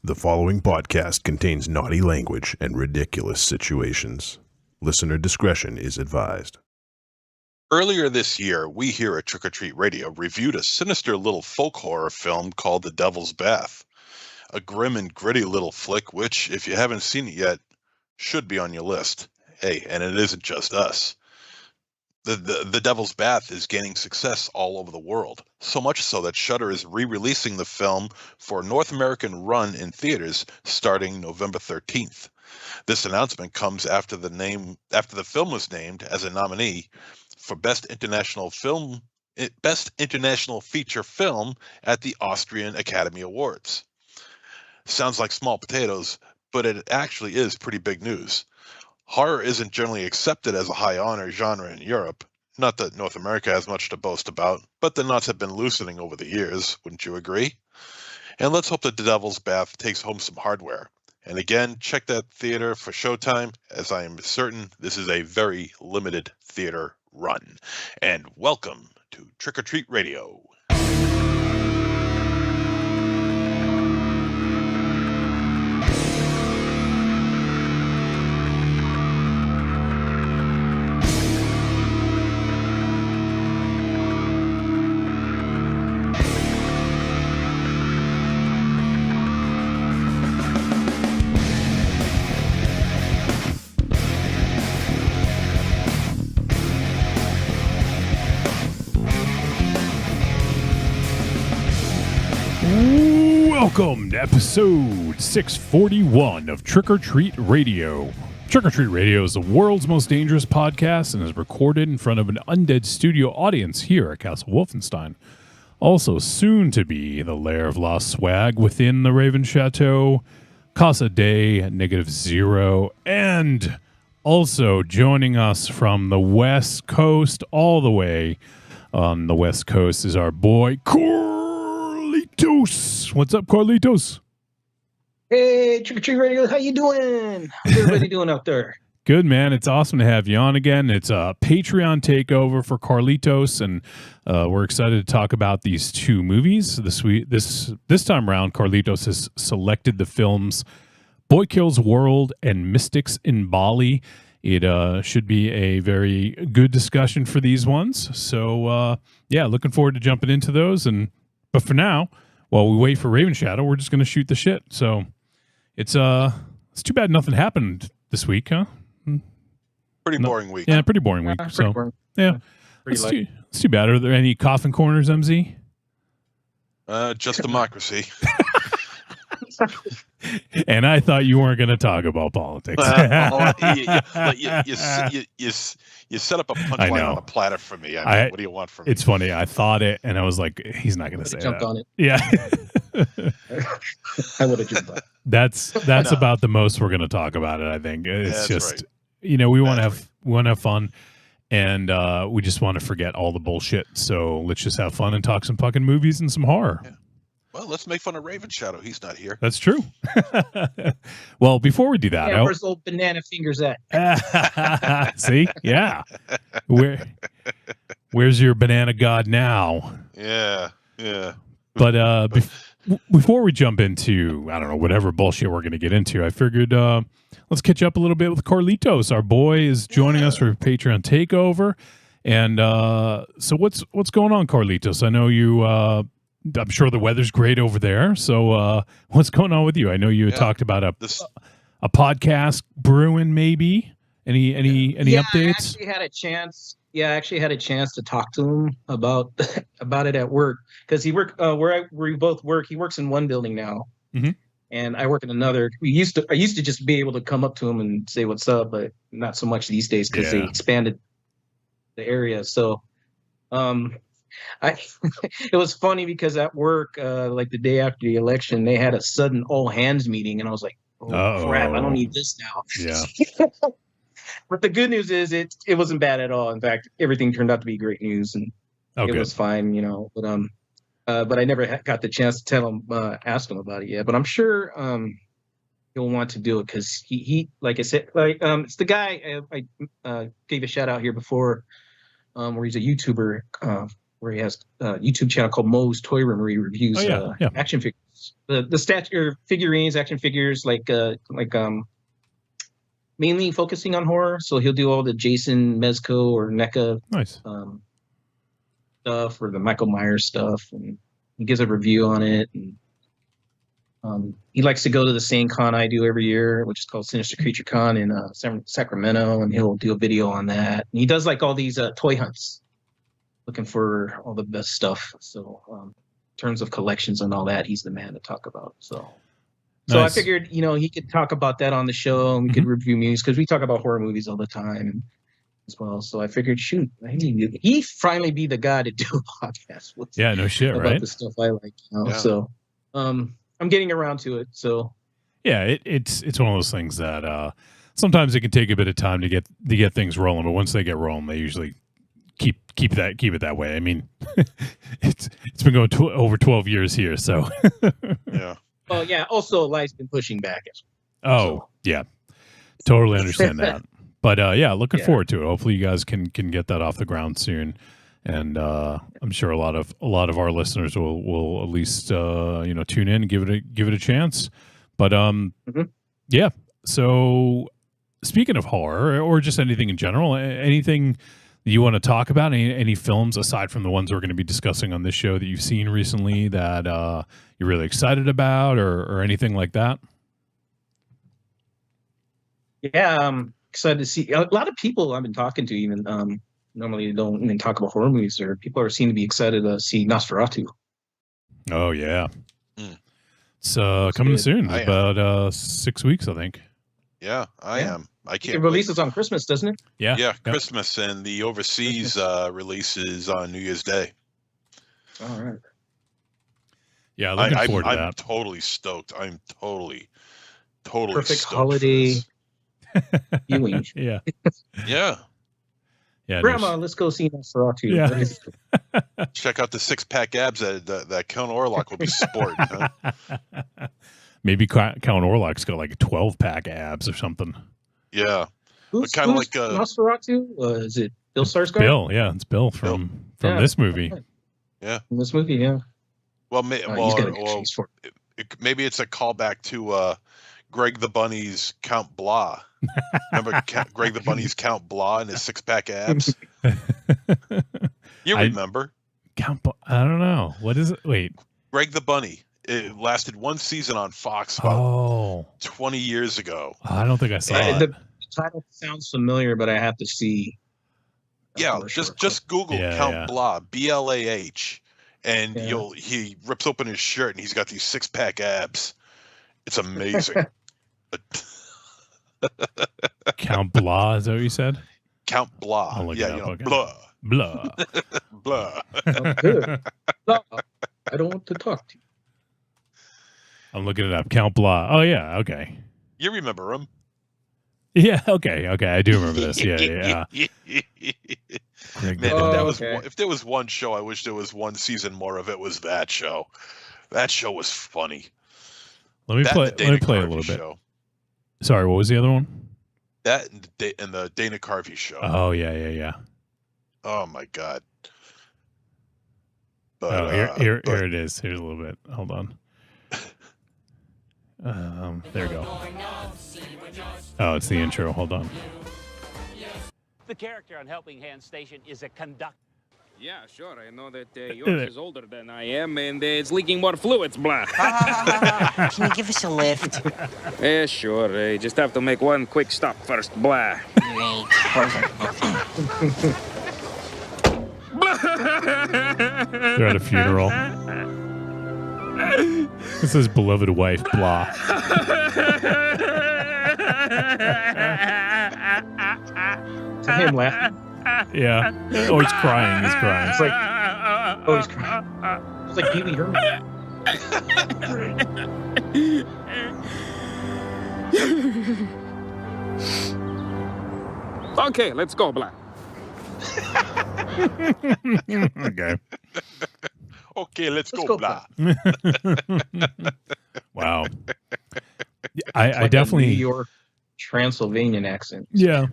The following podcast contains naughty language and ridiculous situations. Listener discretion is advised. Earlier this year, we here at Trick or Treat Radio reviewed a sinister little folk horror film called The Devil's Bath. A grim and gritty little flick which, if you haven't seen it yet, should be on your list. Hey, and it isn't just us. The Devil's Bath is gaining success all over the world, so much so that Shudder is re-releasing the film for a North American run in theaters starting November 13th. This announcement comes after the film was named as a nominee for Best International Feature Film at the Austrian Academy Awards. Sounds like small potatoes, but it actually is pretty big news. Horror isn't generally accepted as a high honor genre in Europe. Not that North America has much to boast about, but the knots have been loosening over the years, wouldn't you agree? And let's hope that The Devil's Bath takes home some hardware. And again, check that theater for showtime, as I am certain this is a very limited theater run. And welcome to Trick or Treat Radio. Welcome to episode 641 of Trick or Treat Radio. Trick or Treat Radio is the world's most dangerous podcast and is recorded in front of an undead studio audience here at Castle Wolfenstein. Also soon to be the lair of lost swag within the Raven Chateau, Casa Day -0, and also joining us from the West Coast, all the way on the West Coast, is our boy Carlitos. What's up, Carlitos? Hey, Trick or Treat Radio, how you doing? How's everybody doing out there? Good, man. It's awesome to have you on again. It's a Patreon takeover for Carlitos, and we're excited to talk about these two movies. This time around, Carlitos has selected the films Boy Kills World and Mystics in Bali. It should be a very good discussion for these ones. So, yeah, looking forward to jumping into those. But for now, while we wait for Raven Shadow, we're just going to shoot the shit. So it's too bad nothing happened this week, huh? Pretty boring week. Yeah, pretty boring week. So boring. yeah, it's too bad. Are there any coffin corners, MZ? Just democracy. And I thought you weren't going to talk about politics. You set up a punchline on a platter for me. I mean, what do you want from me? It's funny. I thought it, and I was like, he's not going to say jumped that. on it. Yeah. I would have jumped on it. That's about the most we're going to talk about it, I think. It's just, right. We want to have fun, and we just want to forget all the bullshit. So let's just have fun and talk some fucking movies and some horror. Yeah. Well, let's make fun of Raven Shadow. He's not here. That's true. Well, before we do that, yeah, where's old banana fingers at? See, yeah. Where's your banana god now? Yeah. But before we jump into, I don't know, whatever bullshit we're going to get into, I figured let's catch up a little bit with Carlitos. Our boy is joining us for Patreon Takeover. And so what's going on, Carlitos? I know you... I'm sure the weather's great over there. So what's going on with you? I know you had talked about a podcast brewing, maybe. Any updates? I actually had a chance to talk to him about it at work, because he where we both work. He works in one building now, and I work in another. I used to just be able to come up to him and say what's up, but not so much these days because they expanded the area. So, it was funny because at work, like the day after the election, they had a sudden all hands meeting, and I was like, "Oh crap! I don't need this now." Yeah. But the good news is it wasn't bad at all. In fact, everything turned out to be great news, and it was fine, But I never got the chance to ask him about it yet. But I'm sure he'll want to do it because he, like I said, it's the guy I gave a shout out here before, where he's a YouTuber. Where he has a YouTube channel called Moe's Toy Room, where he reviews action figures. the statue figurines, action figures, mainly focusing on horror. So he'll do all the Jason Mezco or NECA Nice. Stuff, or the Michael Myers stuff, and he gives a review on it. And he likes to go to the same con I do every year, which is called Sinister Creature Con in Sacramento, and he'll do a video on that. And he does like all these toy hunts, looking for all the best stuff. So in terms of collections and all that, he's the man to talk about. So Nice. I figured, he could talk about that on the show, and we could review movies, because we talk about horror movies all the time as well. So I figured, shoot, he finally be the guy to do a podcast with. Yeah, no shit, about right? the stuff I like. Yeah. So I'm getting around to it. So yeah, it's one of those things that sometimes it can take a bit of time to get things rolling, but once they get rolling, they usually keep it that way. I mean, it's been going over 12 years here, so Yeah. well, yeah. Also, life's been pushing back. Yeah, totally understand that. But yeah, looking Yeah. forward to it. Hopefully, you guys can get that off the ground soon, and I'm sure a lot of our listeners will at least tune in and give it a chance. But yeah. So speaking of horror, or just anything in general, anything you want to talk about, any films aside from the ones we're going to be discussing on this show that you've seen recently that you're really excited about, or anything like that? Yeah, I'm excited to see a lot of people I've been talking to. Even normally don't even talk about horror movies, or people seem to be excited to see Nosferatu. Oh yeah, Mm. it's coming good. soon. I am. About 6 weeks, I think. Yeah, I Yeah. am. I It can't. releases on Christmas, doesn't it? Yeah, Yeah, Yep. Christmas, and the overseas releases on New Year's Day. All right. Yeah, looking forward to I'm that. totally stoked. I'm totally Perfect stoked for holiday this. viewing. Yeah, Yeah, yeah, Grandma, let's go see Nosferatu. Yeah. check out the 6-pack abs that Count Orlok will be sporting. Huh? Maybe Count Orlok's got like a 12-pack abs or something. Yeah, Who's kinda like, Nosferatu? Is it Bill Skarsgård? Bill, yeah, it's Bill from Yeah. this movie. yeah. In this movie, yeah. Well, He's got a good face for it. maybe it's a callback to Greg the Bunny's Count Blah. Remember Greg the Bunny's Count Blah and his 6-pack abs? You remember I don't know. What is it? Wait. Greg the Bunny? It lasted one season on Fox about 20 years ago. I don't think I saw it. The title sounds familiar, but I have to see. Yeah, just Google Count Blah, BLAH, and Yeah. he rips open his shirt and he's got these 6-pack abs. It's amazing. Count Blah, is that what you said? Count Blah. I'll look Yeah, it up, okay. blah, Blah. blah. Oh, good. No, I don't want to talk to you. I'm looking it up. Count Blah. Oh yeah, okay. You remember him? Yeah, okay. I do remember this. Yeah. Greg Man, the Bunny. if there was one show, I wish there was one season more of it. Was that show? That show was funny. Let me That play. and the Let me Dana play a Carvey little bit. show. Sorry, what was the other one? That and the Dana Carvey show. Oh yeah. Oh my god. But, Oh, here it is. Here's a little bit. Hold on. There we go. Oh, it's the intro. Hold on. The character on Helping Hand Station is a conductor. Yeah, sure. I know that yours is older than I am, and it's leaking more fluids, blah. Can you give us a lift? Yeah, sure. Just have to make one quick stop first, blah. Great. Perfect. They're at a funeral. This is beloved wife, blah. To him laughing. Yeah. Oh, he's crying. He's crying. It's like, oh, he's crying. It's like Pee Wee Herman. Okay, let's go, blah. Okay. Okay, let's Let's go, go, blah. Wow. It's I like a New definitely. York Transylvanian accent. Yeah.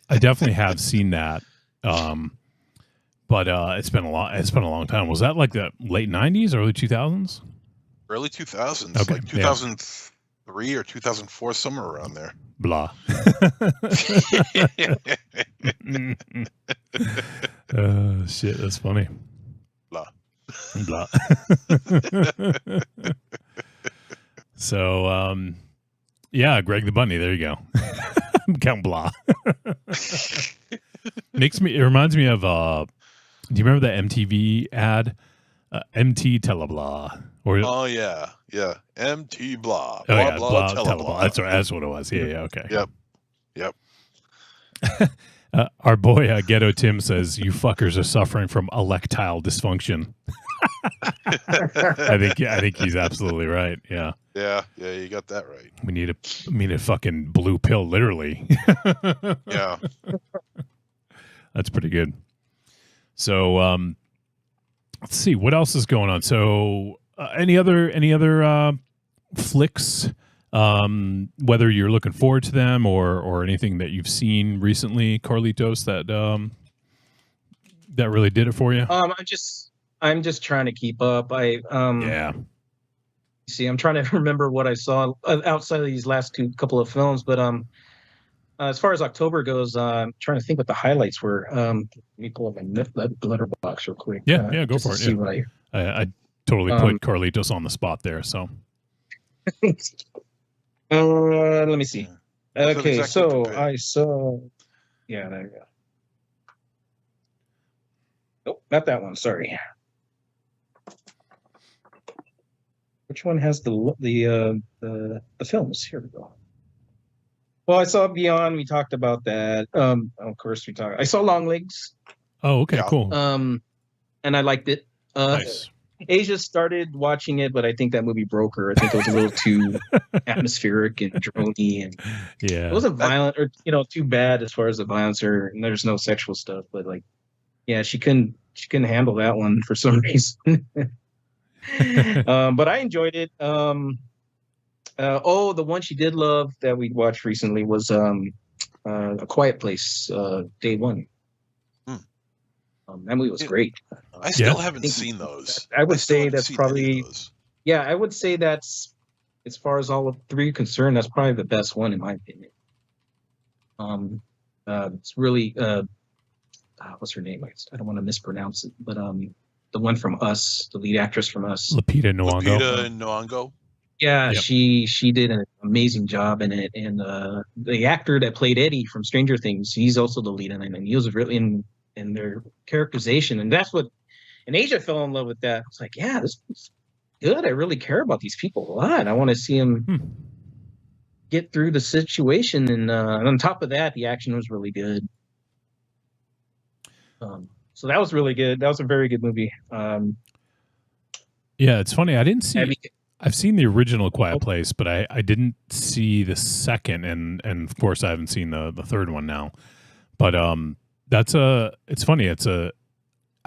I definitely have seen that. But it's been a long time. Was that like the late 90s, early 2000s? Early 2000s, Okay, like 2003 or 2004, somewhere around there. Blah. Shit, that's funny. Blah. Blah. So, yeah, Greg the Bunny. There you go. Count blah. It reminds me of. Do you remember that MTV ad? MT Teleblah. Or Oh yeah, MT blah oh blah yeah, blah, blah tele Teleblah. blah. That's what it was. Yeah. Okay. Yep. Our boy Ghetto Tim says you fuckers are suffering from electile dysfunction. I think he's absolutely right. Yeah. Yeah, you got that right. We need a fucking blue pill, literally. Yeah. That's pretty good. So, let's see what else is going on. So, any other flicks, whether you're looking forward to them or anything that you've seen recently, Carlitos, that really did it for you? I'm just trying to keep up. Yeah. See, I'm trying to remember what I saw outside of these last couple of films, but as far as October goes, I'm trying to think what the highlights were. Let me pull up my letterbox real quick. Yeah, go for it. See Yeah. what I totally put Carlitos on the spot there. So, let me see. That's Okay, exactly so what to I saw. Yeah, there you go. Nope, not that one. Sorry. Which one has the films? Here we go. Well, I saw Beyond. We talked about that. Of course, I saw Long Legs. oh, okay, Yeah. cool. And I liked it. Nice. Asia started watching it, but I think that movie broke her. I think it was a little too atmospheric and droney, and Yeah. it wasn't violent or too bad as far as the violence, and there's no sexual stuff. But like, yeah, she couldn't handle that one for some reason. But I enjoyed it. The one she did love that we watched recently was A Quiet Place, Day One. That movie was great. I still haven't seen those. I would say haven't that's seen any of probably those. I would say that's, as far as all of three are concerned, that's probably the best one in my opinion. It's really what's her name? I don't want to mispronounce it, but the one from Us, the lead actress from Us, Lupita Nyong'o. Lupita Nyong'o. Yeah, Yep. she did an amazing job in it, and the actor that played Eddie from Stranger Things, he's also the lead in it, and he was really in their characterization, and that's what. And Asia fell in love with that. It's like, yeah, this is good. I really care about these people a lot. I want to see them get through the situation, and on top of that, the action was really good. So that was really good. That was a very good movie. Yeah, it's funny. I didn't see. I've seen the original Quiet Place, but I didn't see the second, and of course I haven't seen the third one now. But it's funny.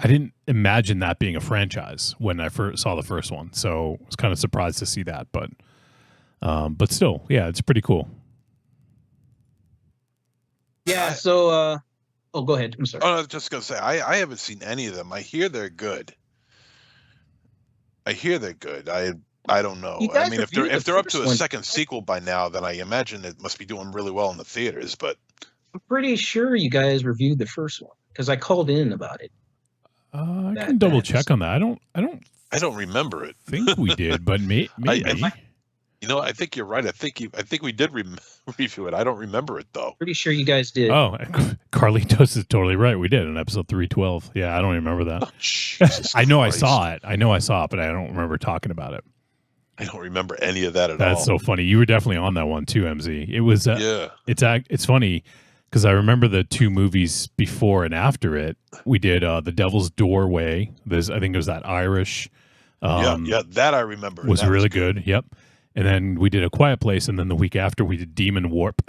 I didn't imagine that being a franchise when I first saw the first one, so I was kind of surprised to see that. But still, yeah, it's pretty cool. Yeah. So, go ahead. I'm sorry. Oh, I was just gonna say I haven't seen any of them. I hear they're good. I don't know. I mean, if they're up to a second sequel by now, then I imagine it must be doing really well in the theaters. But I'm pretty sure you guys reviewed the first one because I called in about it. I can double check on that. I don't remember it. Think we did, but maybe. I think you're right. I think we did review it. I don't remember it though. Pretty sure you guys did. Oh, Carlitos is totally right. We did in episode 312. Yeah, I don't remember that. Oh, Jesus I know Christ. I saw it, but I don't remember talking about it. I don't remember any of that at all. That's so funny. You were definitely on that one too, MZ. It was yeah. It's funny because I remember the two movies before and after it. We did The Devil's Doorway. I think it was that Irish. Yeah, that I remember. Was that really good. Yep. And then we did A Quiet Place, and then the week after we did Demon Warp,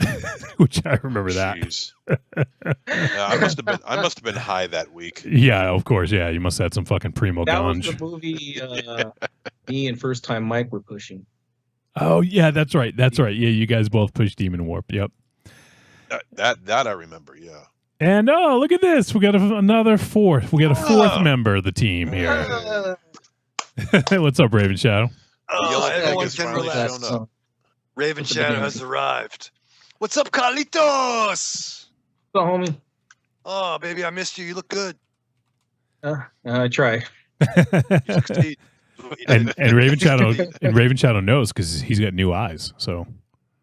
which I remember that. I must have been high that week. Yeah, of course. Yeah, you must have had some fucking primo That ganj. was the movie me and First Time Mike were pushing. Oh yeah, that's right. Yeah, you guys both pushed Demon Warp. Yep. That I remember. Yeah. And look at this. We got another fourth. We got a fourth member of the team here. What's up, Raven Shadow? Yellow Peg everyone has can finally relax. shown up. Raven At the Shadow beginning. has arrived. What's up, Carlitos? So, homie, Oh, baby, I missed you. You look good. I try. You succeed. and Raven Shadow knows because he's got new eyes. So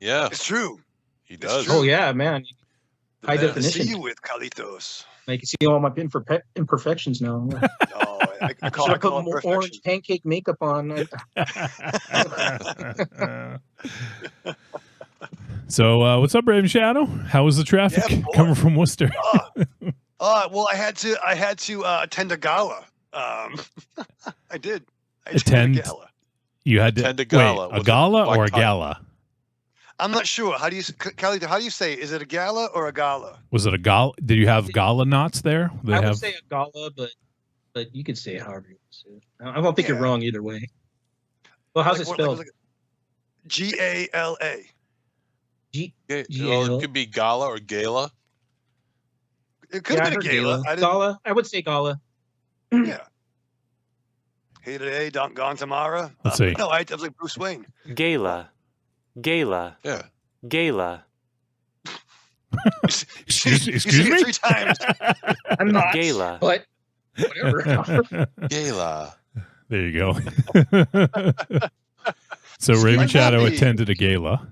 Yeah, It's true. he It's does. true. Oh yeah, man. The High man to definition. see you with, Carlitos. I can see all my imperfections now. Oh, I call Should I it put more perfection. orange pancake makeup on? So what's up, Raven Shadow? How was the traffic Yeah, boy. coming from Worcester? Well, I had to attend a gala. I did. I Attend a gala. You had to Attend a gala. Wait, a Was it gala black or a tie? gala? I'm not sure. How do you, Callie? How do you say? Is it a gala or a gala? Was it a gala? Did you have gala knots there? They I have. would say a gala, but you could say it however you want to say it. I don't think you're Yeah. wrong either way. Well, how's it spelled? Gala. G. Well, G-A-L. it could be gala or gala. It could Yeah, I have heard been a gala. I didn't, Gala. I would say gala. yeah. Hey today, don't gone tomorrow. Let's see. No, I was like Bruce Wayne. Gala. Gala. Yeah. Gala. Excuse You see me? it 3 times. I'm not. Gala. But whatever. Gala. There you go. So Excuse Raven me? Shadow attended a gala.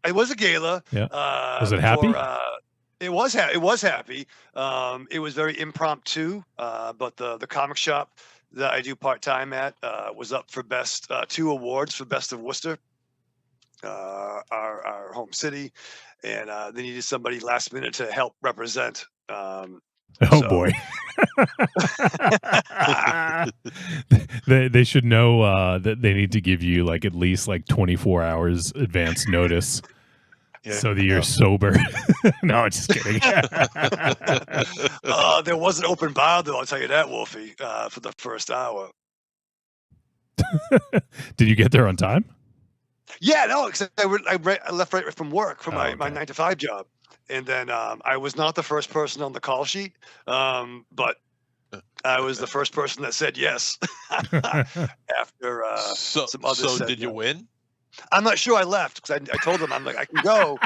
It was a gala. Yeah. Was it happy? It was happy. It was very impromptu. But the comic shop that I do part time at was up for best 2 awards for best of Worcester, our home city, and they needed somebody last minute to help represent. Oh So- boy. they should know that they need to give you like at least like 24 hours advance notice Yeah. so that you're sober. No, I'm just kidding. There was an open bar though, I'll tell you that, Wolfie, for the first hour. Did you get there on time? Yeah, no, because I left right from work for my okay. 9 to 5 job, and then I was not the first person on the call sheet, but I was the first person that said yes. After So, some others so said did you no. win? I'm not sure I left because I told them I'm like I can go.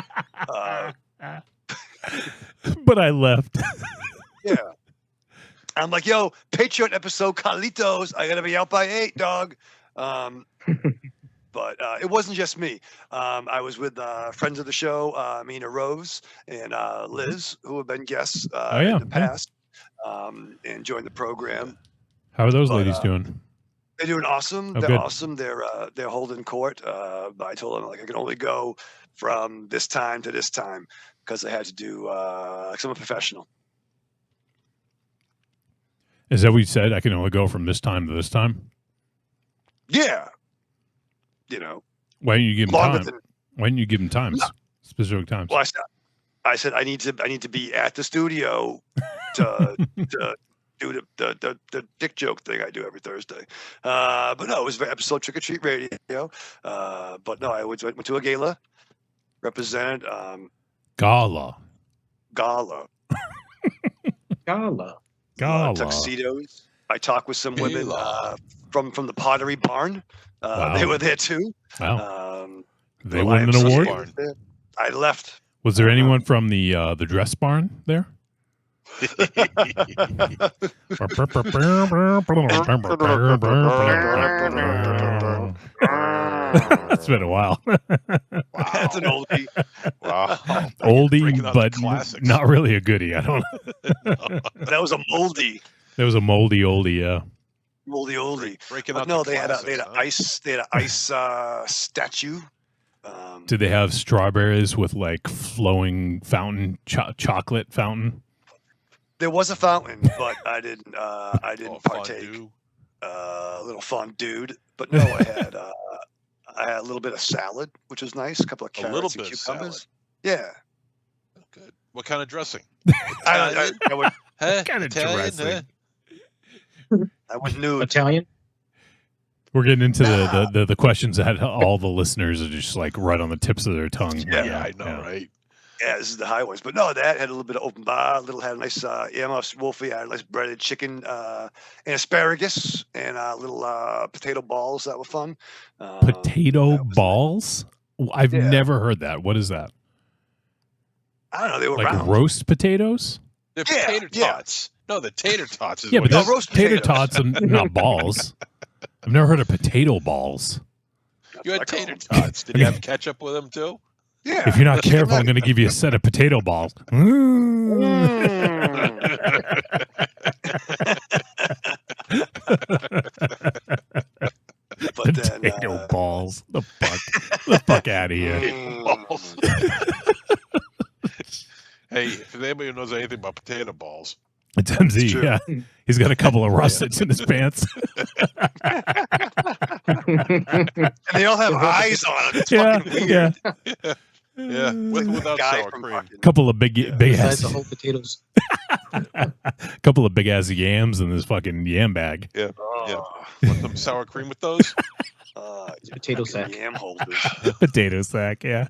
But I left. Yeah, I'm like, yo, Patreon episode Carlitos, I gotta be out by 8, dog. But it wasn't just me. I was with friends of the show, Mina Rose and Liz, who have been guests in the past, and joined the program. How are those ladies doing? They're doing awesome. Oh, They're good. awesome. They're holding court. But I told them like I can only go from this time to this time because I had to do like I'm a professional. Is that what you said? I can only go from this time to this time? Yeah, you know. Why didn't you give them Longer time? than- Why didn't you give them times? Specific times? Well, I said I need to be at the studio to do the dick joke thing I do every Thursday. But no, it was very episode Trick or Treat Radio. But no, I went to a gala, represented Gala. gala. Gala. Gala. Tuxedos. I talked with some women Gala. from the Pottery Barn. Wow. They were there too. Wow. They well, won I an am so award? sorry. I left. Was there anyone from the dress barn there? It's been a while. That's an oldie. Wow. Oldie, Breaking out the but classics. not really a goodie. I don't know. That was a moldy. There was a moldy oldie, yeah. Oldie. Breaking But out no, the they had classics, an ice statue. Did they have strawberries with like flowing fountain, chocolate fountain? There was a fountain, but I didn't partake. Fondue. A little fondue, but no, I had a little bit of salad, which was nice. A couple of carrots little and bit of cucumbers. salad. Yeah, Good. What kind of dressing? I went Huh? Kind of Italian, dressing. I went nude. Italian. We're getting into the questions that all the listeners are just like right on the tips of their tongue. Yeah, I know, right? Yeah, this is the high ones. But no, that had a little bit of open bar, had a nice earmuffs, Wolfie had a nice breaded chicken and asparagus and little potato balls that were fun. Potato balls? I've Yeah. never heard that. What is that? I don't know. They were Like round. roast potatoes? They're Yeah, potato yeah. tots. No, the tater tots is Yeah, what but you- that's roast tater potatoes. tots and not balls. I've never heard of potato balls. you had That's what I tater call 'em. tots. Did you have ketchup with them too? Yeah. If you're not careful, I'm going to give you a set of potato balls. But then, Potato balls. The fuck out of here. Balls. Hey, if anybody knows anything about potato balls, It's MZ, true. yeah. He's got a couple of russets in his pants. and they all have eyes on them. It's Yeah, fucking weird. yeah. yeah, with or without Guy sour from cream. fucking- Couple of big Besides ass, the whole potatoes. couple of big ass yams in this fucking yam bag. Yeah, yeah. Oh, Want some sour cream with those? you Potato fucking sack. Yam holders. Potato sack, yeah.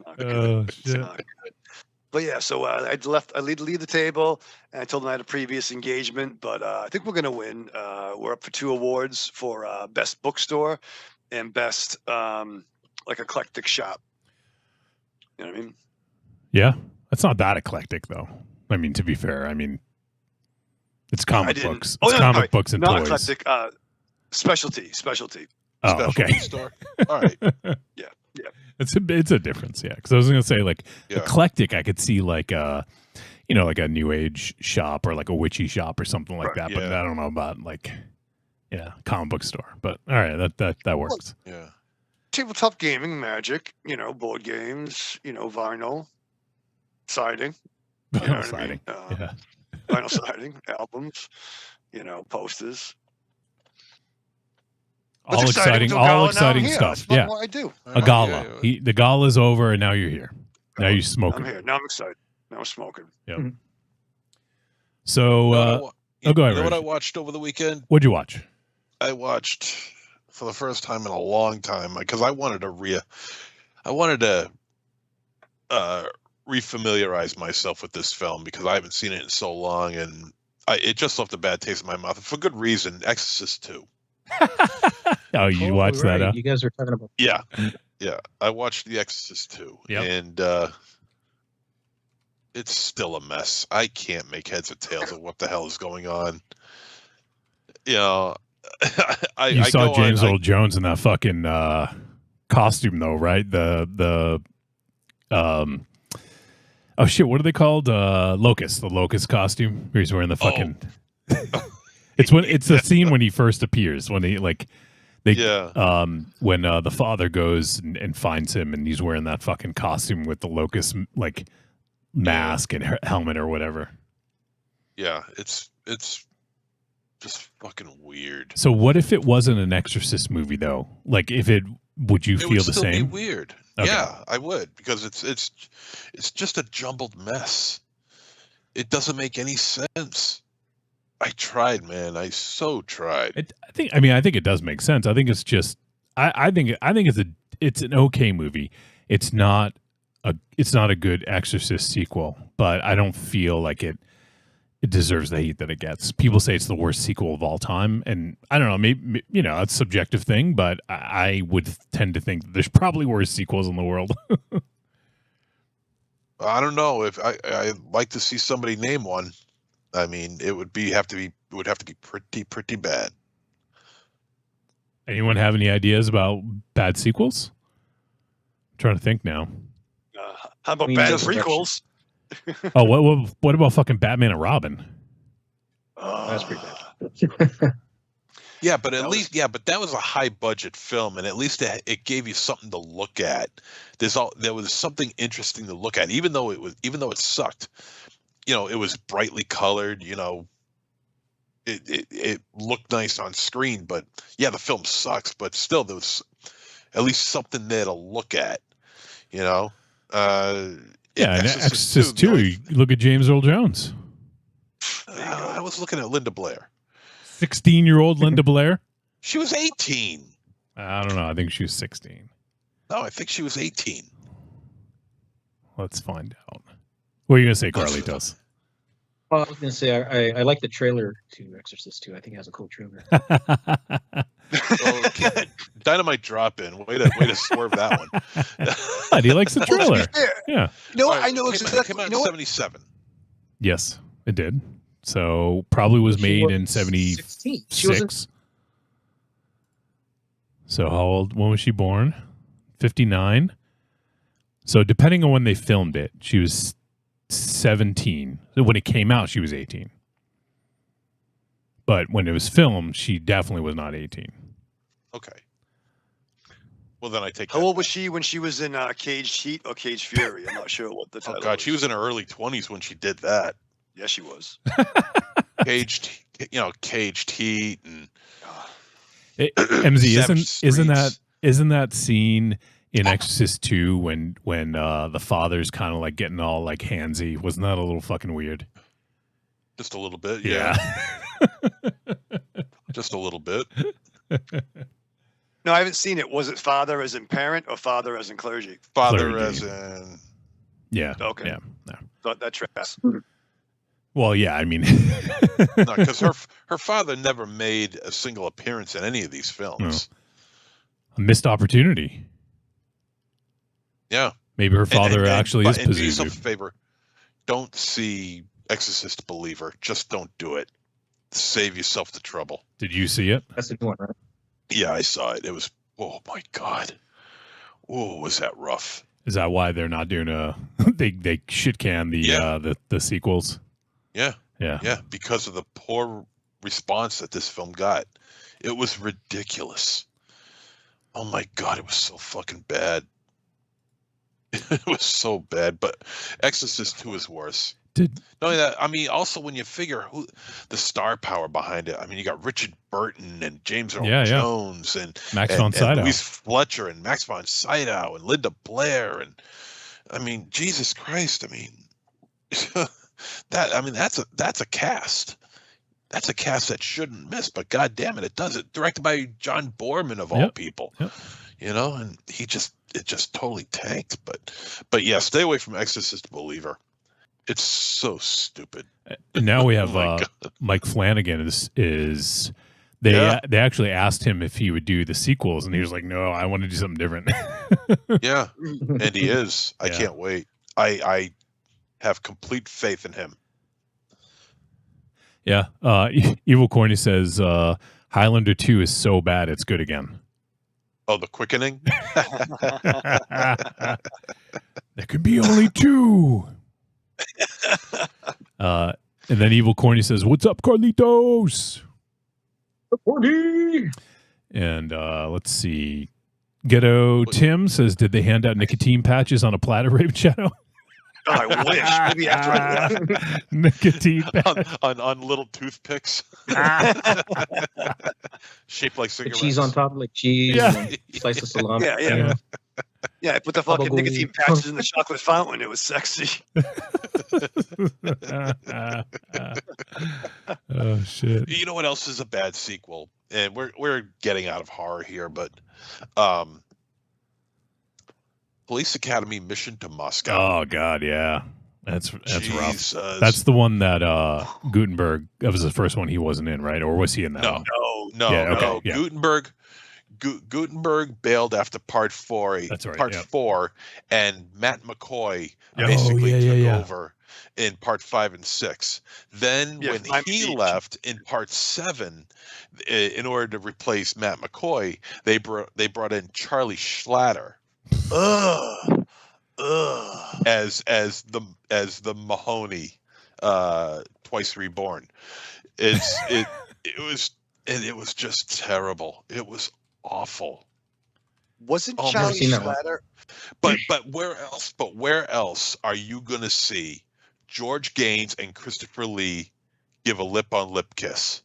Not good. Oh It's shit. not good. But yeah, so I leave the table, and I told them I had a previous engagement, but I think we're gonna win. We're up for 2 awards for best bookstore and best like eclectic shop. You know what I mean? Yeah, that's not that eclectic though. I mean, to be fair, I mean, it's I comic didn't- books. Oh, It's no, comic sorry. books and Not toys. eclectic. Specialty. Oh, Specialty okay. store. All right. Yeah. It's a difference, yeah. Because I was gonna say like Yeah. eclectic, I could see like like a new age shop or like a witchy shop or something like Right, that. But yeah. I don't know about like comic book store. But all right, that works. Yeah. Tabletop gaming, Magic. Board games. Vinyl siding. You know Vinyl what I siding. mean? Yeah. Vinyl siding, albums. Posters. All What's exciting, to all go? Now I'm exciting here. stuff. That's what Yeah. I do. A gala. The gala's over and now you're here. Now you're I'm smoking. here. Now I'm excited. Now I'm smoking. So go ahead, You know what Rich. I watched over the weekend? what'd you watch? I watched for the first time in a long time because I wanted to refamiliarize myself with this film because I haven't seen it in so long, and it just left a bad taste in my mouth for good reason. Exorcist 2. Oh, you watched that? Right. You guys are talking about. Yeah, yeah. I watched The Exorcist 2, Yep. and it's still a mess. I can't make heads or tails of what the hell is going on. You know, You saw James Earl Jones in that fucking costume, though, right? The oh shit, what are they called? Locust, the Locust costume. Where he's wearing the fucking. It's the scene when he first appears when he when the father goes and finds him and he's wearing that fucking costume with the Locust mask and helmet or whatever. Yeah, it's just fucking weird. So what if it wasn't an Exorcist movie though? Like if it would you It feel would the still same? Be weird. Okay. Yeah, I would because it's just a jumbled mess. It doesn't make any sense. I tried, man. I so tried. I think it does make sense. I think it's just I think it's an okay movie. It's not a good Exorcist sequel, but I don't feel like it deserves the hate that it gets. People say it's the worst sequel of all time, and I don't know, maybe it's a subjective thing, but I would tend to think that there's probably worse sequels in the world. I don't know if I'd like to see somebody name one. I mean, it would have to be pretty bad. Anyone have any ideas about bad sequels? I'm trying to think now. How about I mean, bad just prequels? Oh, what about fucking Batman and Robin? That's pretty bad. Yeah, but but that was a high budget film, and at least it gave you something to look at. There was something interesting to look at, even though it sucked. It was brightly colored. It looked nice on screen, but yeah, the film sucks. But still, there was at least something there to look at. Yeah, and Exorcist 2. You look at James Earl Jones. I was looking at Linda Blair. 16-year-old Linda Blair. She was 18. I don't know. I think she was 16. No, I think she was 18. Let's find out. What are you gonna say, Carlitos? Well, I was gonna say I like the trailer to Exorcist 2. I think it has a cool trailer. Well, Dynamite drop in. Way to swerve that one. But he likes the Well, to trailer. be fair, Yeah. you know what? All right, I know it came exactly. out You know in what? 77. Yes, it did. So probably was She made was in 16. She was 76. So how old? When was she born? 59. So depending on when they filmed it, she was 17. So when it came out, she was 18. But when it was filmed, she definitely was not 18. Okay. Well, then I take. How that old was back. she when she was in Caged Heat or Caged Fury? I'm not sure what the title. Oh God, she was in her early 20s when she did that. Yeah, she was. Caged Heat and MZ, Savage isn't that scene in Exorcist 2 when the father's kind of like getting all like handsy? Wasn't that a little fucking weird? just a little bit. Yeah. Just a little bit. No, I haven't seen it. Was it father as in parent or father as in clergy? Father Clergy. as in. Yeah. Okay. Yeah. No. Thought that tracks. Well, yeah. I mean, No, because her father never made a single appearance in any of these films. a missed opportunity. Yeah. Maybe her father actually is and do yourself a Pazuzu. favor. Don't see Exorcist Believer. Just don't do it. Save yourself the trouble. Did you see it? That's the new one, right? Yeah, I saw it. It was, oh my God. Oh, was that rough? Is that why they're not doing they shit can the sequels? Yeah. Yeah. Yeah, because of the poor response that this film got. It was ridiculous. Oh my God, it was so fucking bad. It was so bad, but Exorcist 2 is worse. Did Not only that, I mean, also when you figure who the star power behind it, I mean, you got Richard Burton and James Earl Jones and Max von Sydow. Louise Fletcher and Max von Sydow and Linda Blair and I mean, Jesus Christ, I mean, that's a cast. That's a cast that shouldn't miss, but God damn it, it does it. Directed by John Boorman of all people, you know, and it just totally tanked. But yeah, stay away from Exorcist Believer. It's so stupid. And now we have Oh Mike Flanagan they actually asked him if he would do the sequels, and he was like, "No, I want to do something different." Yeah, and he is. I can't wait. I have complete faith in him. Yeah. Evil Corny says Highlander 2 is so bad it's good again. Oh, the quickening? There could be only two. And then Evil Corny says, "What's up, Carlitos?" Corny. And let's see. Ghetto Tim says, "Did they hand out nicotine patches on a platter, Raven Shadow?" Oh, I wish. Maybe after I left. Nicotine patch. on little toothpicks. Shaped like The cigarettes. cheese on top, like cheese. Yeah. And slice of salami. Yeah. Yeah, I put the fucking Bubble nicotine gum. patches in the chocolate fountain. It was sexy. Oh shit. You know what else is a bad sequel? And we're getting out of horror here, but Police Academy Mission to Moscow. Oh god, yeah. That's rough. Jesus. That's the one that Gutenberg, that was the first one he wasn't in, right? Or was he in that one? No. Yeah, okay, yeah. Gutenberg bailed after part 4. That's right, Part yeah. 4, and Matt McCoy Oh, basically yeah. took over in part 5 and 6. Then Yeah, when 5 he each. left in part 7, in order to replace Matt McCoy, they brought in Charlie Schlatter Ugh. as the Mahoney, Twice Reborn. It was just terrible. It was awful. Wasn't Oh, Charlie seen that one. Schlatter? But where else are you going to see George Gaines and Christopher Lee give a lip-on-lip kiss?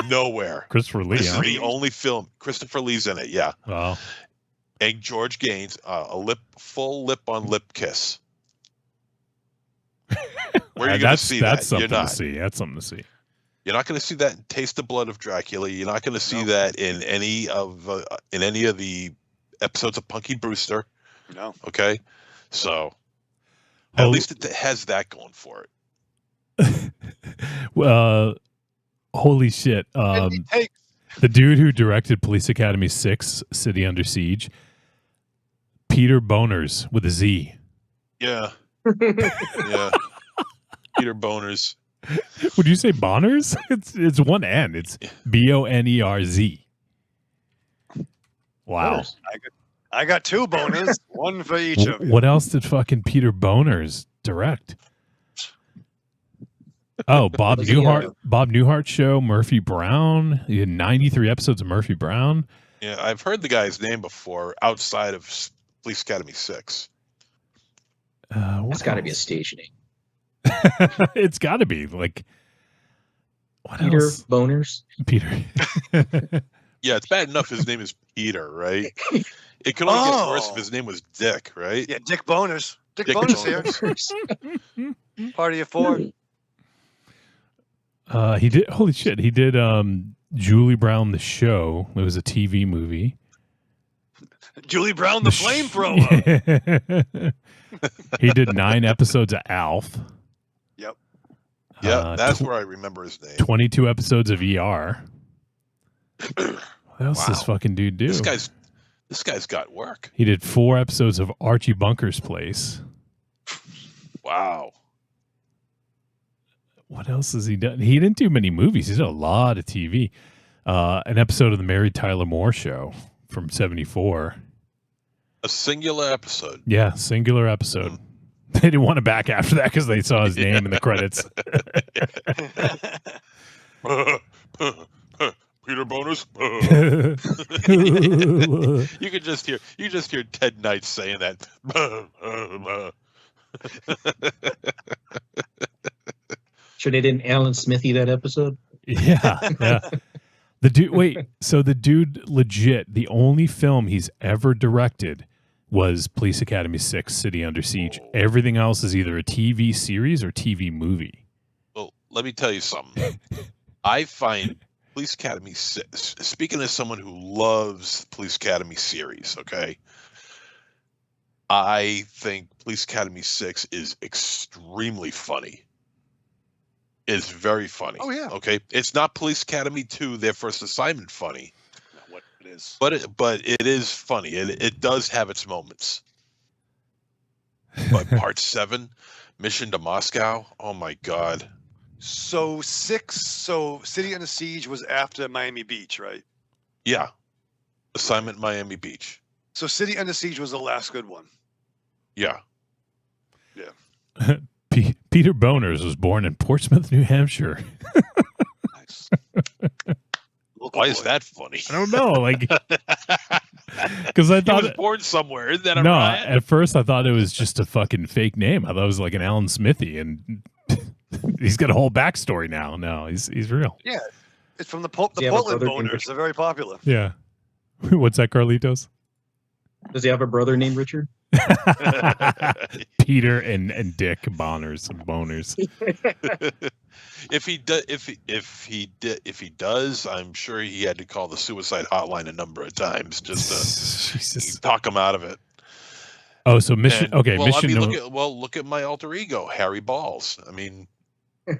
Nowhere. Christopher Lee, This is huh? the only film. Christopher Lee's in it, yeah. Wow. And George Gaines, full lip-on-lip kiss. Where are you going to see that's that? You're something to not. see. That's something to see. You're not going to see that in Taste the Blood of Dracula. You're not going to see that in any of the episodes of Punky Brewster. No. Okay, so At least it has that going for it. Holy shit. The dude who directed Police Academy 6, City Under Siege, Peter Boners with a Z. Yeah. Yeah. Peter Boners. Would you say Boners? It's one N. It's Bonerz. Wow. I got 2 boners, one for each of you. What else did fucking Peter Boners direct? Oh, Bob Newhart show, Murphy Brown. He had 93 episodes of Murphy Brown. Yeah, I've heard the guy's name before outside of Police Academy 6. That's got to be a stage name. It's got to be like what Peter else? Boners. Peter. Yeah, it's bad enough his name is Peter, right? It could only get worse if his name was Dick, right? Yeah, Dick Boners. Dick Boners here. Party of 4. He did. Holy shit! He did Julie Brown the show. It was a TV movie. Julie Brown the flamethrower. He did 9 episodes of Alf. Yep. Yeah, that's where I remember his name. 22 episodes of ER. What else does this fucking dude do? This guy's got work. He did 4 episodes of Archie Bunker's Place. Wow. What else has he done? He didn't do many movies. He did a lot of TV. An episode of the Mary Tyler Moore Show from '74. A singular episode. Yeah, singular episode. They didn't want him back after that because they saw his name in the credits. Peter Bonus. You could just hear Ted Knight saying that. Should they didn't Alan Smithy that episode? Yeah. The dude legit, the only film he's ever directed was Police Academy 6, City Under Siege. Oh. Everything else is either a TV series or TV movie. Well, let me tell you something. I find Police Academy 6, speaking as someone who loves Police Academy series, okay, I think Police Academy 6 is extremely funny. It's very funny. Oh, yeah. Okay. It's not Police Academy 2, their first assignment funny. Not what it is. But it is funny. It does have its moments. But part 7, Mission to Moscow. Oh my God. So City Under Siege was after Miami Beach, right? Yeah. Assignment Miami Beach. So City Under Siege was the last good one. Yeah. Yeah. Peter Boners was born in Portsmouth, New Hampshire. Nice. Why is that funny? I don't know, like, because I thought he was born somewhere. Isn't that a no. riot? At first, I thought it was just a fucking fake name. I thought it was like an Alan Smithy, and he's got a whole backstory now. No, he's real. Yeah, it's from the Portland Boners. They're very popular. Yeah. What's that, Carlitos? Does he have a brother named Richard? Peter and Dick Boners. If he does, I'm sure he had to call the suicide hotline a number of times just to talk him out of it. Oh, so mission. And, okay, well, mission. I mean, look at my alter ego, Harry Balls. I mean,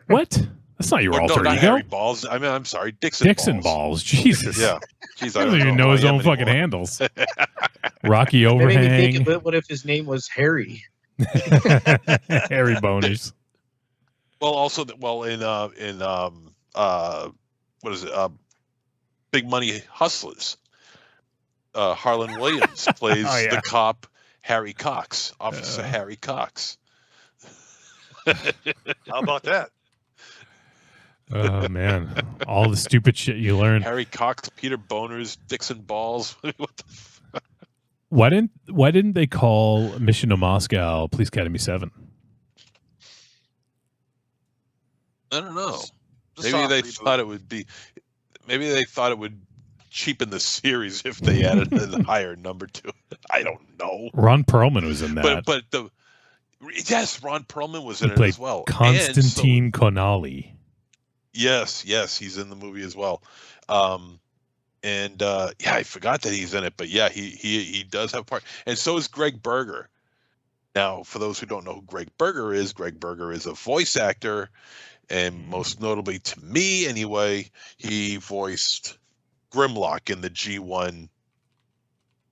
what? That's not your alter not ego. Harry Balls. I mean, I'm sorry, Dixon Balls. Jesus. Yeah. Jeez, I don't even know his own fucking handles. Rocky Overhang. That made me think, but what if his name was Harry? Harry Boners. Well, also, in what is it? Big Money Hustlers. Harlan Williams plays the cop Harry Cox, Officer Harry Cox. How about that? Oh man, all the stupid shit you learned. Harry Cox, Peter Boners, Dixon Balls. What the fuck? Why didn't they call Mission to Moscow Police Academy 7? I don't know. Maybe they thought it would be. Maybe they thought it would cheapen the series if they added a higher number to it. I don't know. Ron Perlman was in that. But yes, Ron Perlman was in it played as well. Konstantin Konali. Yes, he's in the movie as well. I forgot that he's in it, but yeah, he does have a part, and so is Greg Berger. Now, for those who don't know who Greg Berger is a voice actor, and most notably to me anyway, he voiced Grimlock in the G1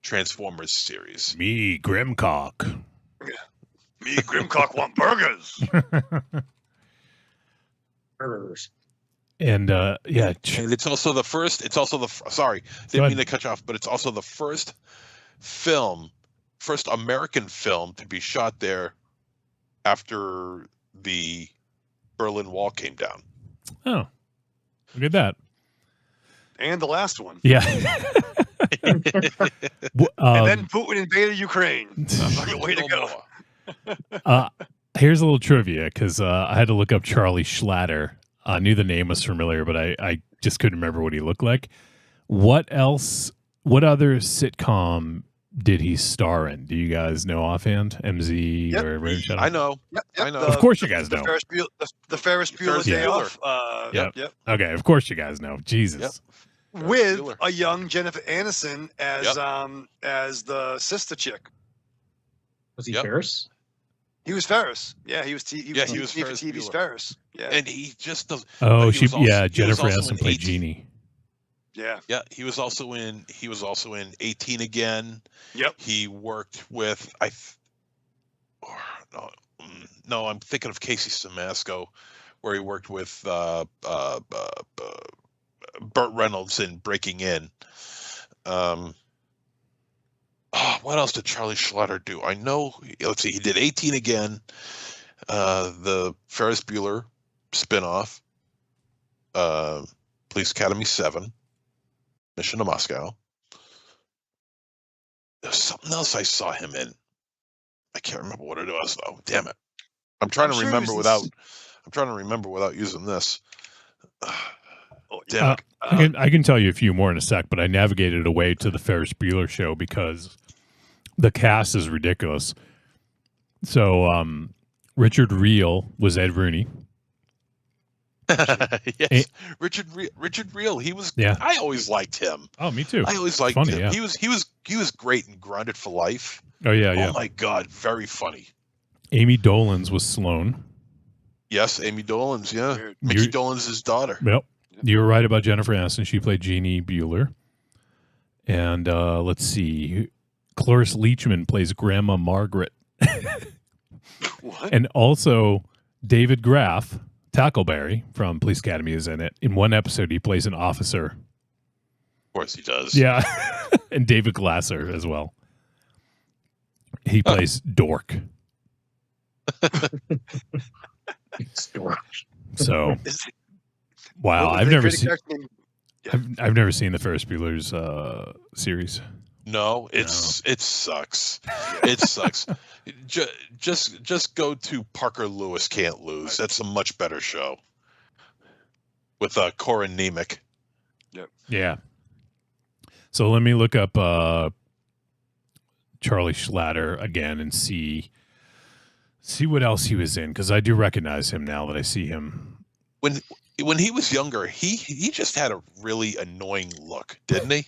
Transformers series. Me, Grimcock. Me, Grimcock, want burgers. Burgers. And yeah, And it's also the first. Sorry, didn't mean to cut you off, but it's also the first American film to be shot there after the Berlin Wall came down. oh, look at that. And the last one. Yeah. And then Putin invaded Ukraine. Way to go. Here's a little trivia, because I had to look up Charlie Schlatter. I knew the name was familiar, but I just couldn't remember what he looked like. What other sitcom did he star in? Do you guys know offhand? MZ or Raven Shadow? I know. Yep, I know. Of course you guys know. The Ferris Bueller Day Off. Yep. Yep. Okay, of course you guys know. Jesus. Yep. With a young Jennifer Aniston as the sister chick. Was he Ferris? He was Ferris. Yeah, he was. He was Ferris TV's Bueller. Ferris. Yeah, and he just does. Oh, also Jennifer Aniston played 18. Jeannie. Yeah, yeah. He was also in 18 Again. Yep. He worked with no, I'm thinking of Casey Simasco, where he worked with Burt Reynolds in Breaking In. What else did Charlie Schlatter do? I know. Let's see. He did 18 Again, the Ferris Bueller spinoff, Police Academy 7, Mission to Moscow. There's something else I saw him in. I can't remember what it was though. Damn it! I'm trying to remember without using this. Damn it. I can tell you a few more in a sec, but I navigated away to the Ferris Bueller show because the cast is ridiculous. So Richard Reel was Ed Rooney. Yes, Richard Reel. He was. Yeah. I always liked him. Oh, me too. I always liked Funny, him. yeah. He was great in Grounded for Life. Oh yeah, yeah. Oh my God, very funny. Amy Dolenz was Sloane. Yes, Amy Dolenz. Yeah, Mickey Dolenz' daughter. Yep. You were right about Jennifer Aniston. She played Jeannie Bueller. And let's see. Cloris Leachman plays Grandma Margaret. What? And also David Graff, Tackleberry from Police Academy, is in it. In one episode, he plays an officer. Of course he does. Yeah. And David Glasser as well. He plays Dork. Dork. So, wow. I've never seen the Ferris Bueller's series. No, it sucks. It sucks. Just go to Parker Lewis Can't Lose. That's a much better show with Corin Nemec. Yep. Yeah. So let me look up Charlie Schlatter again and see what else he was in, because I do recognize him now that I see him. When he was younger, he just had a really annoying look, didn't he?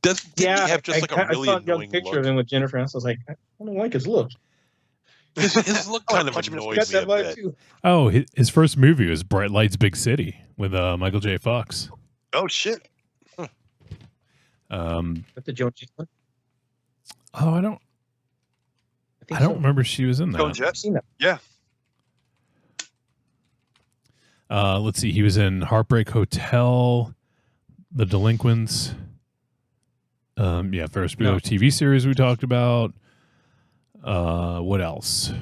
Didn't he have just like a really I saw a young annoying picture look? of him with Jennifer Aniston. I was like, I don't like his look. His look kind of annoys Got me that a vibe bit. too. Oh, his first movie was Bright Lights, Big City with Michael J. Fox. Oh shit! With the Joan Jett one? Oh, I don't remember she was in that. Joan Jett? I've seen that. Yeah. Let's see. He was in Heartbreak Hotel, The Delinquents. Ferris Bueller TV series we talked about. What else?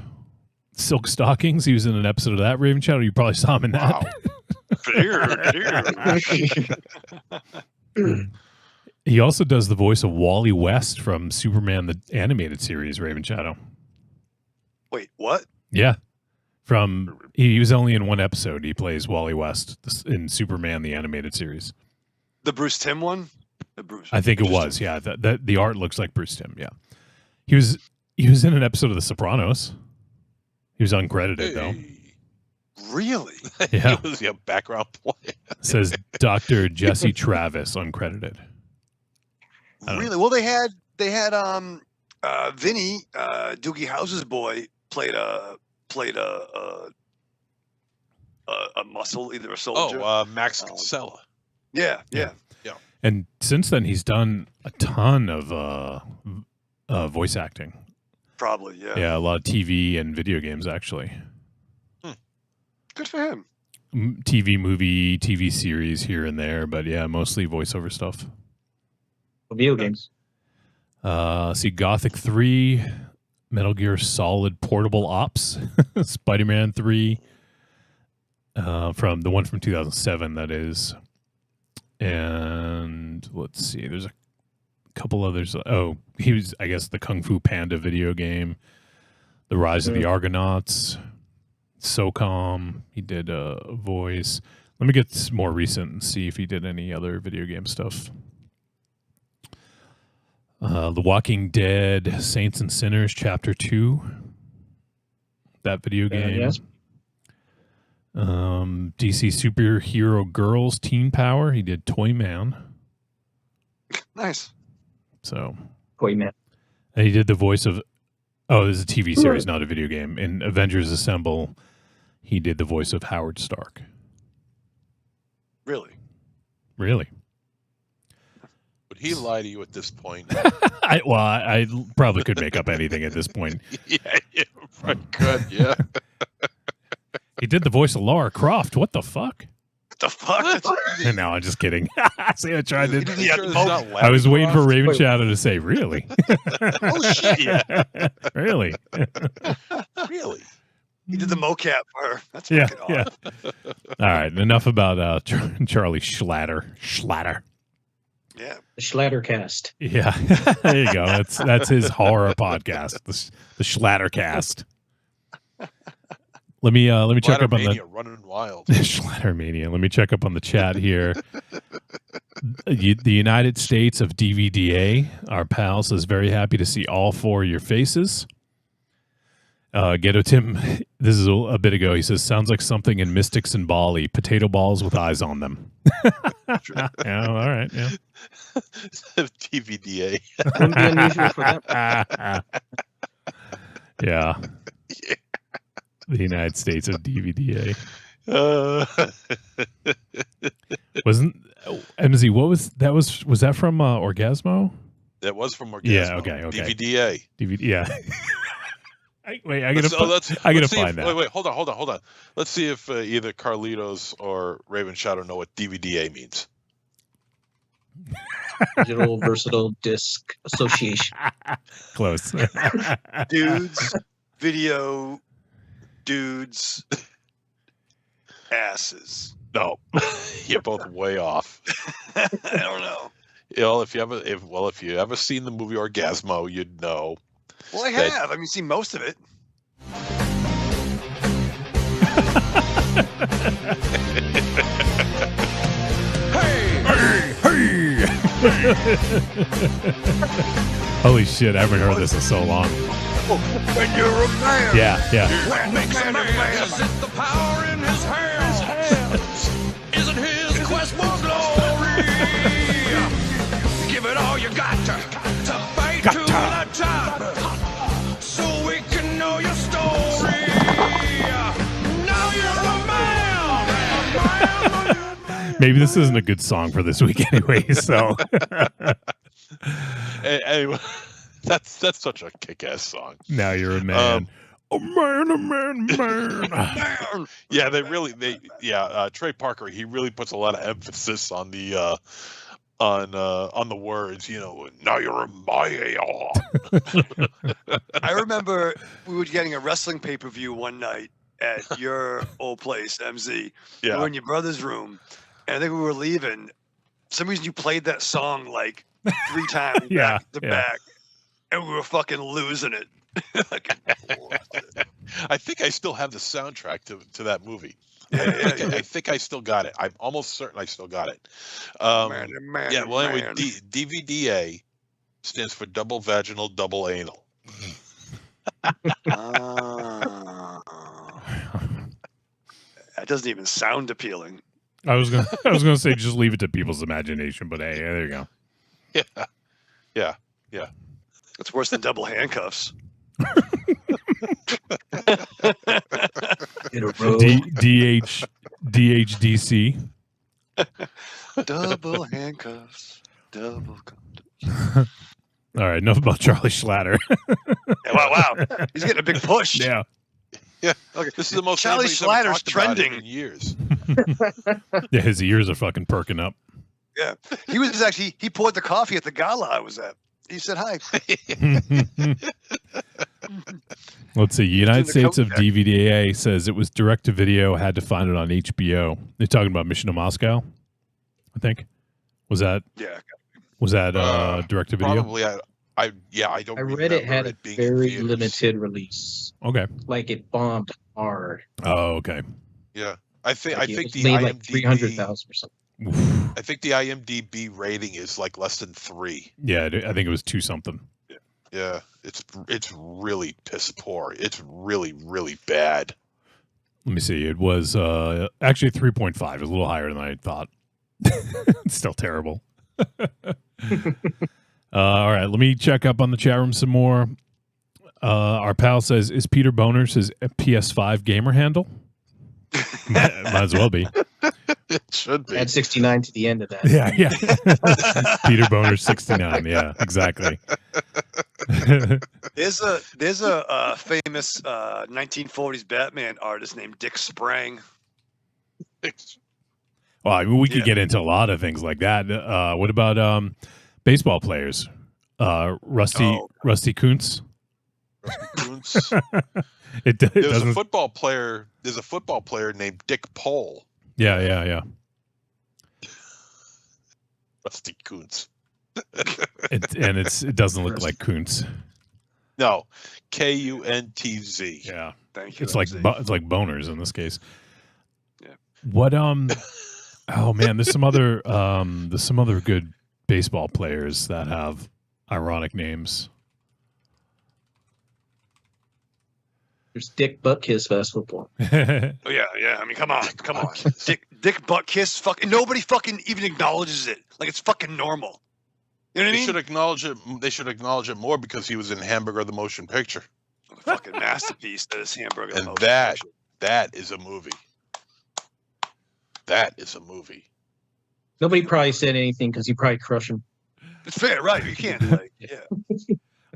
Silk Stockings. He was in an episode of that. Raven Shadow. You probably saw him in that. Wow. He also does the voice of Wally West from Superman the animated series. Raven Shadow. Wait, what? Yeah. He was only in one episode. He plays Wally West in Superman the animated series. The Bruce Timm one? I think it was. Yeah. That the art looks like Bruce Timm. Yeah. He was in an episode of The Sopranos. He was uncredited though. Really? Yeah. He was a background player. Says Dr. Jesse Travis, uncredited. Really? Well, they had Vinny, Doogie Howse's boy, played a muscle, either a soldier. Max Casella. Yeah. And since then, he's done a ton of voice acting. Probably, yeah. Yeah, a lot of TV and video games, actually. Good for him. TV movie, TV series here and there, but yeah, mostly voiceover stuff. Video games. See Gothic 3, Metal Gear Solid Portable Ops, Spider-Man 3, from the one from 2007, that is. And let's see, there's a couple others. Oh, he was, I guess, the Kung Fu Panda video game, The Rise of the Argonauts, SOCOM. He did a voice. Let me get more recent and see if he did any other video game stuff. The Walking Dead, Saints and Sinners, Chapter 2. That video game. Yes. DC Superhero Girls, Teen Power. He did Toy Man. Nice. So. Toy Man. And he did the voice of. Oh, this is a TV series, not a video game. In Avengers Assemble, he did the voice of Howard Stark. Really? Really? Would he lie to you at this point? I probably could make up anything at this point. Yeah, I could, yeah. He did the voice of Lara Croft. What the fuck? What the fuck? No, I'm just kidding. See, I tried to. I was waiting for Raven Shadow to say, "Really?" Oh shit! Yeah. Really? Really? He did the mocap for her. That's Yeah. fucking awesome. All right, enough about Charlie Schlatter. Yeah. The Schlattercast. Yeah, there you go. That's his horror podcast, the Schlattercast. Let me check up on the running wild. Schlattermania. Let me check up on the chat here. The United States of DVDA, our pal, says very happy to see all four of your faces. Ghetto Tim, this is a bit ago. He says sounds like something in Mystics in Bali. Potato balls with eyes on them. Yeah, all right. Yeah. DVDA. Wouldn't be unusual for that. Yeah. The United States of DVDA. Wasn't MZ? What was that? Was that from Orgasmo? That was from Orgasmo. Yeah. Okay. DVDA. Yeah. I gotta find that. Wait. Hold on. Let's see if either Carlitos or Raven Shadow know what DVDA means. Digital Versatile Disc Association. Close. Dudes, video, dudes, asses. No, you're both way off. I don't know. Well, if you ever seen the movie Orgasmo, you'd know. Well, I have. I mean, seen most of it. Hey! Holy shit! I haven't heard this in so long. When you're a man. Yeah. What makes a man? Is it the power in his hands? Is it his quest for glory? Give it all you got to fight to the top, so we can know your story. Now you're a man. Maybe this isn't a good song for this week anyway. So. Anyway, that's such a kick-ass song. Now you're a man. A man. Yeah, Trey Parker, he really puts a lot of emphasis on the on the words, now you're a man. I remember we were getting a wrestling pay-per-view one night at your old place, MZ. Yeah. We were in your brother's room, and I think we were leaving. For some reason you played that song like 3 times back to back, and we were fucking losing it. I think I still have the soundtrack to that movie. I think I still got it. I'm almost certain I still got it. Anyway, DVDA stands for double vaginal, double anal. That doesn't even sound appealing. I was gonna say just leave it to people's imagination, but hey, there you go. Yeah. It's worse than double handcuffs. In a row. DHDC. Double handcuffs. Double. All right, enough about Charlie Schlatter. Yeah, wow. He's getting a big push. Yeah. Yeah. Okay. This is the most Charlie anybody's ever Schlatter's talked about trending. in years. Yeah, his ears are fucking perking up. Yeah. He was actually, he poured the coffee at the gala I was at. He said hi. Let's see. United the States coat of check. DVDA says it was direct to video, had to find it on HBO. They're talking about Mission to Moscow, I think. Was that Yeah. direct to video? Probably. I don't. I read it had remember a being in very theaters. limited release. Okay. Like it bombed hard. Oh, okay. Yeah, I think Like I it think was the made like IMDb 300,000 or something. Oof. I think the IMDb rating is like less than 3. Yeah, I think it was 2 something. Yeah, it's really piss poor. It's really really bad. Let me see. It was actually 3.5. It was a little higher than I thought. It's still terrible. All right, let me check up on the chat room some more. Our pal says, is Peter Boners his PS5 gamer handle? might as well be. It should be. Add 69 to the end of that. Yeah. Peter Boner 69. Yeah, exactly. There's a famous 1940s Batman artist named Dick Sprang. Well, I mean, we could get into a lot of things like that. What about baseball players? Rusty Kuntz. Kuntz. It There's doesn't. a football player. There's a football player named Dick Pole. Yeah. Rusty Kuntz. It doesn't look like Kuntz. No, Kuntz. Yeah, Thank you. it's like boners in this case. Yeah. What oh man, there's some other good baseball players that have ironic names. There's Dick Buttkiss Fast Football. Oh yeah. I mean, come on. Dick Buttkiss. Fucking nobody fucking even acknowledges it. Like it's fucking normal. You know what I They mean? should acknowledge it. They should acknowledge it more because he was in Hamburger the Motion Picture, The fucking masterpiece that is Hamburger. and Motion that Picture. that is a movie. That is a movie. Nobody probably said anything because you probably crush him. It's fair, right? You can't. Like, yeah.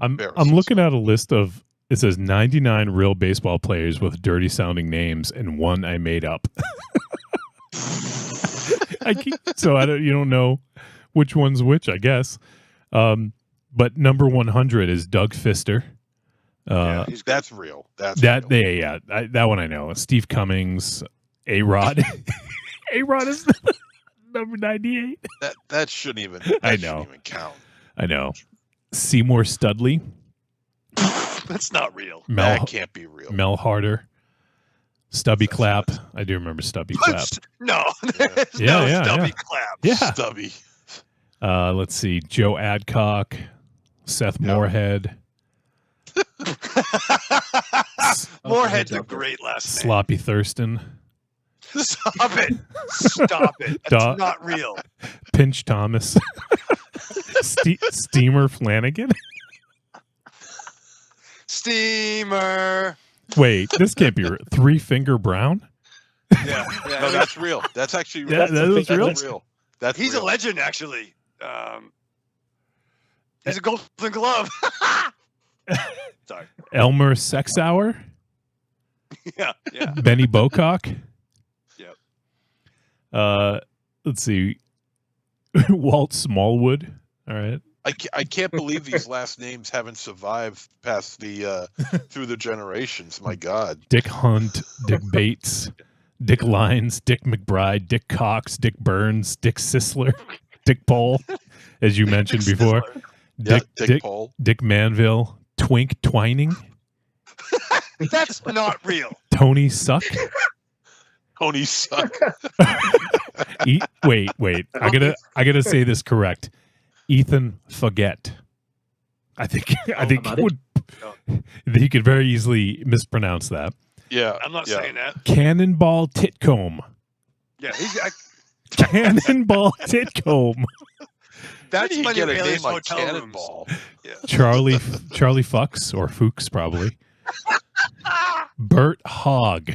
I'm Embarrassing. looking at a list of, it says 99 real baseball players with dirty sounding names and one I made up. You don't know which one's which, I guess. But number 100 is Doug Fister. Yeah, That's real. That's That real. that one I know. Steve Cummings, A-Rod. A-Rod is number 98. That shouldn't even. I That know. shouldn't even count. I know. Seymour Studley, That's not real. That can't be real. Mel Harder, Stubby Clap. I do remember Stubby Clap. No. There's Yeah, no yeah, Stubby yeah. Clap. Yeah. Stubby. Let's see. Joe Adcock, Seth Moorhead, Moorhead's a great last name. Sloppy Thurston, Stop it. Stop it. That's not real. Pinch Thomas, Steamer Flanagan. Steamer. Wait, this can't be real. Three Finger Brown? Yeah. No, that's real. That's actually Yeah, that is real? That's real. That's He's real. a legend, actually. He's a Golden Glove. Sorry. Elmer Sexauer, Yeah. Benny Bocock. Yep. Let's see. Walt Smallwood. All right. I can't believe these last names haven't survived past the through the generations. My God. Dick Hunt, Dick Bates, Dick Lyons, Dick McBride, Dick Cox, Dick Burns, Dick Sisler, Dick Pole, as you mentioned before. Yeah, Dick Pole. Dick Manville, Twink Twining, That's not real. Tony Suck. Tony Suck. Wait. I gotta say this correct. Ethan Forget. I think he could very easily mispronounce that. Yeah. I'm not saying that. Cannonball Titcomb. Yeah. Cannonball Titcomb. That's you my get new a name aliens like hotel rooms. Cannonball. Yeah. Charlie Fuchs or Fuchs probably. Bert Hogg.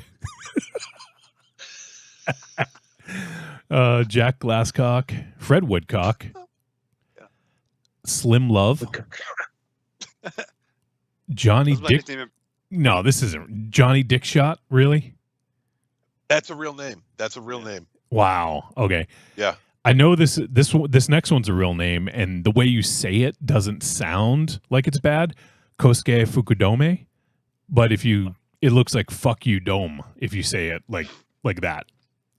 Jack Glasscock, Fred Woodcock, Slim Love, Johnny That's my Dick. nickname. No, this isn't Johnny Dickshot. Really? That's a real name. That's a real name. Wow. Okay. Yeah. I know this next one's a real name, and the way you say it doesn't sound like it's bad. Kosuke Fukudome, but it looks like fuck you dome if you say it like that.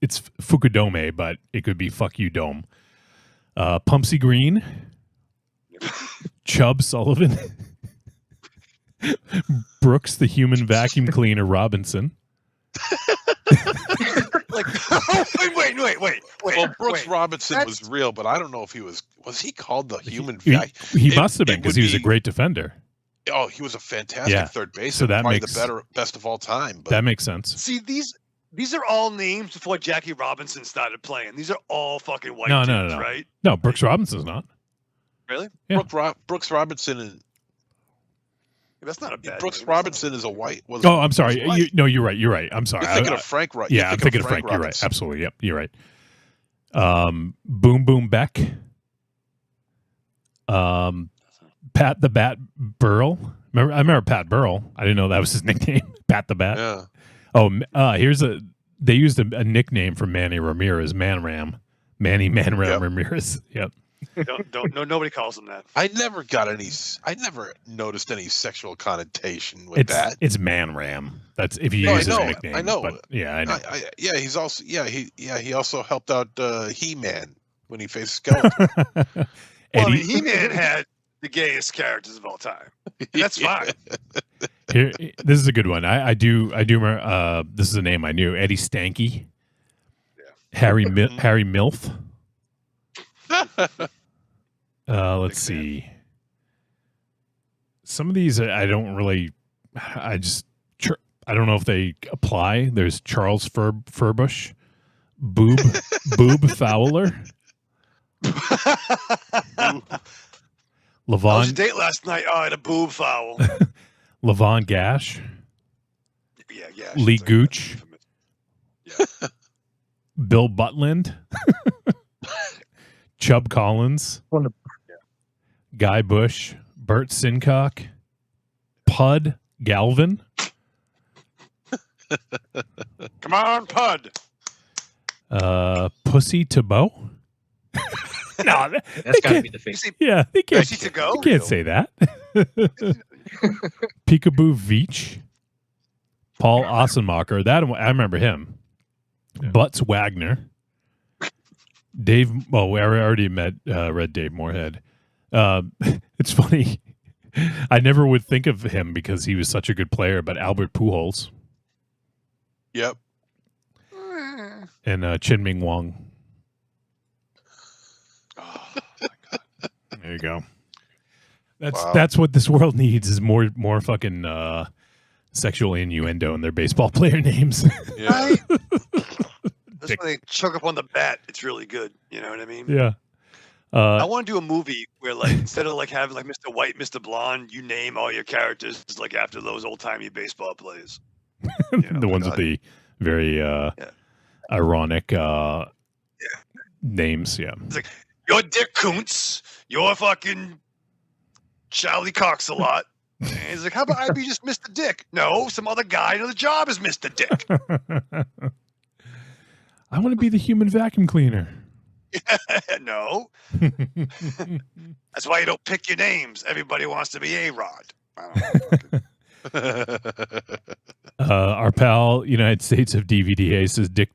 It's Fukudome, but it could be fuck you dome. Pumpsy Green, Chubb Sullivan, Brooks the Human Vacuum Cleaner Robinson. Like, wait. Well, Brooks Robinson That's- was real, but I don't know if he was he called the human He vacuum? must have been because he was a great defender. Oh, he was a fantastic Yeah. third baseman. So that probably makes- the best of all time. But That makes sense. See, these are all names before Jackie Robinson started playing. These are all fucking white No, dudes, no. right? No, Brooks Robinson's not. Really? Yeah. Brooks Robinson and That's not a bad Brooks name. Robinson is a white. Oh, I'm sorry. was white. You're right. You're right. I'm sorry. You're thinking of Frank, right? Yeah, I'm thinking of Frank. You're right. Robinson. Absolutely. Yep. You're right. Boom Boom Beck. Pat the Bat Burl. I remember Pat Burl. I didn't know that was his nickname. Pat the Bat. Yeah. Oh, they used a nickname for Manny Ramirez, Man Ram. Manny Man Ram Yep. Ramirez. Yep. Nobody calls him that. I never noticed any sexual connotation with that. It's Man Ram. That's if you No, use I his know, nickname. I know. But yeah, I know. He's also he also helped out He-Man when he faced Skeletor. Well, I mean, He-Man had the gayest characters of all time. And that's fine. Here, this is a good one. I do remember. This is a name I knew. Eddie Stanky. Yeah. Harry Milf. Let's see. Some of these I don't really. I don't know if they apply. There's Charles Furbush, Boob Fowler, How was Levon your date last night? Oh, I had a boob foul. Levon Gash, Yeah. Lee she's like- Gooch, Yeah. Bill Butland, Chubb Collins, Guy Bush, Bert Sincock, Pud Galvin, Come on, Pud. Pussy Tebow. No, That's got to be the face. yeah, they can't. Pussy to go? They can't say that. Peekaboo Veach, Paul Ossenmacher. That I remember him. Butts Wagner, Dave. Oh, we already read Dave Moorhead. It's funny. I never would think of him because he was such a good player, but Albert Pujols Yep. and Chin Ming Wong. Oh, There you go. Wow. That's what this world needs is more fucking sexual innuendo in their baseball player names. Yeah. right? That's when they choke up on the bat. It's really good. You know what I mean? Yeah. I want to do a movie where, like, instead of like having like Mr. White, Mr. Blonde, you name all your characters like after those old timey baseball players. The ones with the very ironic names. Yeah. It's like you're Dick Koontz, you're fucking Charlie Cox a lot. And he's like, how about I be just Mr. Dick? No, some other guy in the job is Mr. Dick. I want to be the human vacuum cleaner. No. That's why you don't pick your names. Everybody wants to be A-Rod. Our pal, United States of DVDA, says Dick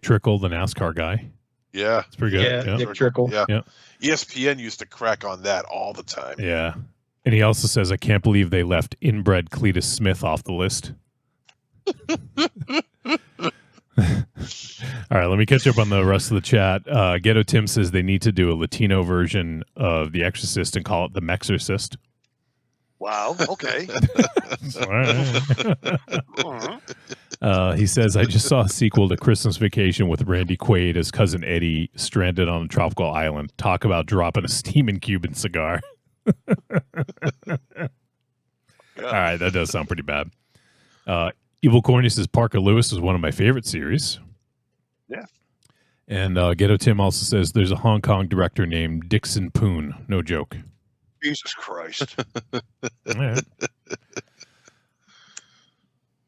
Trickle, the NASCAR guy. Yeah. It's pretty good. Yeah, Dick Trickle. Yeah. Yeah. ESPN used to crack on that all the time. Yeah. And he also says, I can't believe they left inbred Cletus Smith off the list. All right, let me catch up on the rest of the chat. Ghetto Tim says they need to do a Latino version of The Exorcist and call it The Mexorcist. Wow. Okay. He says, I just saw a sequel to Christmas Vacation with Randy Quaid as cousin Eddie stranded on a tropical island. Talk about dropping a steaming Cuban cigar. All right, that does sound pretty bad. Evil Corny says Parker Lewis is one of my favorite series. Yeah. And Ghetto Tim also says there's a Hong Kong director named Dixon Poon. No joke. Jesus Christ. All right.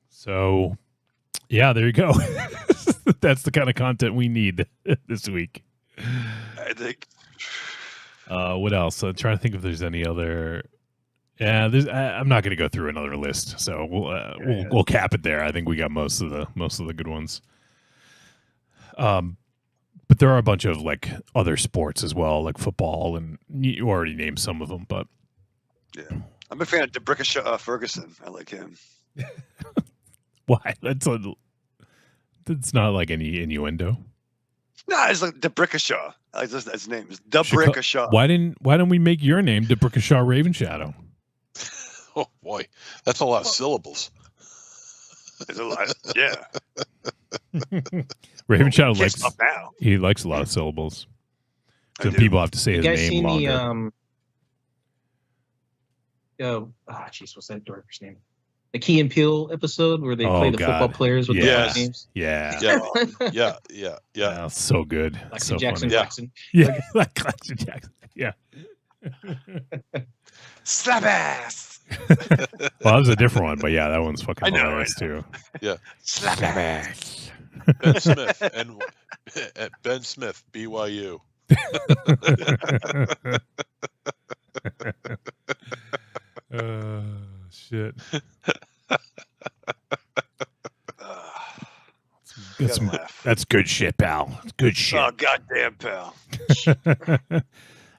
So, yeah, there you go. That's the kind of content we need this week. I think. What else? I'm trying to think if there's any other. Yeah, I'm not going to go through another list, so we'll cap it there. I think we got most of the good ones. But there are a bunch of like other sports as well, like football, and you already named some of them. But yeah, I'm a fan of DeBrickashaw Ferguson. I like him. Why? That's not like any innuendo. No, it's like DeBrickashaw. That's his name. It's DeBrickashaw. Why didn't we make your name DeBrickashaw Ravenshadow? Oh boy, that's a lot of syllables. It's a lot. Yeah. Ravenshadow he likes a lot of syllables. So people have to say his name longer. What's that director's name? The Key and Peele episode where they play the football players with the names. Yeah. Yeah. So good. Like Jackson. Yeah, like Jackson Jackson. Yeah. Slap ass. Well, that was a different one, but yeah, that one's fucking hilarious too. Yeah. Slap ass. Ben Smith and Ben Smith, BYU. Shit. That's good shit, pal. It's good shit. Oh, goddamn, pal.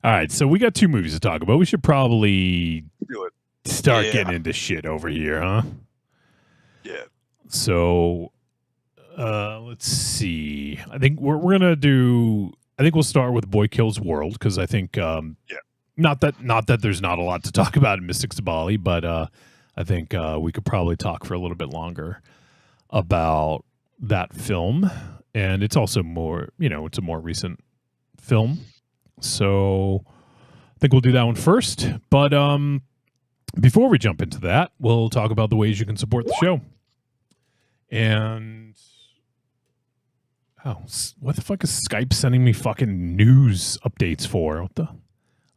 All right, so we got 2 movies to talk about. We should probably start getting into shit over here, huh? Yeah. So, let's see. I think we're gonna do. I think we'll start with Boy Kills World because I think, not that there's not a lot to talk about in Mystics of Bali, but I think we could probably talk for a little bit longer about that film, and it's also more, it's a more recent film. So I think we'll do that one first. But before we jump into that, we'll talk about the ways you can support the show. And what the fuck is Skype sending me fucking news updates for? What the?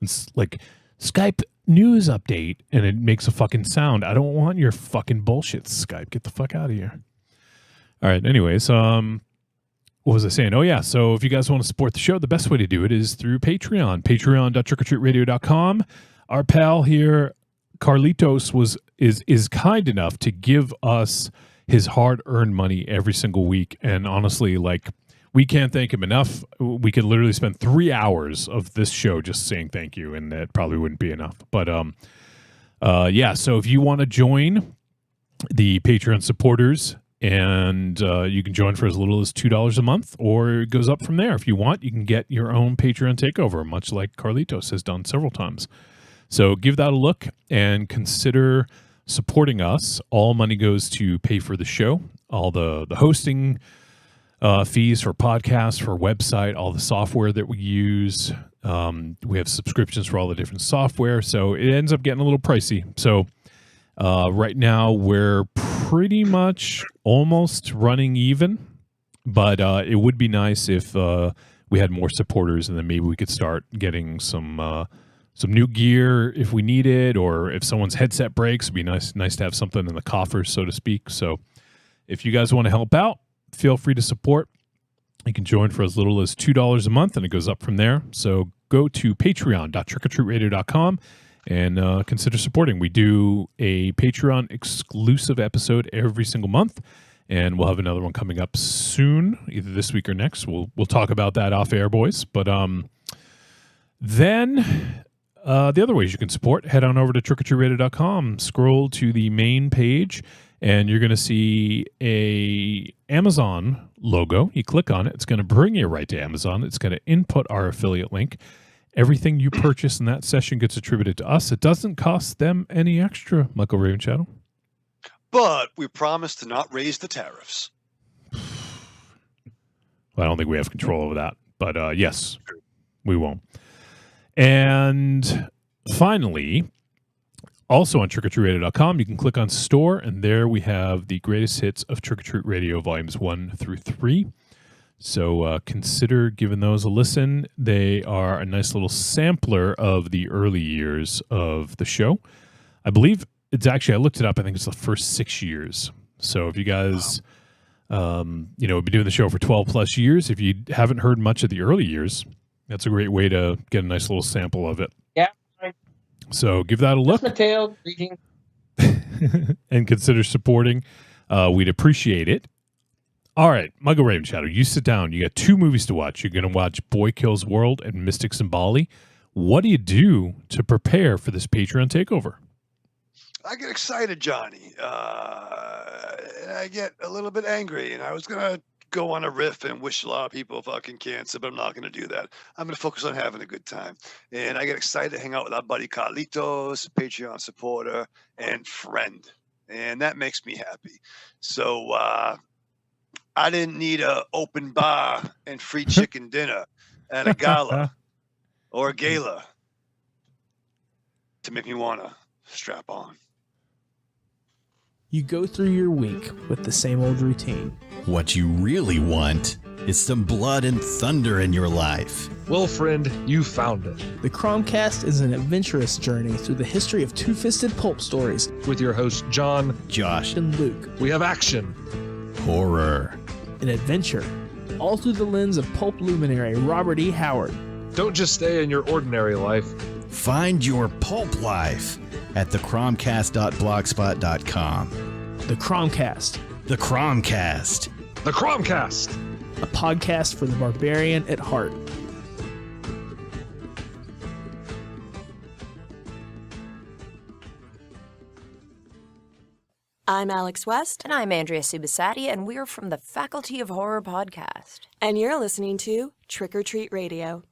It's like Skype news update, and it makes a fucking sound. I don't want your fucking bullshit, Skype. Get the fuck out of here. All right. Anyways, what was I saying? Oh, yeah. So if you guys want to support the show, the best way to do it is through Patreon. Patreon.trickortreatradio.com. Our pal here, Carlitos, is kind enough to give us his hard-earned money every single week. And honestly, like, we can't thank him enough. We could literally spend 3 hours of this show just saying thank you, and that probably wouldn't be enough. But yeah, so if you want to join the Patreon supporters, and you can join for as little as $2 a month, or it goes up from there. If you want, you can get your own Patreon takeover, much like Carlitos has done several times. So give that a look and consider supporting us. All money goes to pay for the show, all the hosting fees for podcasts, for website, all the software that we use. We have subscriptions for all the different software, so it ends up getting a little pricey. So right now we're pretty much almost running even, but it would be nice if we had more supporters, and then maybe we could start getting some new gear if we need it, or if someone's headset breaks, it'd be nice to have something in the coffers, so to speak. So if you guys want to help out, feel free to support. You can join for as little as $2 a month, and it goes up from there. So go to patreon.trickortreatradio.com and consider supporting. We do a Patreon exclusive episode every single month, and we'll have another one coming up soon, either this week or next. We'll talk about that off air, boys. But then the other ways you can support, head on over to trickortreatradio.com, scroll to the main page, and you're going to see a Amazon logo. You click on it, it's going to bring you right to Amazon. It's going to input our affiliate link, Everything you purchase in that session gets attributed to us. It doesn't cost them any extra, Michael Raven Shadow. But we promise to not raise the tariffs. Well, I don't think we have control over that. But yes, we won't. And finally, also on trickortreatradio.com, you can click on store, and there we have the greatest hits of Trick or Treat Radio volumes 1 through 3. So consider giving those a listen. They are a nice little sampler of the early years of the show. I believe it's actually, I looked it up, I think it's the first 6 years. So if you guys, have been doing the show for 12 plus years, if you haven't heard much of the early years, that's a great way to get a nice little sample of it. Yeah. So give that a look. Mateo, greeting. And consider supporting. We'd appreciate it. All right, Michael Raven Shadow, you sit down. You got 2 movies to watch. You're going to watch Boy Kills World and Mystics in Bali. What do you do to prepare for this Patreon takeover? I get excited, Johnny. And I get a little bit angry. And I was going to go on a riff and wish a lot of people fucking cancer, but I'm not going to do that. I'm going to focus on having a good time. And I get excited to hang out with our buddy Carlitos, Patreon supporter and friend. And that makes me happy. So, I didn't need an open bar and free chicken dinner and a gala or a gala to make me want to strap on. You go through your week with the same old routine. What you really want is some blood and thunder in your life. Well, friend, you found it. The Cromcast is an adventurous journey through the history of two-fisted pulp stories. With your hosts, John, Josh, and Luke. We have action, horror, and adventure, all through the lens of pulp luminary Robert E. Howard. Don't just stay in your ordinary life. Find your pulp life at thecromcast.blogspot.com. The Cromcast. The Cromcast. The Cromcast. A podcast for the barbarian at heart. I'm Alex West. And I'm Andrea Subasati, and we're from the Faculty of Horror podcast. And you're listening to Trick or Treat Radio.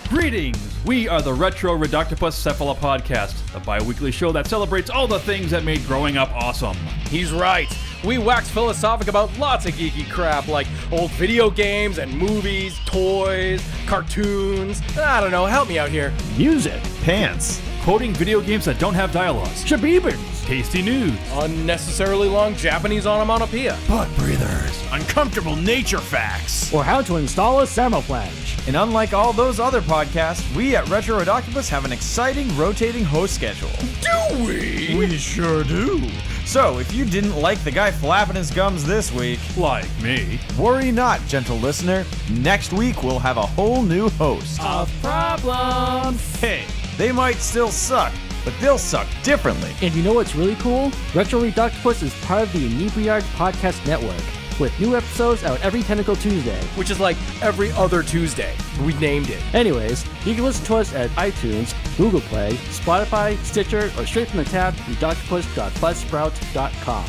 Greetings! We are the Retro Reductopus Cephala Podcast, a bi-weekly show that celebrates all the things that made growing up awesome. He's right. We wax philosophic about lots of geeky crap like old video games and movies, toys, cartoons. I don't know, help me out here. Music, pants, quoting video games that don't have dialogues, shabibans, tasty news, unnecessarily long Japanese onomatopoeia, butt breathers, uncomfortable nature facts, or how to install a thermoflange. And unlike all those other podcasts, we at Retro Reductopus have an exciting rotating host schedule. Do we? We sure do. So, if you didn't like the guy flapping his gums this week, like me, worry not, gentle listener. Next week we'll have a whole new host. Of problems. Hey, they might still suck, but they'll suck differently. And you know what's really cool? Retro Reductopus is part of the Inebriard Podcast Network, with new episodes out every Tentacle Tuesday. Which is like every other Tuesday. We named it. Anyways, you can listen to us at iTunes, Google Play, Spotify, Stitcher, or straight from the tab, reductopus.buzzsprout.com.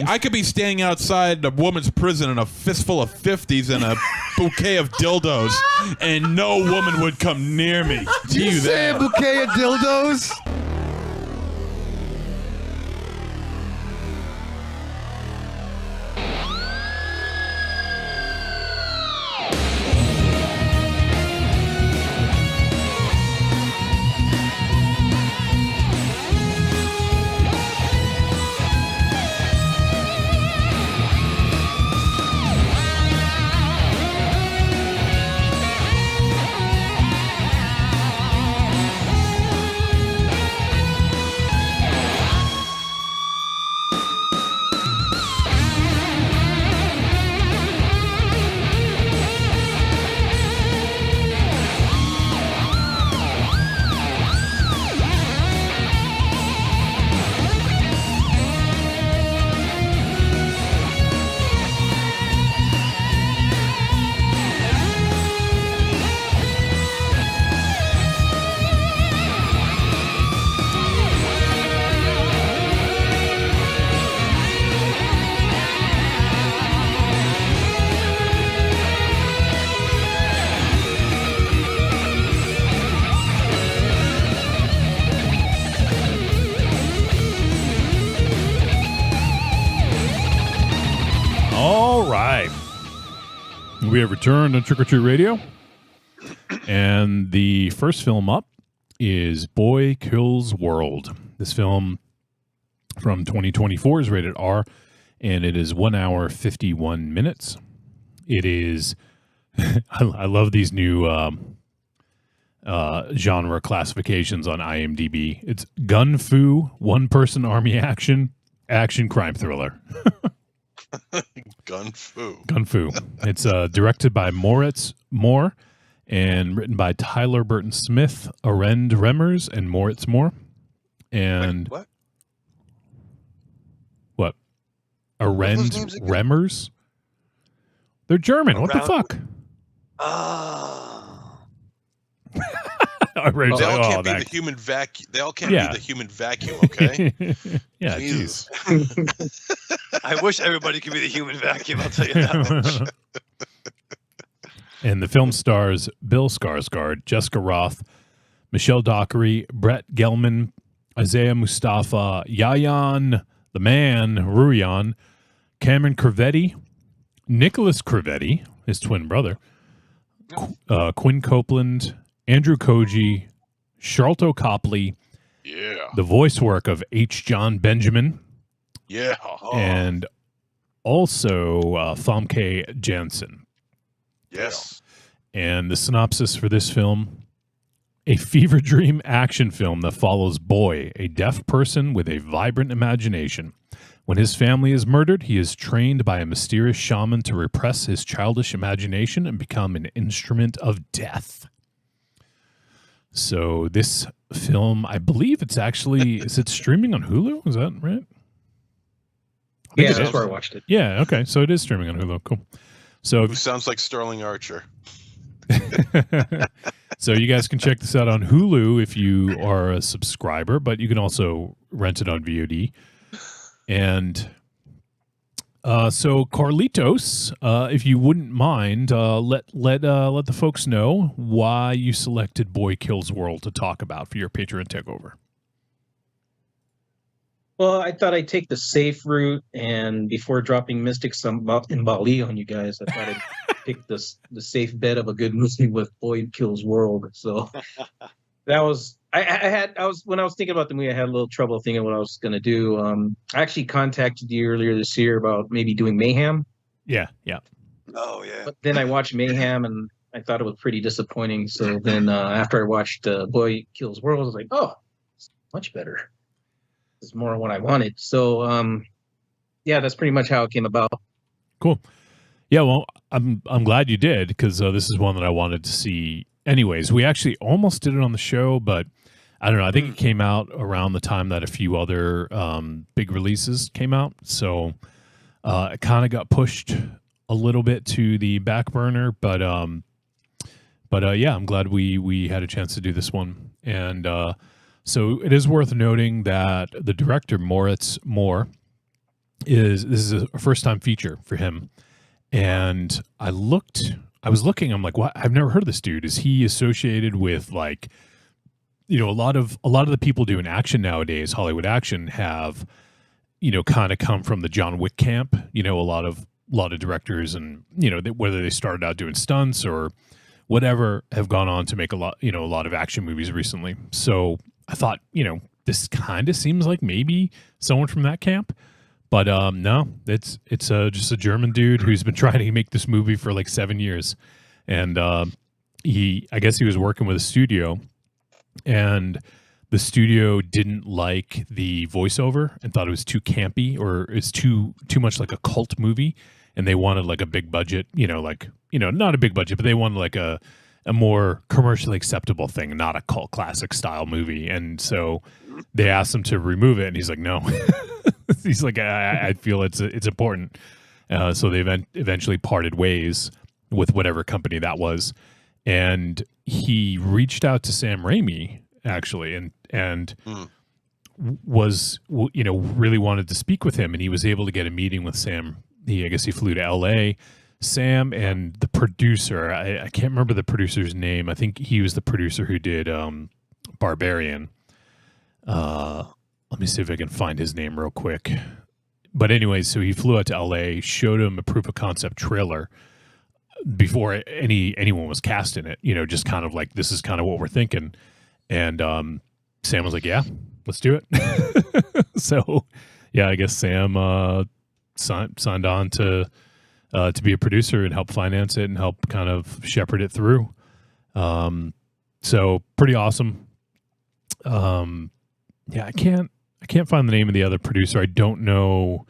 I could be standing outside a woman's prison in a fistful of 50s and a bouquet of dildos, and no woman would come near me. Did you say a bouquet of dildos? right. We have returned on Trick or Treat Radio. And the first film up is Boy Kills World. This film from 2024 is rated R, and it is 1 hour, 51 minutes. It is, I love these new genre classifications on IMDb. It's gun fu, one-person army action crime thriller. Gun fu. Gun fu. It's directed by Moritz Moore and written by Tyler Burton Smith, Arend Remmers, and Moritz Moore. And Wait, what? Arend Remmers? They're German. What the fuck? They all can't be the human vacuum. They all can't be the human vacuum. Okay. Yeah. Jeez. I wish everybody could be the human vacuum. I'll tell you that much. And the film stars Bill Skarsgård, Jessica Roth, Michelle Dockery, Brett Gelman, Isaiah Mustafa, Yayan, the man, Ruyan, Cameron Crevetti, Nicholas Crevetti, his twin brother, Quinn Copeland, Andrew Koji, Sharlto Copley, the voice work of H. John Benjamin, and also Famke Janssen. Yes. And the synopsis for this film: a fever dream action film that follows Boy, a deaf person with a vibrant imagination. When his family is murdered, he is trained by a mysterious shaman to repress his childish imagination and become an instrument of death. So this film, I believe it's actually, is it streaming on Hulu? Is that right? Yeah, that's where I watched it. Yeah, okay. So it is streaming on Hulu. Cool. So Who sounds like Sterling Archer. So you guys can check this out on Hulu if you are a subscriber, but you can also rent it on VOD. And so Carlitos, if you wouldn't mind, let the folks know why you selected Boy Kills World to talk about for your Patreon takeover. Well, I thought I'd take the safe route, and before dropping Mystics in Bali on you guys, I thought I'd pick the safe bet of a good movie with Boy Kills World. So that was when I was thinking about the movie, I had a little trouble thinking what I was going to do. I actually contacted you earlier this year about maybe doing Mayhem. Yeah. Oh yeah. But then I watched Mayhem and I thought it was pretty disappointing. So then after I watched Boy Kills World, I was like, oh, it's much better. It's more what I wanted. So yeah, that's pretty much how it came about. Cool. Yeah, well, I'm glad you did, because this is one that I wanted to see anyways. We actually almost did it on the show, but I don't know. I think it came out around the time that a few other big releases came out. So it kind of got pushed a little bit to the back burner. But yeah, I'm glad we had a chance to do this one. And so it is worth noting that the director, Moritz Moore, this is a first-time feature for him. And I was looking, I'm like, what? I've never heard of this dude. Is he associated with, like, you know, a lot of the people doing action nowadays, Hollywood action, have, you know, kind of come from the John Wick camp. You know, a lot of directors, and, you know, whether they started out doing stunts or whatever, have gone on to make a lot of action movies recently. So I thought, you know, this kind of seems like maybe someone from that camp. But no, it's just a German dude who's been trying to make this movie for like 7 years. And I guess he was working with a studio, and the studio didn't like the voiceover and thought it was too campy, or it's too much like a cult movie. And they wanted like a big budget, not a big budget, but they wanted like a more commercially acceptable thing, not a cult classic style movie. And so they asked him to remove it, and he's like, no. He's like, I feel it's important. So they eventually parted ways with whatever company that was. And he reached out to Sam Raimi, actually, and was, really wanted to speak with him. And he was able to get a meeting with Sam. I guess he flew to L.A., Sam, and the producer. I can't remember the producer's name. I think he was the producer who did Barbarian. Let me see if I can find his name real quick. But anyways, so he flew out to LA, showed him a proof of concept trailer before anyone was cast in it, just kind of like, this is kind of what we're thinking. And Sam was like, yeah, let's do it. So yeah, I guess Sam signed on to be a producer and help finance it and help kind of shepherd it through. So pretty awesome. Yeah, I can't find the name of the other producer. I don't know.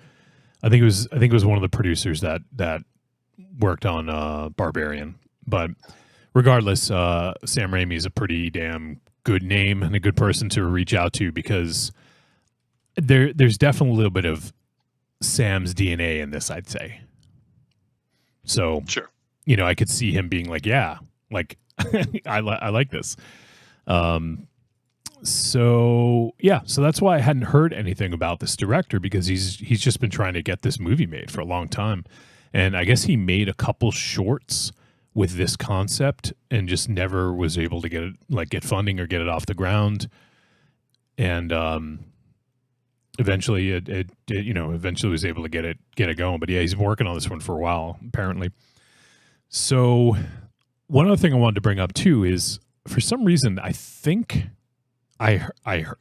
I think it was one of the producers that worked on Barbarian. But regardless, Sam Raimi is a pretty damn good name and a good person to reach out to, because there's definitely a little bit of Sam's DNA in this, I'd say. So sure, I could see him being like, yeah, like I like this. So that's why I hadn't heard anything about this director, because he's just been trying to get this movie made for a long time. And I guess he made a couple shorts with this concept and just never was able to get funding or get it off the ground. And eventually it was able to get it going. But yeah, he's been working on this one for a while, apparently. So one other thing I wanted to bring up too is, for some reason, I think I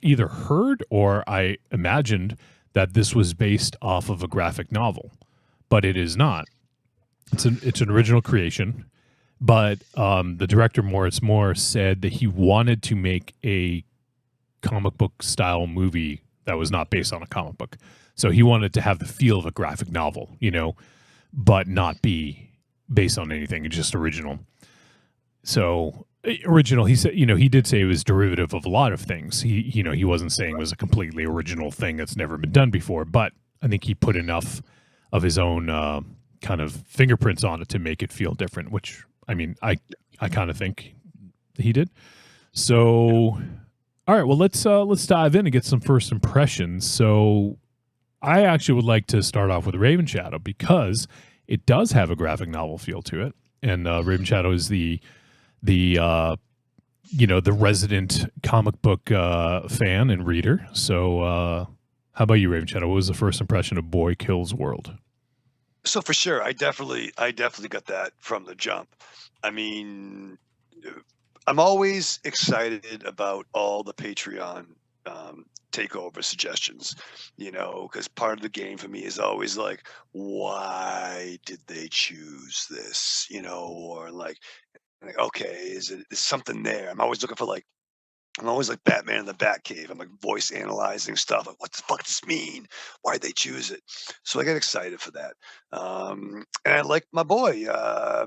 either heard or I imagined that this was based off of a graphic novel, but it is not. It's an original creation, but the director Moritz Moore said that he wanted to make a comic book style movie that was not based on a comic book. So he wanted to have the feel of a graphic novel, but not be based on anything, just original. So original, he said, he did say it was derivative of a lot of things. He wasn't saying it was a completely original thing that's never been done before, but I think he put enough of his own kind of fingerprints on it to make it feel different, which, I mean, I kind of think he did. So, all right, well, let's dive in and get some first impressions. So I actually would like to start off with Raven Shadow, because it does have a graphic novel feel to it. And Raven Shadow is the resident comic book fan and reader. So how about you, Raven Shadow? What was the first impression of Boy Kills World? So for sure, I definitely got that from the jump. I mean, I'm always excited about all the Patreon takeover suggestions, because part of the game for me is always like, why did they choose this? Or like, okay, is something there? I'm always looking for I'm always like Batman in the Batcave. I'm like voice analyzing stuff. Like, what the fuck does this mean? Why'd they choose it? So I get excited for that. And I like my boy,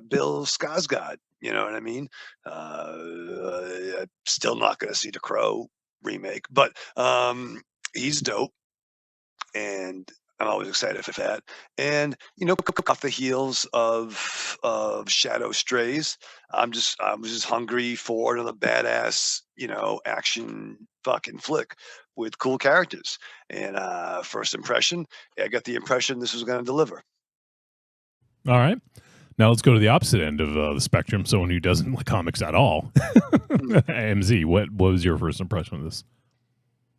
Bill Skarsgård. You know what I mean? I'm still not going to see the Crow remake, but he's dope. And I'm always excited for that. And, off the heels of Shadow Strays, I was just hungry for another badass, action fucking flick with cool characters. And first impression, I got the impression this was going to deliver. All right. Now let's go to the opposite end of the spectrum. Someone who doesn't like comics at all. MZ, what was your first impression of this?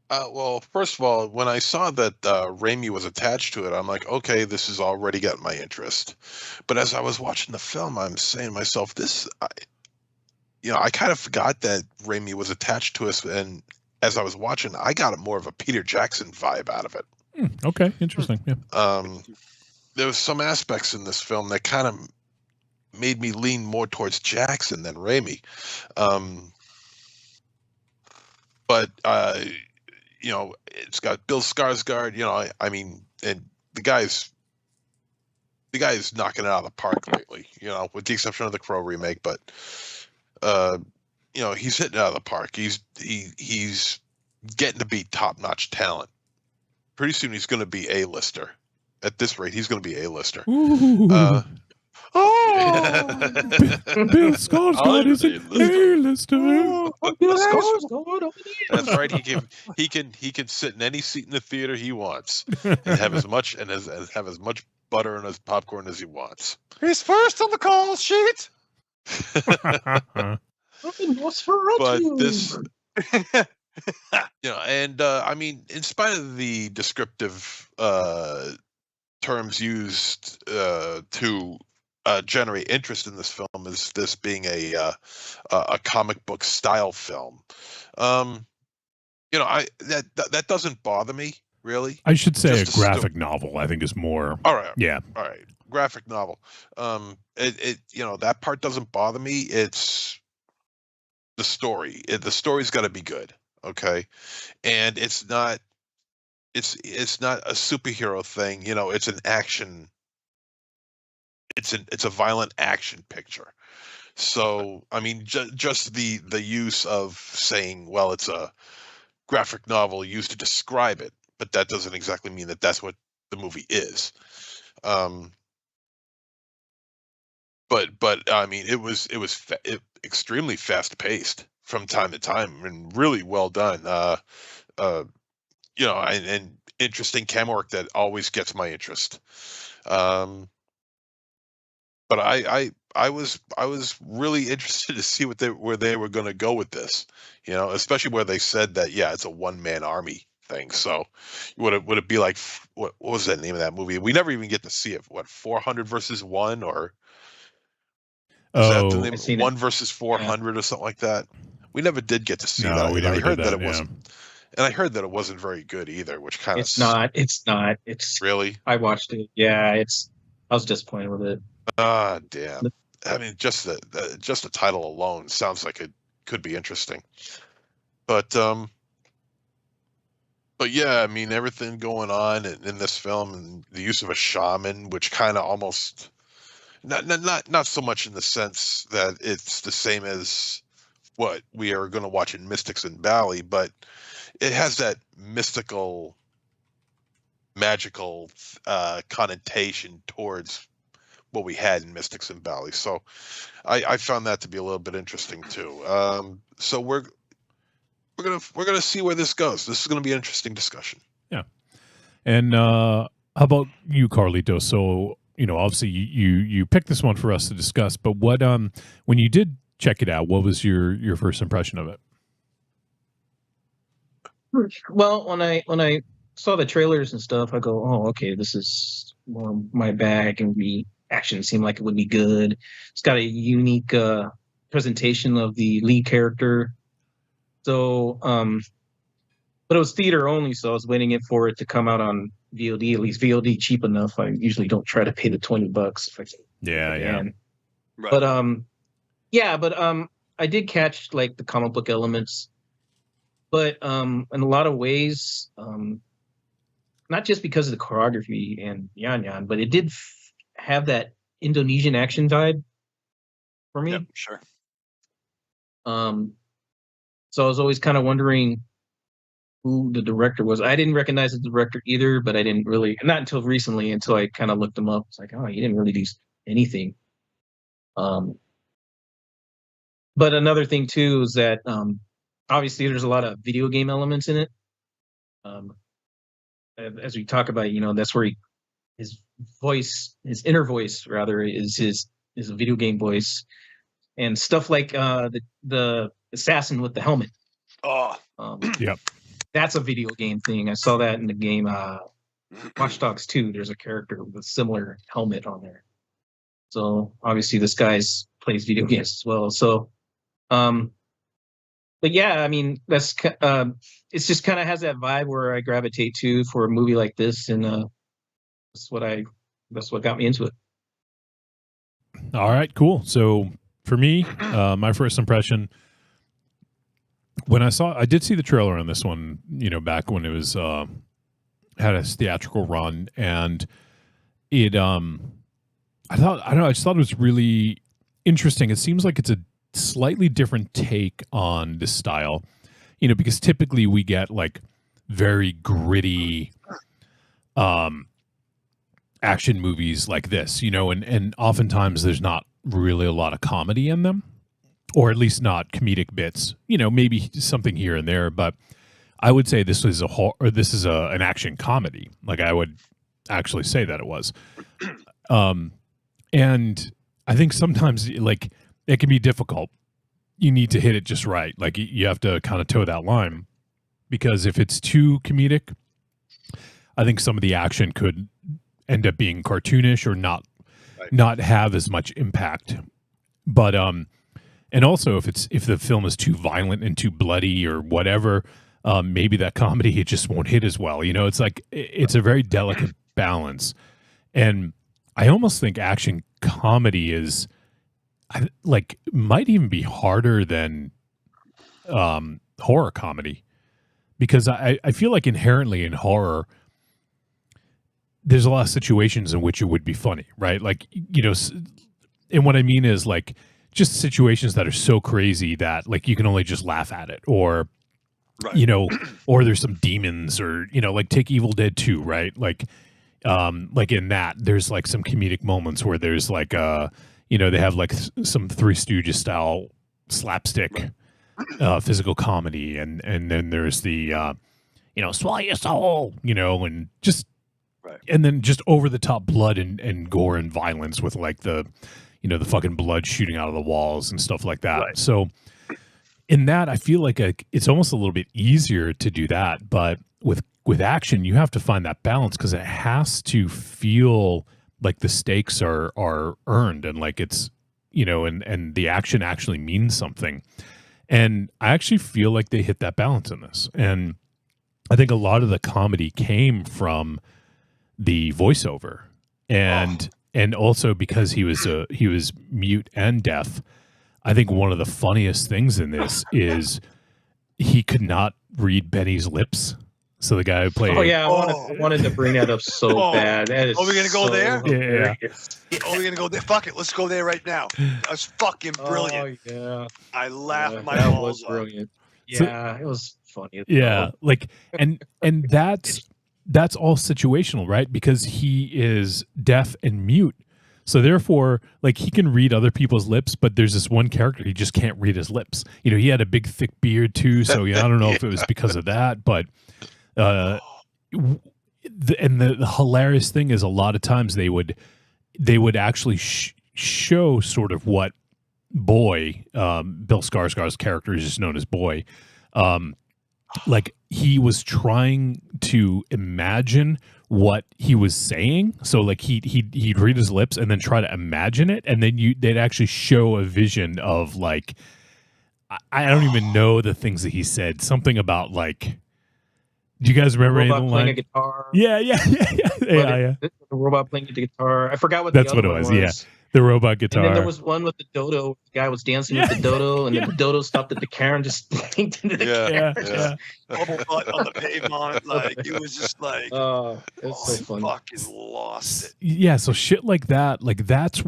Well, first of all, when I saw that Raimi was attached to it, I'm like, okay, this has already got my interest. But as I was watching the film, I'm saying to myself, I kind of forgot that Raimi was attached to us. And as I was watching, I got more of a Peter Jackson vibe out of it. Okay, interesting. Yeah. There was some aspects in this film that kind of made me lean more towards Jackson than Raimi. But it's got Bill Skarsgård, I mean, and the guy's knocking it out of the park lately, with the exception of the Crow remake, but he's hitting it out of the park. He's getting to be top-notch talent. Pretty soon he's going to be A-lister. At this rate, he's going to be A-lister. Bill Skarsgård is an A-lister. That's right. He can sit in any seat in the theater he wants and have as much butter and as popcorn as he wants. He's first on the call sheet. But this, and I mean, in spite of the descriptive terms used to generate interest in this film is this being a comic book style film. That doesn't bother me really. I should say Just a graphic novel, I think, is more. All right. Yeah. All right. Graphic novel. That part doesn't bother me. It's the story. The story's got to be good. Okay. And it's not a superhero thing. It's an action. It's a violent action picture. So, I mean, just the use of saying, well, it's a graphic novel used to describe it, but that doesn't exactly mean that that's what the movie is. But I mean, it was extremely fast paced from time to time and really well done. And interesting camera work that always gets my interest. But I was really interested to see where they were going to go with this, especially where they said that, yeah, it's a one-man army thing. So would it be like, what was that name of that movie? We never even get to see it. What, 400 versus 1, or is that the name? 1 versus 400 or something like that? We never did get to see that. We never did that, it wasn't. And I heard that it wasn't very good either, which kind of... It's not. It's... Really? I watched it. Yeah, I was disappointed with it. Ah, damn. I mean, just the title alone sounds like it could be interesting. But yeah, I mean, everything going on in this film, and the use of a shaman, which kind of almost... Not so much in the sense that it's the same as what we are going to watch in Mystics in Bali, but it has that mystical, magical connotation towards what we had in Mystics in Bali. So I found that to be a little bit interesting too. So we're gonna see where this goes. This is gonna be an interesting discussion. Yeah. And how about you, Carlito? So obviously you picked this one for us to discuss, but what when you did check it out, what was your first impression of it? Well, when I saw the trailers and stuff, I go, oh, okay, this is more my bag, and the action seemed like it would be good. It's got a unique presentation of the lead character. So, but it was theater only, so I was waiting for it to come out on VOD, at least VOD cheap enough. I usually don't try to pay the $20 if I can. Yeah. Right. But I did catch like the comic book elements. But in a lot of ways, not just because of the choreography and Yan, but it did have that Indonesian action vibe for me. Yep, sure. So I was always kind of wondering who the director was. I didn't recognize the director either, but I didn't really, not until recently, until I kind of looked him up. It's like, oh, he didn't really do anything. But another thing too is that obviously there's a lot of video game elements in it. As we talk about, that's where his inner voice rather, is a video game voice, and stuff like the assassin with the helmet. Yep. That's a video game thing. I saw that in the game Watch Dogs 2. There's a character with a similar helmet on there. So obviously this guy's plays video games as well. So, but yeah, I mean, that's it's just kind of has that vibe where I gravitate to for a movie like this, and that's what got me into it. All right, cool. So for me, my first impression, when I did see the trailer on this one, back when it was had a theatrical run, and it I just thought it was really interesting. It seems like it's a slightly different take on this style, because typically we get like very gritty action movies like this, and oftentimes there's not really a lot of comedy in them, or at least not comedic bits, maybe something here and there, but I would say this is an action comedy. Like, I would actually say that it was. And I think sometimes, like, it can be difficult. You need to hit it just right. Like, you have to kind of toe that line, because if it's too comedic, I think some of the action could end up being cartoonish or not have as much impact. But and also if the film is too violent and too bloody or whatever, maybe that comedy it just won't hit as well. It's like it's a very delicate balance, and I almost think action comedy is might even be harder than horror comedy, because I feel like inherently in horror there's a lot of situations in which it would be funny, right? Like, and what I mean is like just situations that are so crazy that like you can only just laugh at it, or or there's some demons, or like take Evil Dead 2, right? Like in that there's like some comedic moments where there's like they have like some Three Stooges style slapstick physical comedy, and then there's the swallow your soul, and just and then just over the top blood and gore and violence with like the the fucking blood shooting out of the walls and stuff like that. Right. So in that, I feel like it's almost a little bit easier to do that, but with action, you have to find that balance, because it has to feel like the stakes are earned, and like it's and the action actually means something. And I actually feel like they hit that balance in this, and I think a lot of the comedy came from the voiceover, and also because he was mute and deaf. I think one of the funniest things in this is he could not read Benny's lips. So the guy who played. Oh yeah, I wanted to bring that up so bad. That is Are we gonna go there? Yeah. Are we gonna go there? Fuck it, let's go there right now. That's fucking brilliant. Oh yeah, I laughed my that balls was off. brilliant. Yeah, it was funny. Yeah, like and that's all situational, right? Because he is deaf and mute. So therefore, like he can read other people's lips, but there's this one character he just can't read his lips. He had a big thick beard too, so I don't know if it was because of that, but the hilarious thing is a lot of times they would actually show sort of what Boy, Bill Skarsgård's character is just known as Boy, like he was trying to imagine what he was saying. So like he'd read his lips and then try to imagine it, and then they'd actually show a vision of like I don't even know the things that he said. Something about like, do you guys remember any of the line? Playing a guitar. Yeah. The robot playing the guitar. I forgot what that's the what other it was. one Yeah, the robot guitar. And then there was one with the dodo. The guy was dancing with the dodo, and then the dodo stopped at the car and just blinked into the camera. Bubble butt on the pavement. Like it was just like, it was so funny. Fucking lost it. Yeah, so shit like that, like that's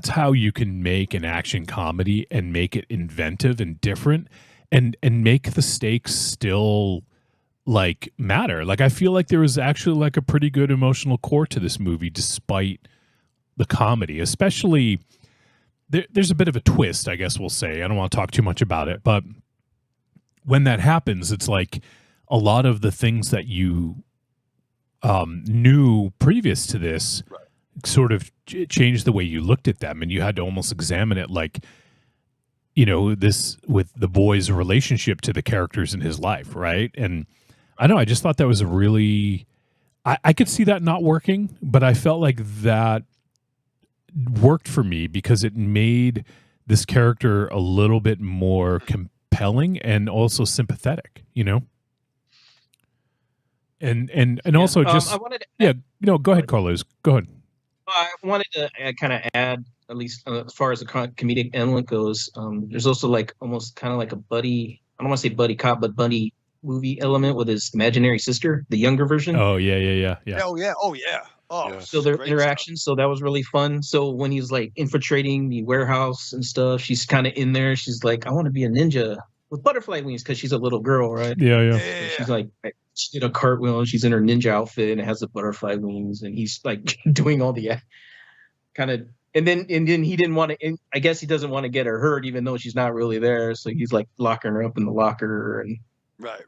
how you can make an action comedy and make it inventive and different, and make the stakes still like matter. Like I feel like there was actually like a pretty good emotional core to this movie despite the comedy. Especially there's a bit of a twist, I guess we'll say. I don't want to talk too much about it, but when that happens, it's like a lot of the things that you knew previous to this sort of changed the way you looked at them, and you had to almost examine it like, this with the boy's relationship to the characters in his life, right? And I know, I just thought that was a really, I could see that not working, but I felt like that worked for me because it made this character a little bit more compelling and also sympathetic, and also just I wanted to go ahead, Carlos. Go ahead. I wanted to kind of add, at least as far as the comedic element goes, there's also like almost kind of like a buddy, I don't want to say buddy cop, but buddy movie element with his imaginary sister, the younger version. Oh, yeah. Oh, yeah. Oh, so their interactions. So that was really fun. So when he's like infiltrating the warehouse and stuff, she's kind of in there. She's like, I want to be a ninja with butterfly wings because she's a little girl, right? Yeah. So she's like, she did a cartwheel and she's in her ninja outfit and it has the butterfly wings, and he's like doing all the kind of, and then he didn't want to, I guess he doesn't want to get her hurt even though she's not really there. So he's like locking her up in the locker, and right.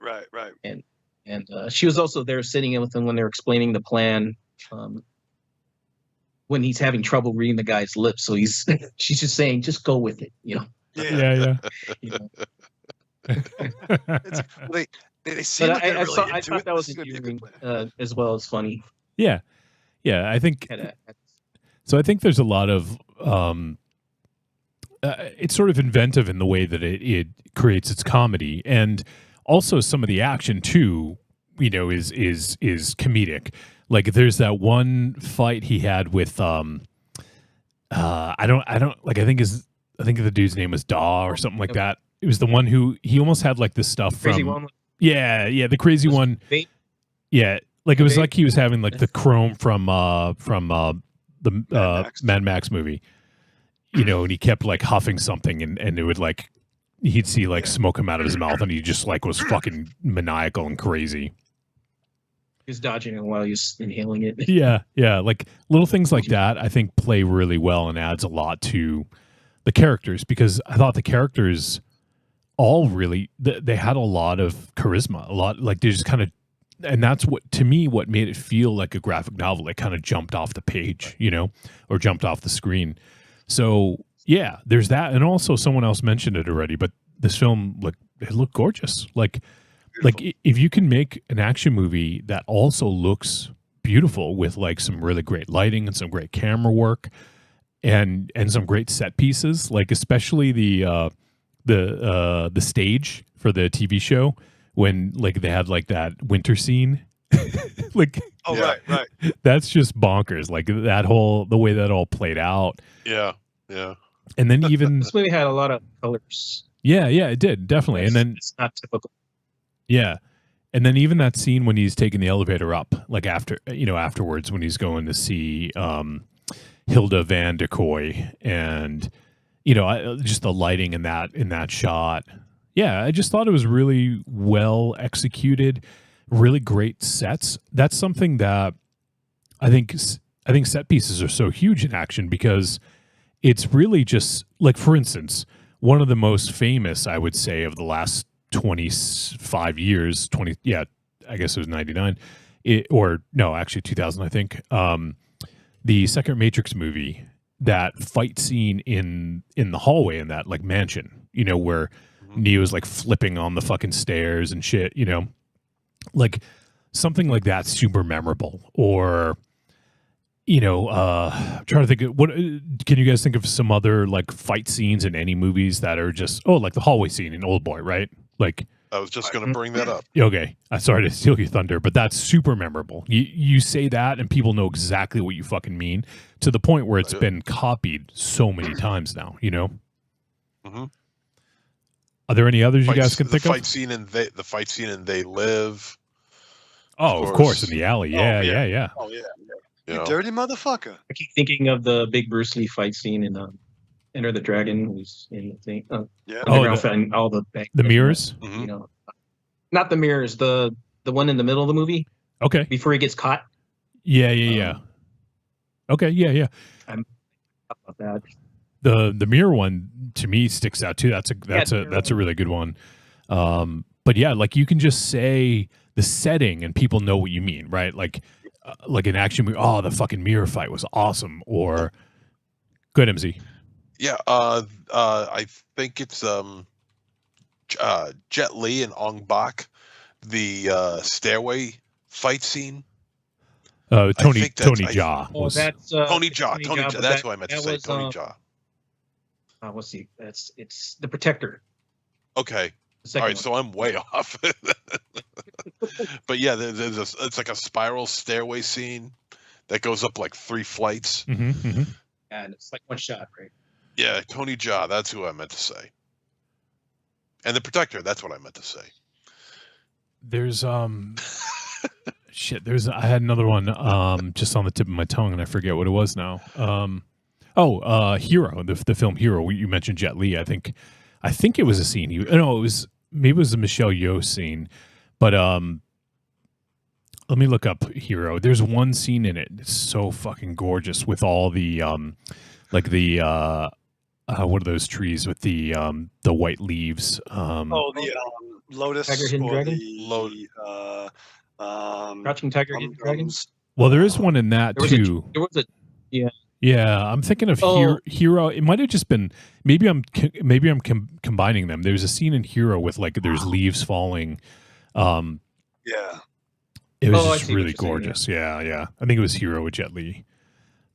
And she was also there sitting in with him when they were explaining the plan. When he's having trouble reading the guy's lips, so she's just saying, just go with it, Yeah. They seem like they're really I thought that was endearing as well as funny. Yeah. Yeah, I think so. I think there's a lot of it's sort of inventive in the way that it creates its comedy, and also some of the action too. You know, is comedic. Like there's that one fight he had with I don't like. I think the dude's name was Daw or something like that. It was the one who he almost had like this stuff Crazy from. one. Yeah, the crazy one. Yeah, like it was like he was having like the chrome from the Mad Max movie, you know, and he kept like huffing something, and it would like he'd see like smoke come out of his mouth, and he just like was fucking maniacal and crazy. He was dodging it while he was inhaling it. Yeah, like little things like that, I think play really well and adds a lot to the characters, because I thought the characters all really they had a lot of charisma, a lot, like they just kind of, and that's what to me what made it feel like a graphic novel. It kind of jumped off the page, you know, or jumped off the screen. So yeah, there's that, and also someone else mentioned it already, but this film it looked gorgeous. Like if you can make an action movie that also looks beautiful with like some really great lighting and some great camera work and some great set pieces, like especially the stage for the TV show when like they had like that winter scene. Like right. That's just bonkers. Like the way that all played out. Yeah. And then even this movie had a lot of colors. Yeah, it did, definitely. And then it's not typical. Yeah. And then even that scene when he's taking the elevator up, like afterwards when he's going to see Hilda Van de Kooi, and just the lighting in that shot. Yeah, I just thought it was really well executed, really great sets. That's something that I think set pieces are so huge in action, because it's really just like, for instance, one of the most famous, I would say, of the last 25 years, I guess it was 99, 2000, I think. The second Matrix movie, that fight scene in the hallway in that like mansion, where Neo's like flipping on the fucking stairs and shit, like something like that, super memorable. Or I'm trying to think of what can you guys think of some other like fight scenes in any movies that are just like the hallway scene in Oldboy, right? Like I was just going to bring that up. Okay, I'm sorry to steal your thunder, but that's super memorable. You say that and people know exactly what you fucking mean, to the point where it's been copied so many times now. Mm-hmm. Are there any others you guys can think of? The fight scene in They Live. Oh, of course, in the alley. Yeah. Oh yeah. You dirty motherfucker. I keep thinking of the big Bruce Lee fight scene in Enter the Dragon, who's in the thing. All the mirrors. Mm-hmm. Not the mirrors. The one in the middle of the movie. Okay. Before he gets caught. Yeah. Okay. Yeah. I'm about that. The mirror one to me sticks out too. That's a really good one. But yeah, like you can just say the setting and people know what you mean, right? Like an action movie. Oh, the fucking mirror fight was awesome. Or good, MZ. Yeah, I think it's Jet Li and Ong Bak, the stairway fight scene. Tony Jaa. That's Tony Jaa. That's what I meant to say. Tony Jaa. Let's see. It's The Protector. Okay. All right, so I'm way off. But yeah, it's like a spiral stairway scene that goes up like 3 flights. Mm-hmm. And it's like one shot, right? Yeah, Tony Jaa, that's who I meant to say. And The Protector, that's what I meant to say. There's I had another one just on the tip of my tongue, and I forget what it was now. Hero, the film Hero. You mentioned Jet Li. I think it was a scene. Maybe it was a Michelle Yeoh scene, but let me look up Hero. There's one scene in it. It's so fucking gorgeous with all the what are those trees with the white leaves? Lotus. Tiger, Hidden Dragon? Crouching Tiger, Hidden Dragons. Well, there is one in that too. There was a Yeah, I'm thinking of Hero. It might have just been maybe I'm combining them. There's a scene in Hero with like there's leaves falling. Yeah. It was I just see what really you're saying, gorgeous. Yeah. I think it was Hero with Jet Li.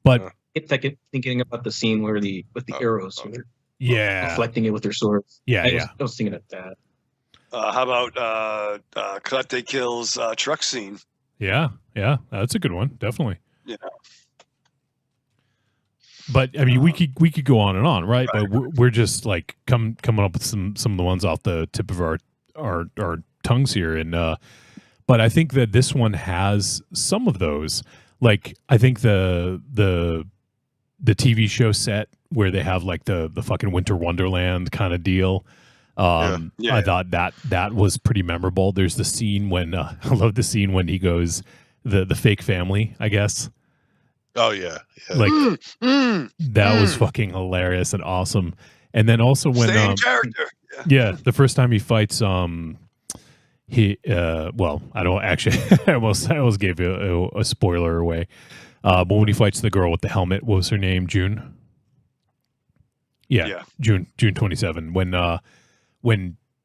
But It's like thinking about the scene where with the arrows, where they're reflecting it with their swords. I was thinking of that. How about Karate Kill's truck scene? Yeah, that's a good one, definitely. Yeah. But I mean, we could go on and on, right? But we're just like coming up with some of the ones off the tip of our tongues here, and but I think that this one has some of those. Like I think the TV show set where they have like the fucking Winter Wonderland kind of deal. I thought that was pretty memorable. There's the scene when I love the scene when he goes the fake family, I guess. Oh yeah. Like that was fucking hilarious and awesome. And then also when same character. Yeah, the first time he fights he well, I don't actually I almost gave a spoiler away. But when he fights the girl with the helmet, what was her name? June? Yeah. June 27. When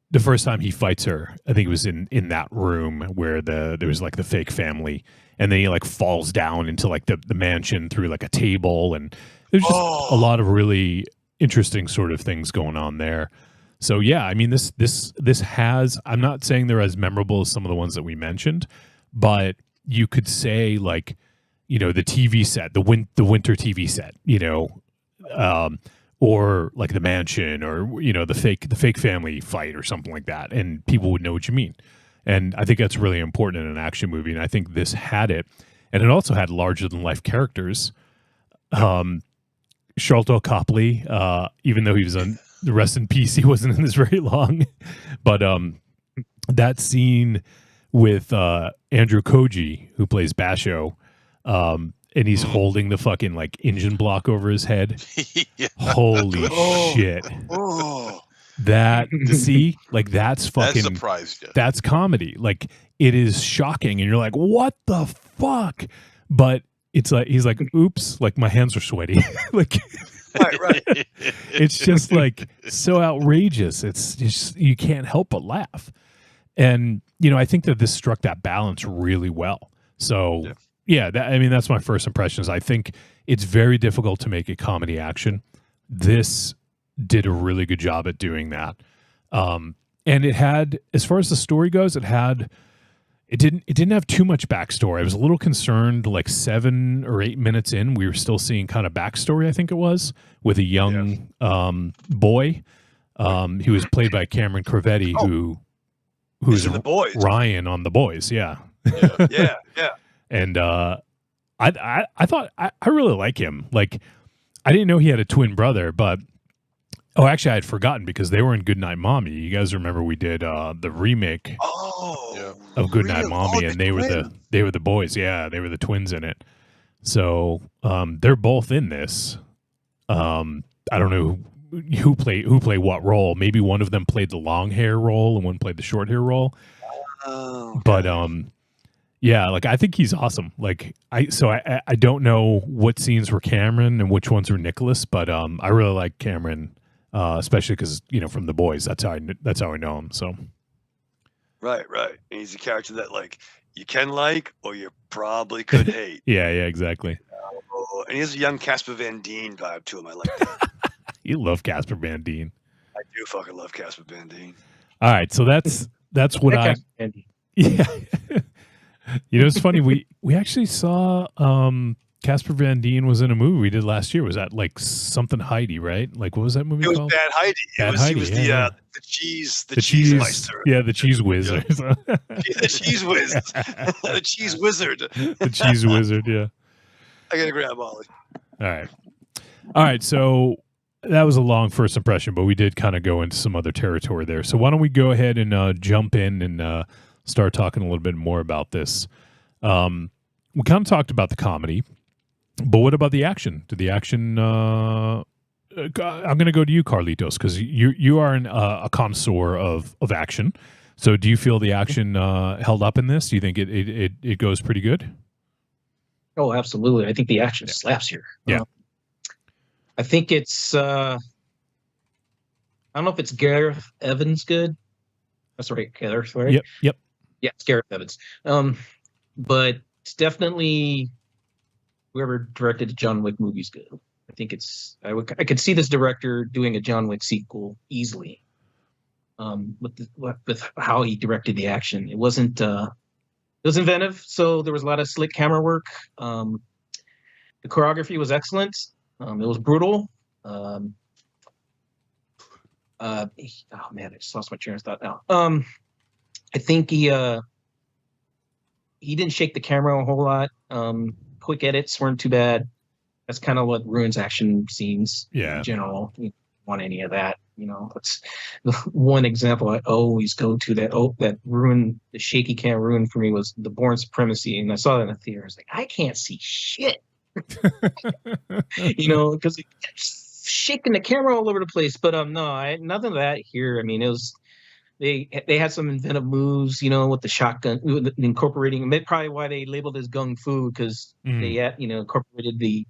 the first time he fights her, I think it was in that room where there was like the fake family, and then he like falls down into like the mansion through like a table, and there's just a lot of really interesting sort of things going on there. So yeah, I mean this has, I'm not saying they're as memorable as some of the ones that we mentioned, but you could say like, you know, the TV set, the winter TV set, you know, or like the mansion, or you know, the fake family fight or something like that, and people would know what you mean. And I think that's really important in an action movie, and I think this had it. And it also had larger than life characters. Sharlto Copley, even though he was on the rest in peace, he wasn't in this very long. But that scene with Andrew Koji, who plays Basho, and he's holding the fucking like engine block over his head. Holy shit. That see, like that's fucking, that surprised you. That's comedy. Like it is shocking, and you're like, what the fuck? But it's like he's like, oops, like my hands are sweaty. Like right. It's just like so outrageous. It's just, you can't help but laugh. And you know, I think that this struck that balance really well. So yeah, I mean, that's my first impressions. I think it's very difficult to make a comedy action. This did a really good job at doing that. And it had, as far as the story goes, it didn't have too much backstory. I was a little concerned, like 7 or 8 minutes in, we were still seeing kind of backstory, I think it was, with a young boy. He was played by Cameron Corvetti, who's in The Boys. Ryan on The Boys, yeah. Yeah. And I thought I really like him. Like, I didn't know he had a twin brother, but actually I had forgotten because they were in Goodnight Mommy. You guys remember we did the remake of Goodnight Mommy, and they were the boys. Yeah, they were the twins in it. So they're both in this. I don't know who played what role. Maybe one of them played the long hair role and one played the short hair role. But yeah, like I think he's awesome. Like I don't know what scenes were Cameron and which ones were Nicholas, but I really like Cameron, especially because, you know, from The Boys. That's how I know him. So Right. And he's a character that like you can like or you probably could hate. yeah, exactly. And he has a young Casper Van Dien vibe to him. I like that. You love Casper Van Dien. I do fucking love Casper Van Dien. All right, so that's what yeah. You know, it's funny. We actually saw Casper Van Dien was in a movie we did last year. Was that like something Heidi, right? Like what was that movie called? Bad Heidi. He was the cheese meister. Yeah, the cheese wizard. The cheese whiz. The cheese wizard. The cheese wizard, yeah. I gotta grab Ollie. All right. So that was a long first impression, but we did kind of go into some other territory there. So why don't we go ahead and jump in and start talking a little bit more about this. We kind of talked about the comedy, but what about the action? Did the action? I'm going to go to you, Carlitos, because you are a connoisseur of action. So do you feel the action held up in this? Do you think it goes pretty good? Oh, absolutely. I think the action slaps here. Yeah. I think it's I don't know if it's Gareth Evans good. That's right, Gareth, right? Yep. Yeah, it's Gareth Evans. but it's definitely whoever directed the John Wick movie's good. I think I could see this director doing a John Wick sequel easily. With how he directed the action, it was inventive. So there was a lot of slick camera work. The choreography was excellent. It was brutal. Oh man, I just lost my train of thought now. I think he didn't shake the camera a whole lot. Quick edits weren't too bad. That's kind of what ruins action scenes in general. You don't want any of that. That's the one example I always go to that ruined the shaky camera ruin for me was the Bourne Supremacy, and I saw that in the theater. I was like, I can't see shit, because it kept shaking the camera all over the place. But no, nothing of that here. I mean, it was they had some inventive moves, with the shotgun, incorporating. Probably why they labeled it as gung fu, because they had incorporated the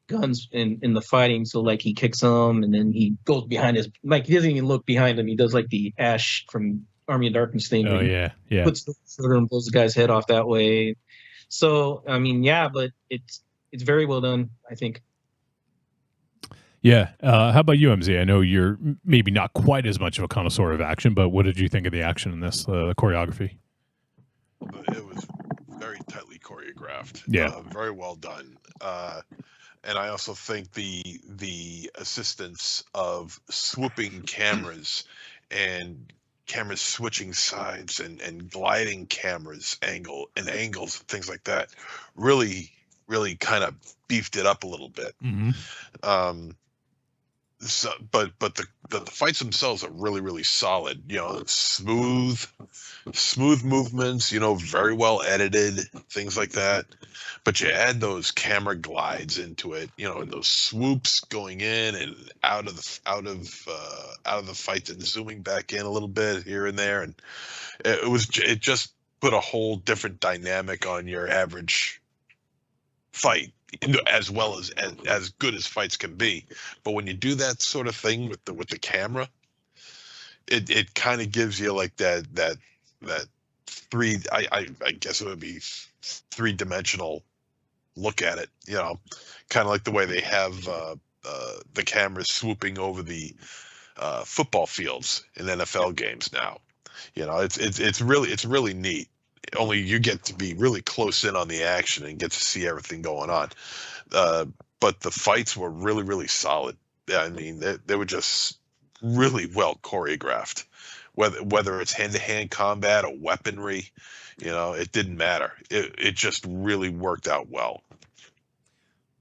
guns in the fighting. So like he kicks them and then he goes behind he doesn't even look behind him. He does like the Ash from Army of Darkness thing. Oh yeah. Puts the shoulder and blows the guy's head off that way. So I mean, yeah, but it's very well done, I think. Yeah. How about you, MZ? I know you're maybe not quite as much of a connoisseur of action, but what did you think of the action in this choreography? It was very tightly choreographed. Yeah. Very well done. And I also think the assistance of swooping cameras and cameras switching sides and gliding cameras angles and things like that really kind of beefed it up a little bit. So, but the fights themselves are really solid. Smooth movements. Very well edited, things like that. But you add those camera glides into it. And those swoops going in and out of the fight and zooming back in a little bit here and there, and it just put a whole different dynamic on your average fight. As well as good as fights can be, but when you do that sort of thing with the camera, it kind of gives you like that three. I guess it would be 3-dimensional look at it. Kind of like the way they have the cameras swooping over the football fields in NFL games now. It's really neat. Only you get to be really close in on the action and get to see everything going on. But the fights were really solid. I mean, they were just really well choreographed. Whether it's hand-to-hand combat or weaponry, it didn't matter. It just really worked out well.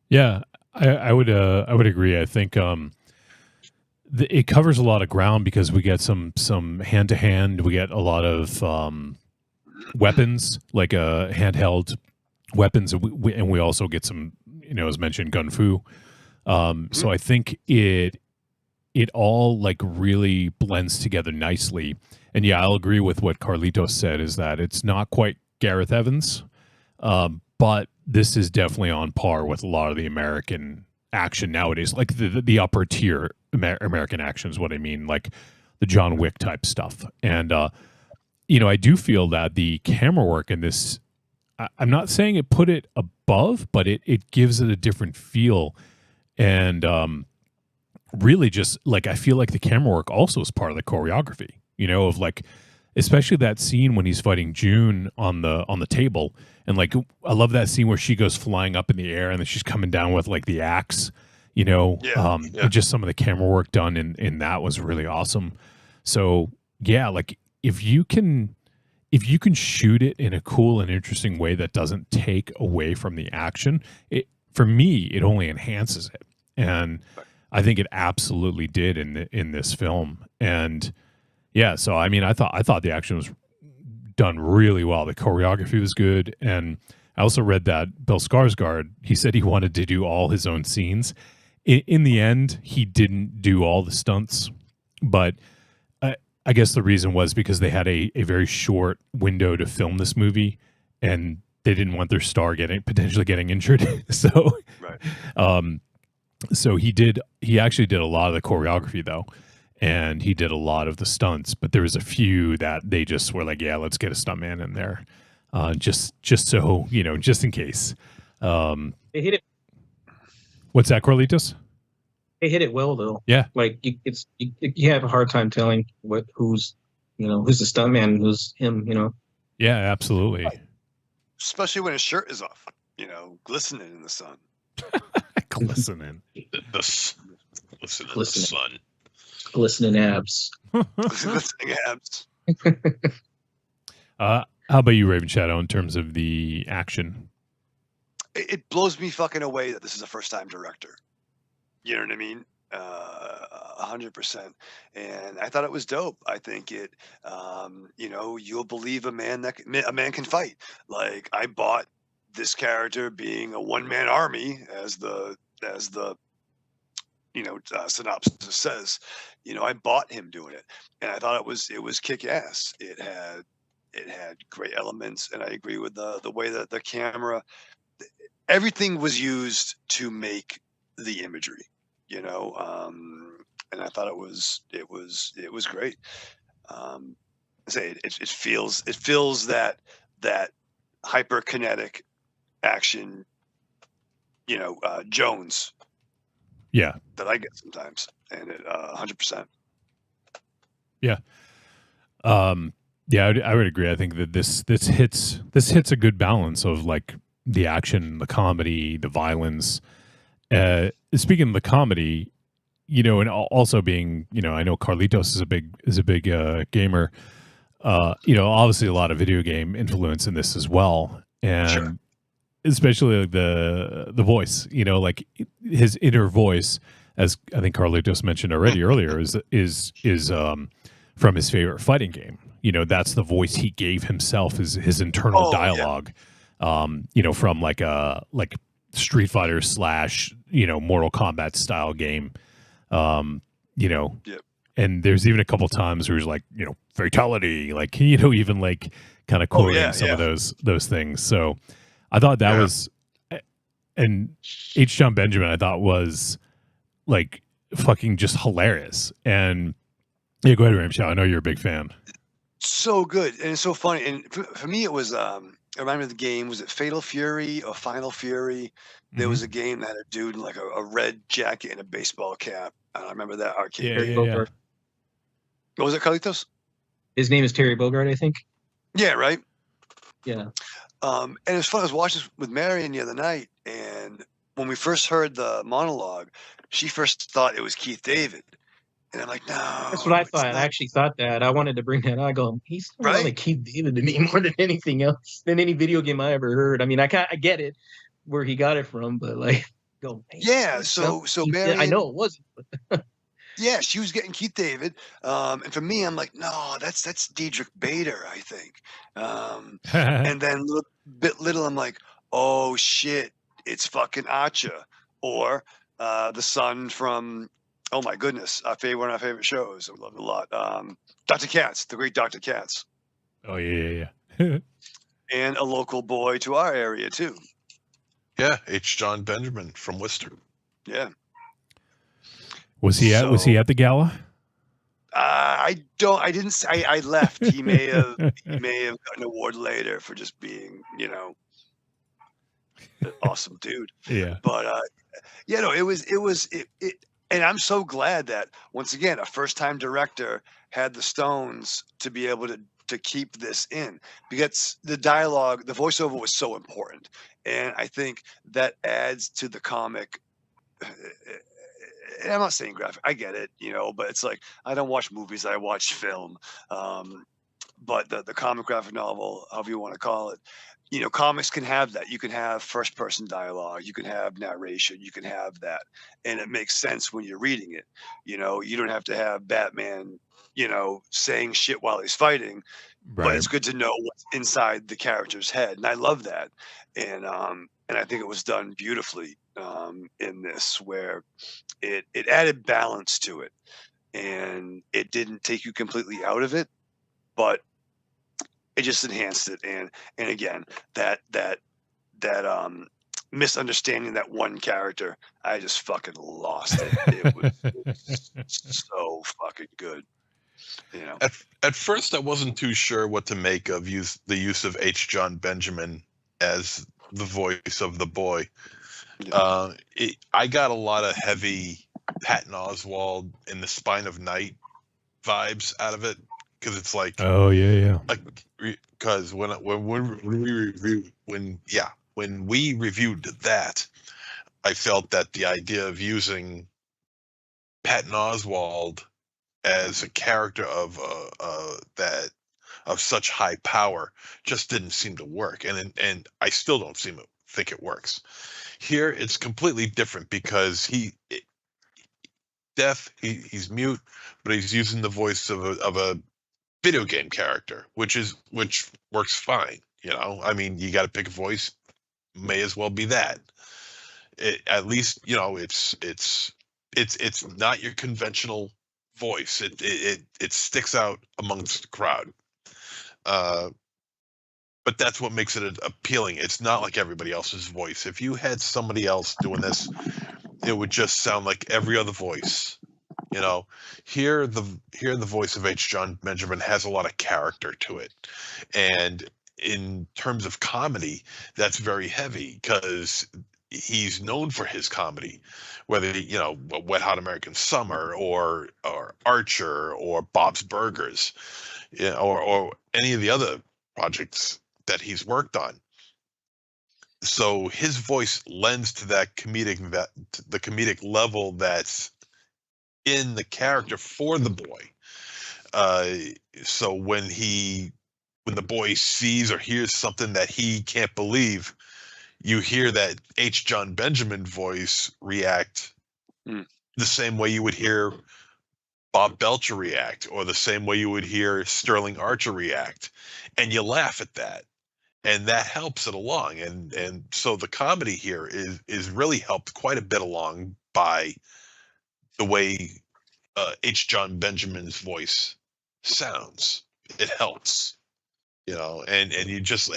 Yeah, I would agree. I think it covers a lot of ground because we get some hand-to-hand. We get a lot of weapons, like handheld weapons, and we also get some, as mentioned, gun fu. So I think it all like really blends together nicely. And yeah, I'll agree with what Carlitos said, is that it's not quite Gareth Evans, but this is definitely on par with a lot of the American action nowadays, like the upper tier American action is what I mean, like the John Wick type stuff. And I do feel that the camera work in this, I'm not saying it put it above, but it gives it a different feel. And really just like, I feel like the camera work also is part of the choreography, of like, especially that scene when he's fighting June on the table. And like, I love that scene where she goes flying up in the air and then she's coming down with like the axe, and just some of the camera work done in that was really awesome. So yeah, like, if you can shoot it in a cool and interesting way that doesn't take away from the action, for me, it only enhances it. And I think it absolutely did in this film. And yeah, so I mean, I thought the action was done really well. The choreography was good. And I also read that Bill Skarsgård, he said he wanted to do all his own scenes. In the end, he didn't do all the stunts, but I guess the reason was because they had a very short window to film this movie, and they didn't want their star potentially getting injured. So, right. So he actually did a lot of the choreography though, and he did a lot of the stunts. But there was a few that they just were like, yeah, let's get a stuntman in there, just so just in case. They hit it. What's that, Carlitos? They hit it well though. Yeah, like you have a hard time telling who's the stuntman and who's him. Yeah, absolutely. Especially when his shirt is off, glistening in the sun. Glistening. Listen to the sun. Glistening abs. Glistening abs. How about you, Raven Shadow, in terms of the action? It blows me fucking away that this is a first-time director. You know what I mean? 100%. And I thought it was dope. I think it, you'll believe a man can fight. Like, I bought this character being a one-man army, as the synopsis says. I bought him doing it, and I thought it was kick-ass. It had great elements, and I agree with the way that the camera, everything was used to make the imagery. And I thought it was great. It feels that hyperkinetic action, Jones. Yeah. That I get sometimes, and it 100%. Yeah. Yeah, I would agree. I think that this hits a good balance of like the action, the comedy, the violence. Speaking of the comedy, and also being, I know Carlitos is a big gamer. Obviously a lot of video game influence in this as well, and sure. Especially like the voice, like his inner voice, as I think Carlitos mentioned already earlier, is from his favorite fighting game. That's the voice he gave himself, is his internal dialogue. Yeah. From like Street Fighter / Mortal Kombat style game. Yep. And there's even a couple times where he's like, fatality, like, even like kind of quoting some of those things. So I thought that was, and H. John Benjamin, I thought was like fucking just hilarious. And yeah, go ahead, Ramshaw. I know you're a big fan. So good. And it's so funny. And for me, it was, I remember the game, was it Fatal Fury or Final Fury? There was a game that had a dude in like a red jacket and a baseball cap. I remember that arcade. Yeah. What was it, Carlitos? His name is Terry Bogard, I think. Yeah, right? Yeah. And it's fun. I was watching this with Marion the other night, and when we first heard the monologue, she first thought it was Keith David. And I'm like, no. That's what I thought. I actually thought that. I wanted to bring that up. I go, he's like Keith David to me more than anything else, than any video game I ever heard. I mean, I get it where he got it from, but like, yeah. So Marion, I know it wasn't. Yeah, she was getting Keith David, and for me, I'm like, no, that's Diedrich Bader, I think. And then little, I'm like, oh shit, it's fucking Acha, or the son from, oh my goodness, one of our favorite shows. I love it a lot. Dr. Katz, the great Dr. Katz. Oh yeah. And a local boy to our area too. Yeah, H. John Benjamin from Worcester. Yeah. Was he at the gala? I left. He may have gotten an award later for just being, an awesome dude. Yeah. But it was, and I'm so glad that once again a first-time director had the stones to be able to keep this in, because the dialogue, the voiceover was so important, and I think that adds to the comic. I'm not saying graphic, I get it, but it's like, I don't watch movies, I watch film. But the comic graphic novel, however you want to call it, comics can have that. You can have first person dialogue, you can have narration, you can have that. And it makes sense when you're reading it. You don't have to have Batman, saying shit while he's fighting, right. But it's good to know what's inside the character's head. And I love that. And I think it was done beautifully in this, where it added balance to it, and it didn't take you completely out of it, but it just enhanced it. And again, that misunderstanding that one character, I just fucking lost it. It was so fucking good. You know. At first, I wasn't too sure what to make of the use of H. John Benjamin as the voice of the boy. I got a lot of heavy Patton Oswalt in the Spine of Night vibes out of it, because it's like, oh yeah, because when we reviewed that, I felt that the idea of using Patton Oswalt as a character of such high power just didn't seem to work, and I still don't think it works. Here, it's completely different because he's deaf, he's mute, but he's using the voice of a video game character, which works fine. You know, I mean, you got to pick a voice, may as well be that. At least, you know, it's not your conventional voice. It sticks out amongst the crowd. But that's what makes it appealing. It's not like everybody else's voice. If you had somebody else doing this, it would just sound like every other voice. You know, here the voice of H. John Benjamin has a lot of character to it, and in terms of comedy, that's very heavy because he's known for his comedy, whether, you know, Wet Hot American Summer or Archer or Bob's Burgers, you know, or any of the other projects that he's worked on. So his voice lends to the comedic level that's in the character for the boy. So when the boy sees or hears something that he can't believe, you hear that H. John Benjamin voice react the same way you would hear Bob Belcher react, or the same way you would hear Sterling Archer react, and you laugh at that, and that helps it along. And so the comedy here is really helped quite a bit along by the way H. John Benjamin's voice sounds. It helps, you know, and you just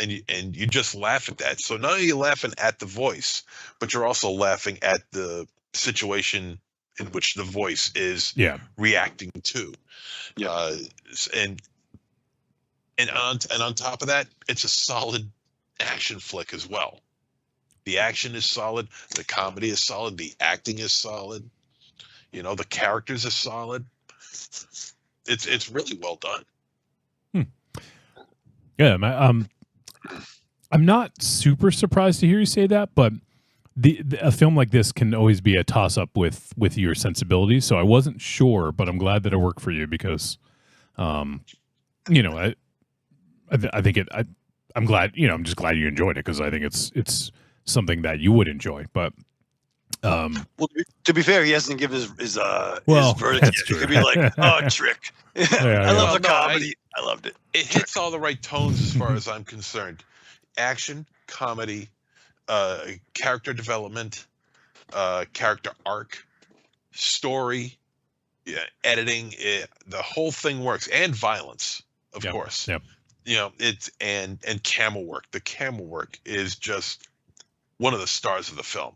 laugh at that. So not only are you laughing at the voice, but you're also laughing at the situation in which the voice is reacting to. And on top of that, it's a solid action flick as well. The action is solid, the comedy is solid, the acting is solid, you know, the characters are solid. It's really well done. Yeah, I'm not super surprised to hear you say that, but a film like this can always be a toss-up with your sensibilities. So I wasn't sure, but I'm glad that it worked for you because, you know, I think I'm glad, you know, I'm just glad you enjoyed it because I think it's something that you would enjoy. But well, to be fair, he hasn't given his verdict that's yet. true. He could be like, oh, trick. I love the comedy. I loved it. It hits all the right tones as far as I'm concerned. Action, comedy, character development, character arc, story, editing. The whole thing works, and violence, of course. Yep. You know, it's and camera work. The camera work is just one of the stars of the film.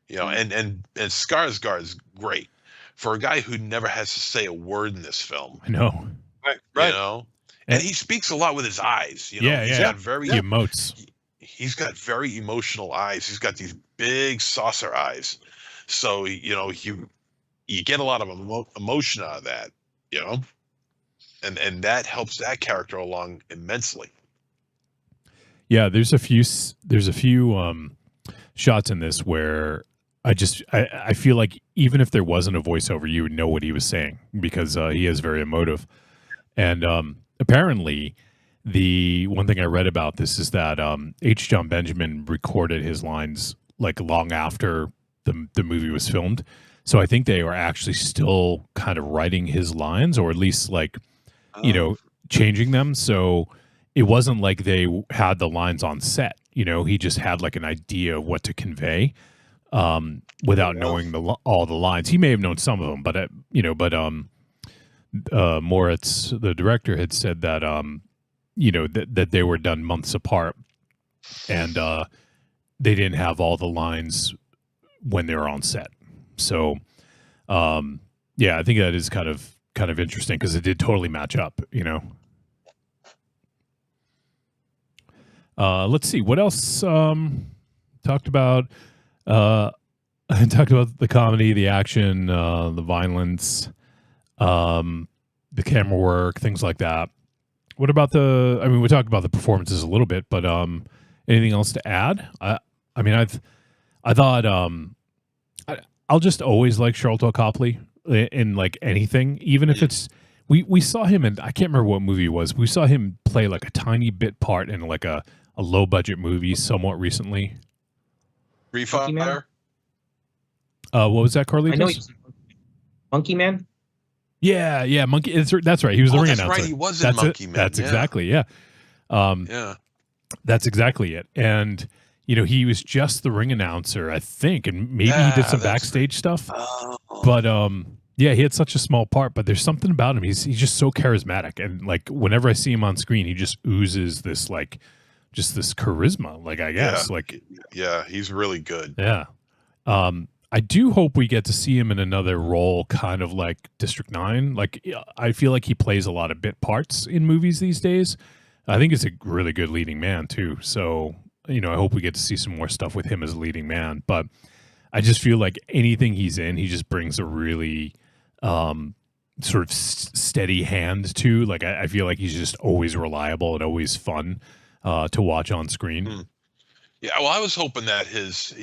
You know, and Skarsgård's great for a guy who never has to say a word in this film. I know. Right. You know, and he speaks a lot with his eyes. You know, he's got very he emotes. He's got very emotional eyes. He's got these big saucer eyes. So, you know, you get a lot of emotion out of that, you know, and that helps that character along immensely. Yeah, there's a few shots in this where I feel like even if there wasn't a voiceover, you would know what he was saying because he is very emotive. And apparently, the one thing I read about this is that H. John Benjamin recorded his lines like long after the movie was filmed. So I think they were actually still kind of writing his lines, or at least like, you know, changing them. So it wasn't like they had the lines on set. You know, he just had like an idea of what to convey without knowing all the lines. He may have known some of them, but Moritz, the director, had said that you know that they were done months apart, and they didn't have all the lines when they were on set. So, yeah, I think that is kind of kind of interesting because it did totally match up, you know. Let's see what else. Talked about talked about the comedy, the action, the violence, the camera work, things like that. What about the? I mean, we talked about the performances a little bit, but anything else to add? I thought I'll just always like Sharlto Copley in like anything, even if it's we saw him in, I can't remember what movie it was. We saw him play like a tiny bit part in like a low budget movie somewhat recently. Free Fire. What was that, Carlitos? I know he's Monkey Man. Yeah, Monkey. That's right. He was the ring announcer. Right. He was in Monkey Man. That's exactly That's exactly it. And you know, he was just the ring announcer, I think, and maybe he did some backstage stuff. But yeah, he had such a small part. But there's something about him. He's just so charismatic, and like whenever I see him on screen, he just oozes this like just this charisma. Like I guess he's really good. Yeah. I do hope we get to see him in another role, kind of like District 9. Like, I feel like he plays a lot of bit parts in movies these days. I think he's a really good leading man, too. So, you know, I hope we get to see some more stuff with him as a leading man. But I just feel like anything he's in, he just brings a really sort of steady hand to. Like, I feel like he's just always reliable and always fun to watch on screen. Yeah, well, I was hoping that his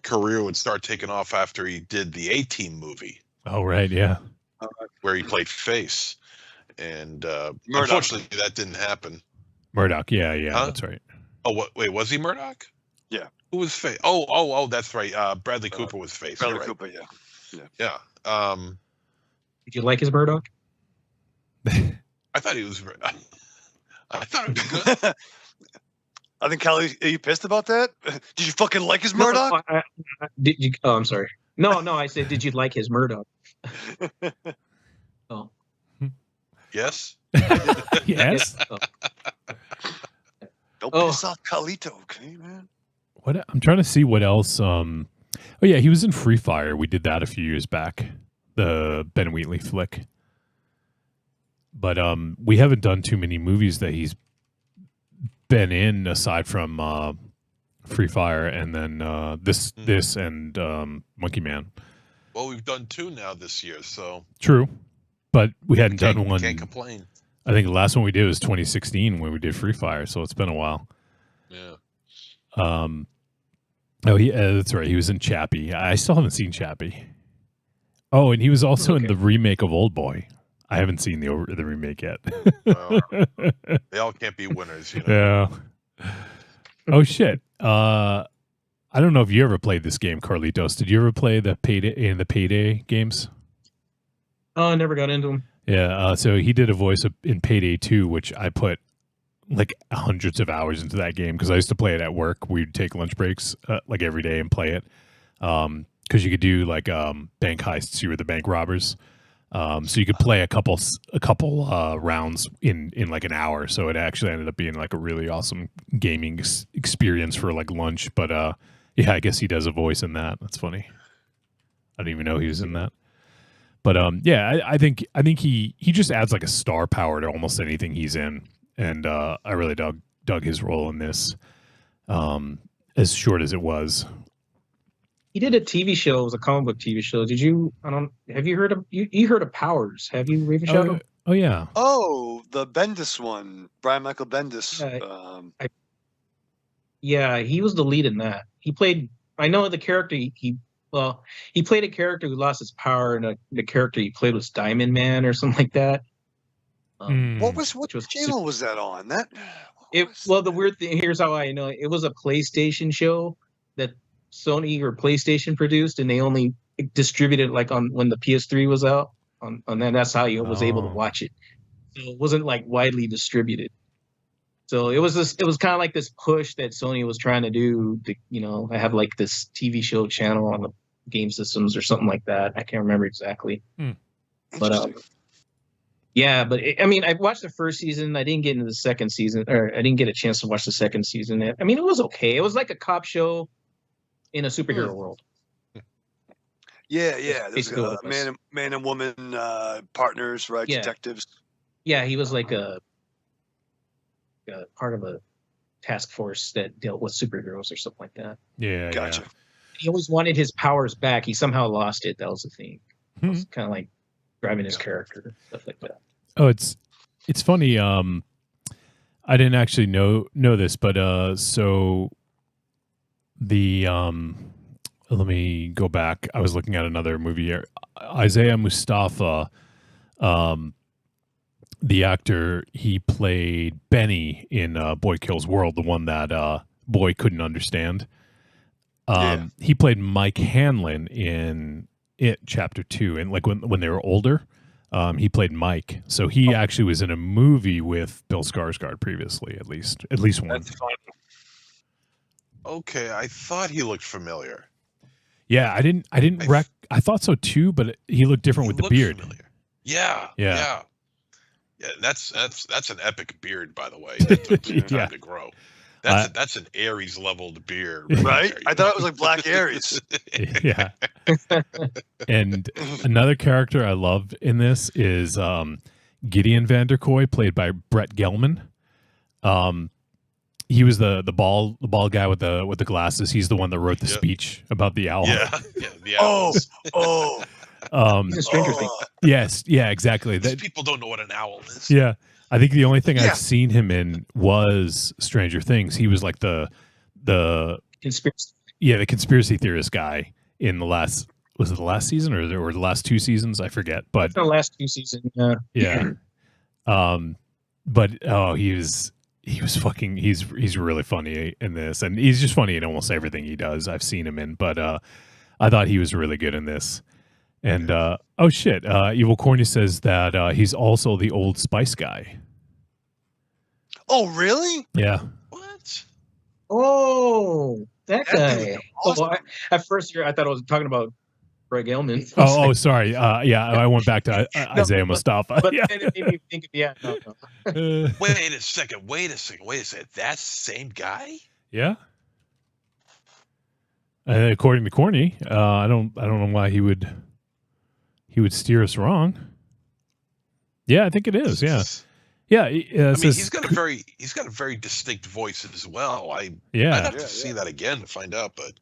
career would start taking off after he did the A-Team movie. Oh, right, yeah. Where he played Face. And unfortunately, that didn't happen. Murdoch, yeah, that's right. Oh, wait, was he Murdoch? Yeah. Who was Face? Oh, that's right. Bradley Cooper was Face. Bradley Cooper, yeah. Did you like his Murdoch? I thought he was. I thought it was good. I think, Callie, are you pissed about that? Did you fucking like his Murdoch? Did you? Oh, I'm sorry. No, I said, did you like his Murdoch? Oh. Yes. Yes. Don't piss off Carlito, okay, man? What? I'm trying to see what else. Oh, yeah, he was in Free Fire. We did that a few years back. The Ben Wheatley flick. But we haven't done too many movies that he's been in aside from Free Fire and then this and Monkey Man. Well, we've done 2 now this year, so true, but we hadn't done one. Can't complain. I think the last one we did was 2016 when we did Free Fire, so it's been a while. Yeah. Oh, that's right. He was in Chappie. I still haven't seen Chappie. Oh, and he was also in the remake of Old Boy. I haven't seen the remake yet. Well, they all can't be winners, you know. Yeah. Oh shit. I don't know if you ever played this game, Carlitos. Did you ever play the Payday games? Oh, I never got into them. Yeah. So he did a voice in Payday 2, which I put like hundreds of hours into that game because I used to play it at work. We'd take lunch breaks like every day and play it. Because you could do like bank heists. You were the bank robbers. So you could play a couple rounds in like an hour. So it actually ended up being like a really awesome gaming experience for like lunch. But yeah, I guess he does a voice in that. That's funny. I didn't even know he was in that. But yeah, I think he just adds like a star power to almost anything he's in, and I really dug his role in this. As short as it was. He did a TV show. It was a comic book TV show. Did you? Have you heard of? You heard of Powers? Have you, Raven Shadow? Oh yeah. Oh, the Bendis one, Brian Michael Bendis. Yeah, he was the lead in that. He played. I know the character. He played a character who lost his power, and the character he played was Diamond Man or something like that. What channel was that on? The weird thing. Here's how I know it was a PlayStation show that Sony or PlayStation produced, and they only distributed like on when the PS3 was out. On that, that's how you was able to watch it. So it wasn't like widely distributed. So it was kind of like this push that Sony was trying to do. To, have like this TV show channel on the game systems or something like that. I can't remember exactly. But yeah, but I watched the first season. I didn't get into the second season, or I didn't get a chance to watch the second season. I mean, it was okay. It was like a cop show in a superhero world. Yeah, yeah. There's Basically what it was. man and woman partners, right? Yeah. Detectives. Yeah, he was like a part of a task force that dealt with superheroes or something like that. Yeah, Gotcha. He always wanted his powers back. He somehow lost it. That was the thing. It Hmm. was kind of like driving his character, stuff like that. Oh, it's funny. I didn't actually know this, but so the let me go back. I was looking at another movie here. Isaiah Mustafa, the actor, he played Benny in Boy Kills World, the one that Boy couldn't understand. He played Mike Hanlon in It Chapter 2, and like when they were older. He played Mike, so he actually was in a movie with Bill Skarsgård previously, at least one. That's fun. Okay, I thought he looked familiar. Yeah, I thought so too, but he looked different with the beard. Familiar. Yeah. That's an epic beard, by the way. That took some time to grow. That's an Aries leveled beard, right? I thought it was like Black Aries. Yeah. And another character I love in this is Gideon Vanderkoy, played by Brett Gelman. He was the bald guy with the glasses. He's the one that wrote the speech about the owl. Yeah, the owls. He's a Stranger Things. Yes, yeah, exactly. These people don't know what an owl is. Yeah. I think the only thing I've seen him in was Stranger Things. He was like the conspiracy. Yeah, the conspiracy theorist guy in the last the last season or the last 2 seasons? I forget. But the last 2 seasons. Yeah. But he's really funny in this, and he's just funny in almost everything he does. I've seen him in, but I thought he was really good in this. And oh shit, Evil Corny says that he's also the Old Spice guy. Oh really? Yeah. What? Oh, that guy. Awesome. Oh, at first, I thought I was talking about Greg Elman. Oh, sorry. Yeah, I went back to Isaiah Mustafa. But Yeah. then it made me think of no. Wait a second. That's the same guy? Yeah. According to Corny, I don't know why he would steer us wrong. Yeah, I think it is. Yeah. Yeah, I mean, he's got a very distinct voice as well. I'd have to see that again to find out, but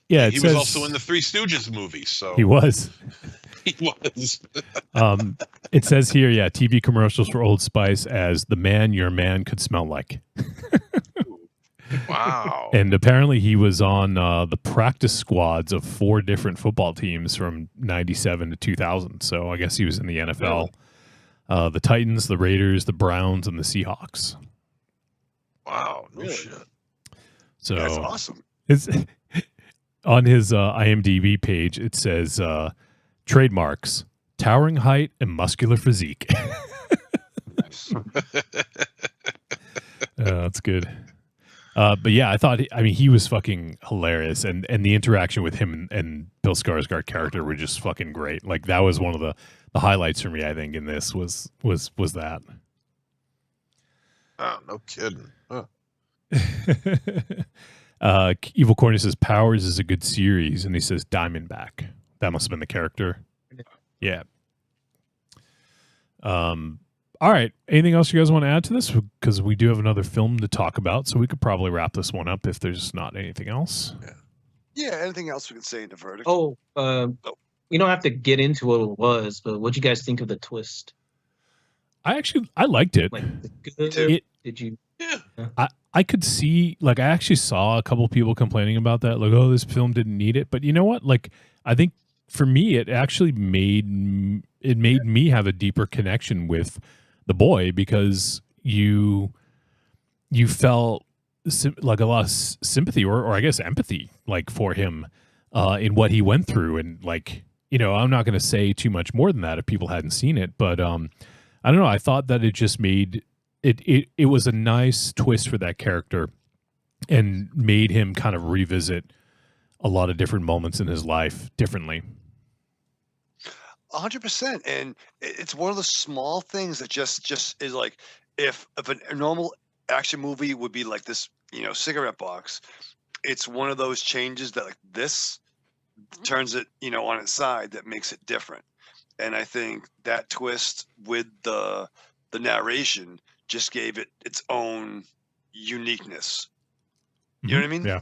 he was also in the Three Stooges movies, so he was. He was. It says here, TV commercials for Old Spice as the man your man could smell like. Wow. And apparently he was on the practice squads of 4 different football teams from 97 to 2000. So I guess he was in the NFL. Really? The Titans, the Raiders, the Browns, and the Seahawks. Wow, no shit. So that's awesome. It's on his IMDb page. It says trademarks: towering height and muscular physique. That's good. But yeah, I thought he was fucking hilarious, and the interaction with him and Bill Skarsgård character were just fucking great. Like that was one of the highlights for me, I think, in this was that. Oh, no kidding. Huh. Evil Corny says Powers is a good series, and he says Diamondback. That must have been the character. Yeah. All right. Anything else you guys want to add to this? Because we do have another film to talk about, so we could probably wrap this one up if there's not anything else. Yeah. Anything else we can say in the verdict? We don't have to get into what it was, but what do you guys think of the twist? I liked it. Did you? Yeah. I could see, like, I actually saw a couple people complaining about that, like, oh, this film didn't need it. But you know what? Like, I think for me, it actually made me have a deeper connection with the boy, because you felt like a lot of sympathy or I guess empathy, like, for him in what he went through. And like, I'm not going to say too much more than that if people hadn't seen it, but I don't know. I thought that it just made it was a nice twist for that character and made him kind of revisit a lot of different moments in his life differently. 100%, and it's one of the small things that just is like, if a normal action movie would be like this, cigarette box, it's one of those changes that, like, this turns it, on its side that makes it different. And I think that twist with the narration just gave it its own uniqueness. You know what I mean? Yeah.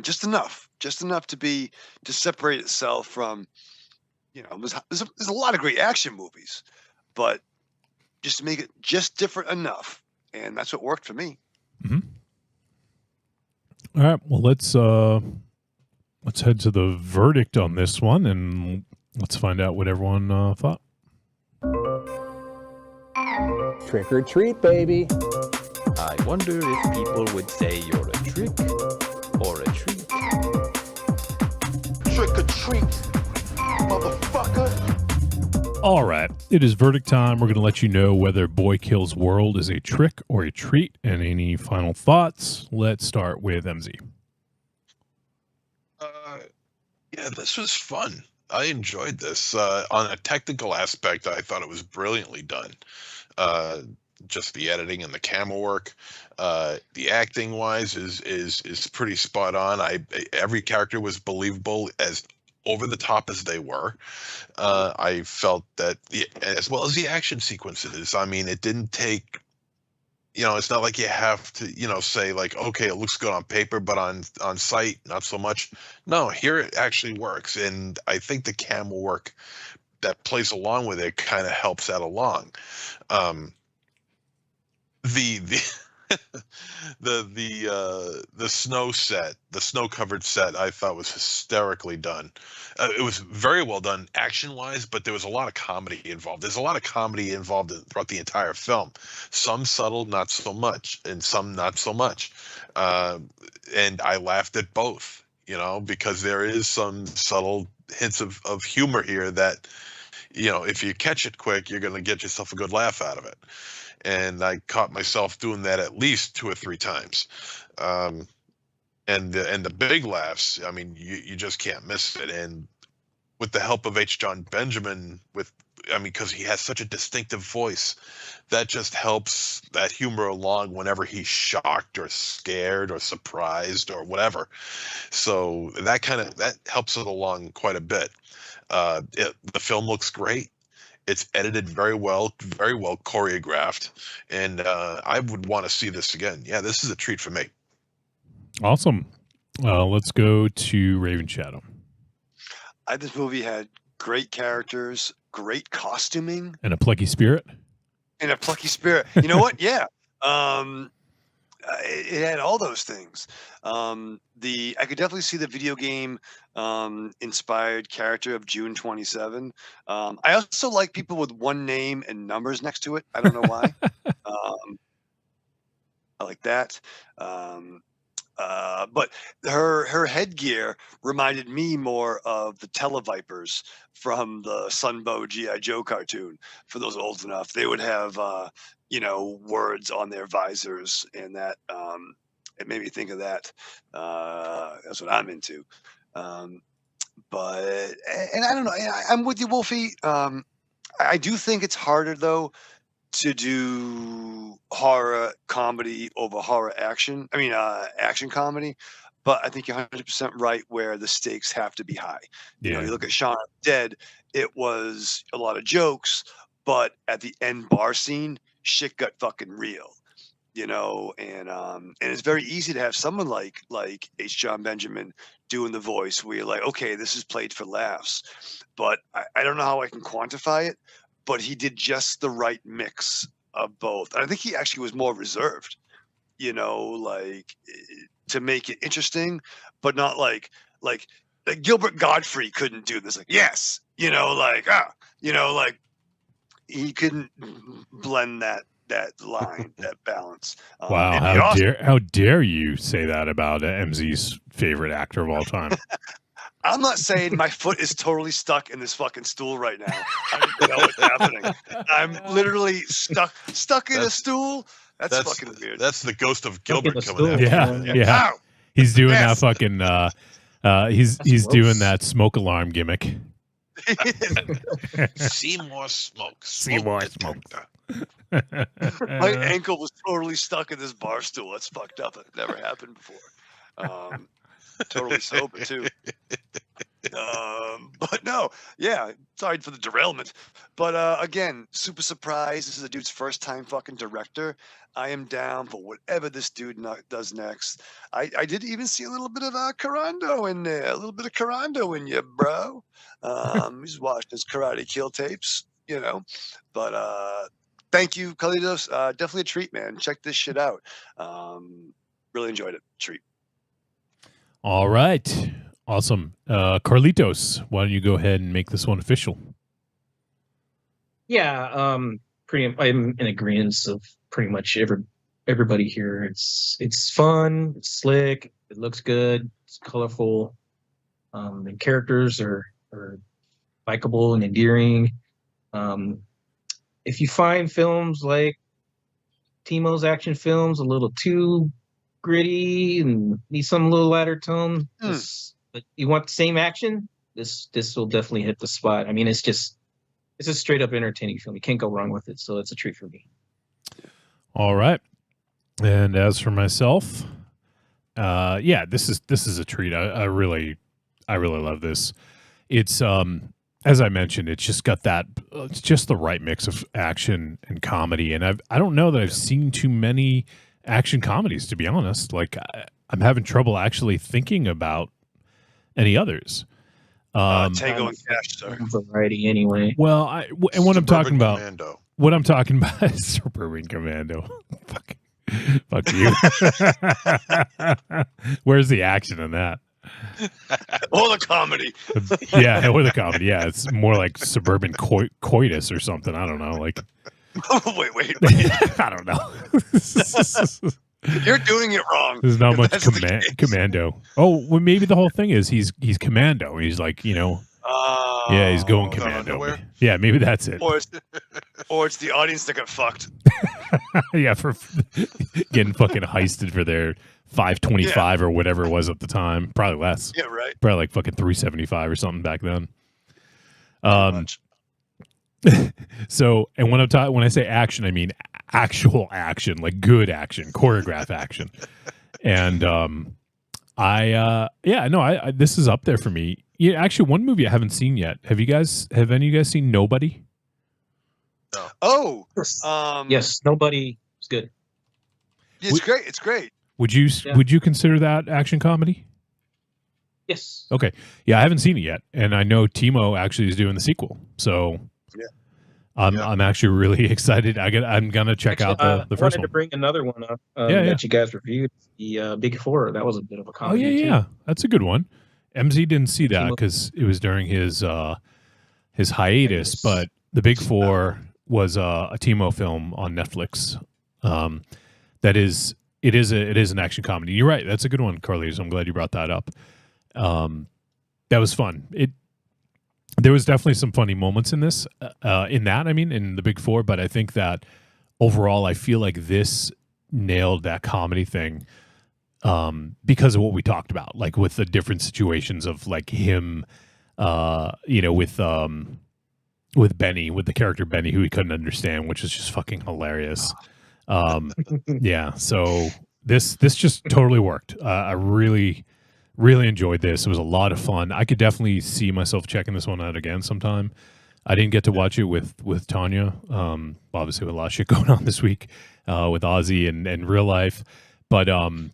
Just enough to separate itself from, there's a lot of great action movies, but just to make it just different enough. And that's what worked for me. All right. Well, let's head to the verdict on this one, and let's find out what everyone thought. Trick or treat, baby. I wonder if people would say you're a trick or a treat. Trick or treat, motherfucker. All right. It is verdict time. We're going to let you know whether Boy Kills World is a trick or a treat, and any final thoughts. Let's start with MZ. Yeah, this was fun. I enjoyed this. On a technical aspect, I thought it was brilliantly done. Just the editing and the camera work, the acting wise is pretty spot on. Every character was believable, as over the top as they were. I felt that as well as the action sequences. I mean, it didn't take. It's not like you have to, say like, okay, it looks good on paper, but on site, not so much. No, here it actually works, and I think the camera work that plays along with it kind of helps that along. The snow set, the snow covered set, I thought was hysterically done. It was very well done action wise, but there was a lot of comedy involved. There's a lot of comedy involved throughout the entire film. Some subtle, not so much, and some not so much. And I laughed at both, because there is some subtle hints of humor here that, if you catch it quick, you're going to get yourself a good laugh out of it. And I caught myself doing that at least 2 or 3 times. And the big laughs, I mean, you just can't miss it. And with the help of H. John Benjamin, because he has such a distinctive voice, that just helps that humor along whenever he's shocked or scared or surprised or whatever. So that helps it along quite a bit. The film looks great. It's edited very well choreographed, and I would want to see this again. Yeah, this is a treat for me. Awesome. Let's go to Raven Shadow. This movie had great characters, great costuming, And a plucky spirit. and a plucky spirit. You know what? Yeah. It had all those things. I could definitely see the video game inspired character of June 27. I also like people with one name and numbers next to it. I don't know why. I like that. But her headgear reminded me more of the Televipers from the Sunbow G.I. Joe cartoon. For those old enough, they would have words on their visors, and that it made me think of that. That's what I'm into. But I don't know. I'm with you, Wolfie. I do think it's harder though to do horror comedy over horror action. Action comedy. But I think you're 100% right where the stakes have to be high. Yeah. You look at Shaun of the Dead, it was a lot of jokes, but at the end bar scene, shit got fucking real. And it's very easy to have someone like H. John Benjamin doing the voice where you're like, okay, this is played for laughs. But I don't know how I can quantify it, but he did just the right mix of both. And I think he actually was more reserved, to make it interesting, but not like Gilbert Godfrey couldn't do this. Yes, he couldn't blend that line, that balance. Wow, how dare you say that about MZ's favorite actor of all time? I'm not saying my foot is totally stuck in this fucking stool right now. I don't know what's happening. I'm literally stuck in a stool. That's fucking weird. That's the ghost of Gilbert coming out. Yeah. Ow! He's doing that fucking he's doing that smoke alarm gimmick. Seymour Smoke. Seymour Smoke. My ankle was totally stuck in this bar stool. That's fucked up. It never happened before. Totally sober too. But no, yeah, sorry for the derailment. But again, super surprised. This is a dude's first time fucking director. I am down for whatever this dude does next. I did even see a little bit of Karando in there, a little bit of Karando in you, bro. He's watched his Karate Kill tapes, you know. But thank you, Carlitos. Definitely a treat, man. Check this shit out. Really enjoyed it. Treat. All right. Awesome. Carlitos, why don't you go ahead and make this one official? Yeah, I'm in agreement of pretty much everybody here. It's fun, it's slick, it looks good, it's colorful. The characters are likable and endearing. If you find films like Timo's action films a little too gritty and need some little lighter tone, but you want the same action, this will definitely hit the spot. I mean, it's a straight up entertaining film. You can't go wrong with it, so it's a treat for me. All right. And as for myself, yeah, this is a treat. I really love this. It's as I mentioned, it's just got it's just the right mix of action and comedy. And I don't know that I've seen too many action comedies, to be honest. Like I'm having trouble actually thinking about any others. Tango and Cash, sir. Variety, anyway. Well, and what I'm talking about, Commando. what I'm talking about is Suburban Commando. Fuck you. Where's the action in that? Or the comedy. Yeah, or the comedy. Yeah, it's more like Suburban Coitus or something. I don't know. Like, wait. I don't know. You're doing it wrong. There's not much commando. Oh, well, maybe the whole thing is he's commando. He's like, yeah, he's going commando. Yeah, maybe that's it. Or it's the audience that got fucked. Yeah, for getting fucking heisted for their $5.25 or whatever it was at the time. Probably less. Yeah, right. Probably like fucking $3.75 or something back then. So, and when I say action, I mean actual action, like good action, choreographed action. And this is up there for me. Yeah, actually, one movie I haven't seen yet. Have any of you guys seen Nobody? No. Oh, yes, Nobody is good. It's great. It's great. Would you consider that action comedy? Yes. Okay. Yeah, I haven't seen it yet, and I know Timo actually is doing the sequel. So I'm actually really excited. I'm gonna check out the first one. I wanted to bring another one up that you guys reviewed, the Big Four. That was a bit of a comedy. Oh yeah, that's a good one. MZ didn't see that because it was during his hiatus, but the Big Four was a Timo film on Netflix. It is an action comedy. You're right. That's a good one, Carlitos. I'm glad you brought that up. That was fun. There was definitely some funny moments in this, in the Big Four, but I think that overall, I feel like this nailed that comedy thing because of what we talked about, like with the different situations of like him, with Benny, with the character Benny, who he couldn't understand, which is just fucking hilarious. Yeah, so this just totally worked. I really enjoyed this. It was a lot of fun. I could definitely see myself checking this one out again sometime. I didn't get to watch it with Tanya. Obviously with a lot of shit going on this week with Ozzy and real life. But I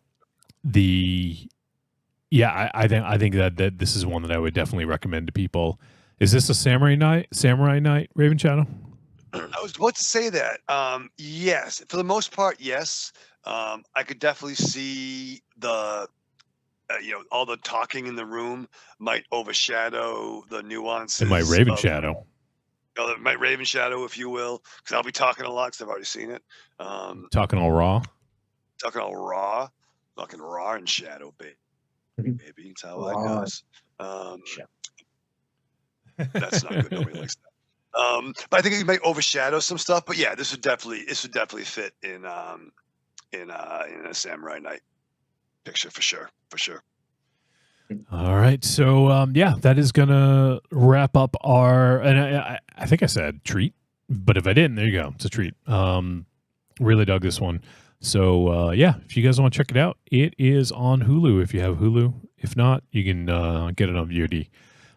think that this is one that I would definitely recommend to people. Is this a Samurai Night, Raven Shadow? I was about to say that. Yes, for the most part, yes. I could definitely see the all the talking in the room might overshadow the nuances. It might Raven Shadow. It might Raven Shadow, if you will, because I'll be talking a lot because I've already seen it. Talking all raw. Talking all raw. Fucking raw and shadow, baby. Maybe that's how that goes. That's not good. Nobody likes that. But I think it might overshadow some stuff. But yeah, this would definitely fit in a Samurai Night picture for sure. All right, so that is gonna wrap up our. And I think I said treat, but if I didn't, there you go. It's a treat. Really dug this one. So if you guys want to check it out, it is on Hulu. If you have Hulu, if not, you can get it on VOD.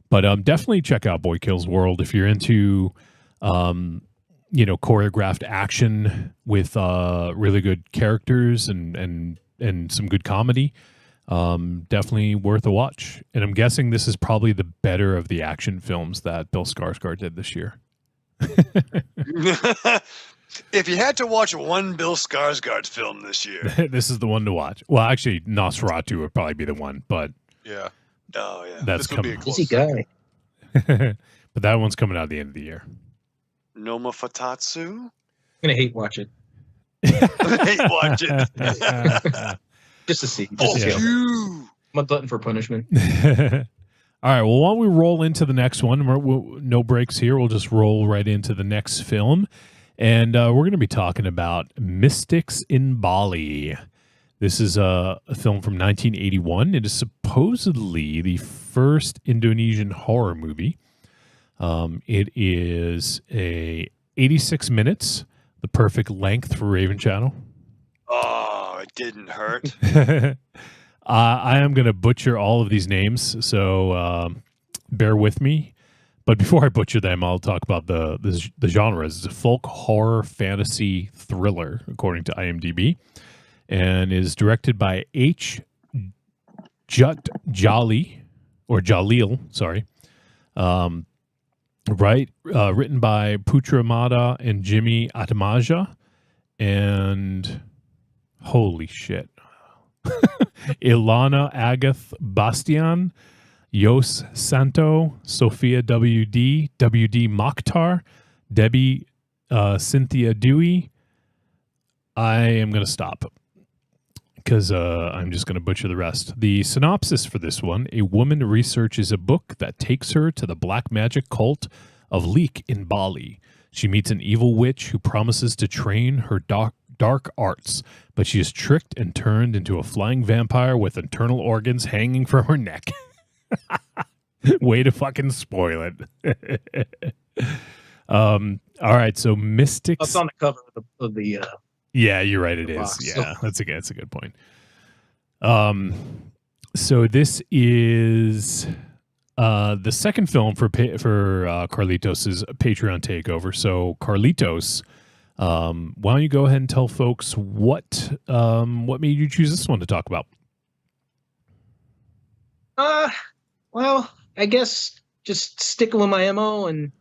But definitely check out Boy Kills World if you're into, choreographed action with really good characters and some good comedy. Definitely worth a watch. And I'm guessing this is probably the better of the action films that Bill Skarsgård did this year. If you had to watch one Bill Skarsgård film this year, this is the one to watch. Well, actually, Nosferatu would probably be the one, but yeah. Oh yeah, that's coming. Busy guy. But that one's coming out at the end of the year. Noma Fatatsu. I'm gonna hate watch it. Hate watch it. Just to see. I'm a glutton for punishment. All right. Well, while we roll into the next one, no breaks here. We'll just roll right into the next film. And we're going to be talking about Mystics in Bali. This is a film from 1981. It is supposedly the first Indonesian horror movie. It is 86 minutes, the perfect length for Raven Channel. Oh, it didn't hurt. I am going to butcher all of these names, so bear with me. But before I butcher them, I'll talk about the genres. It's a folk horror fantasy thriller, according to IMDb, and is directed by H. Jut Jalil, sorry. Written by Putra Mada and Jimmy Atamaja, and holy shit. Ilana Agath Bastian, Yos Santo, Sophia WD Mokhtar, Debbie Cynthia Dewey. I am going to stop because I'm just going to butcher the rest. The synopsis for this one: a woman researches a book that takes her to the black magic cult of Leek in Bali. She meets an evil witch who promises to train her dark arts, but she is tricked and turned into a flying vampire with internal organs hanging from her neck. Way to fucking spoil it. All right, so Mystics. That's on the cover of the yeah, you're right. It is. box. Yeah, that's a good point. So this is the second film for Carlitos' Patreon takeover. So Carlitos, why don't you go ahead and tell folks what made you choose this one to talk about? Well, I guess just sticking with my MO and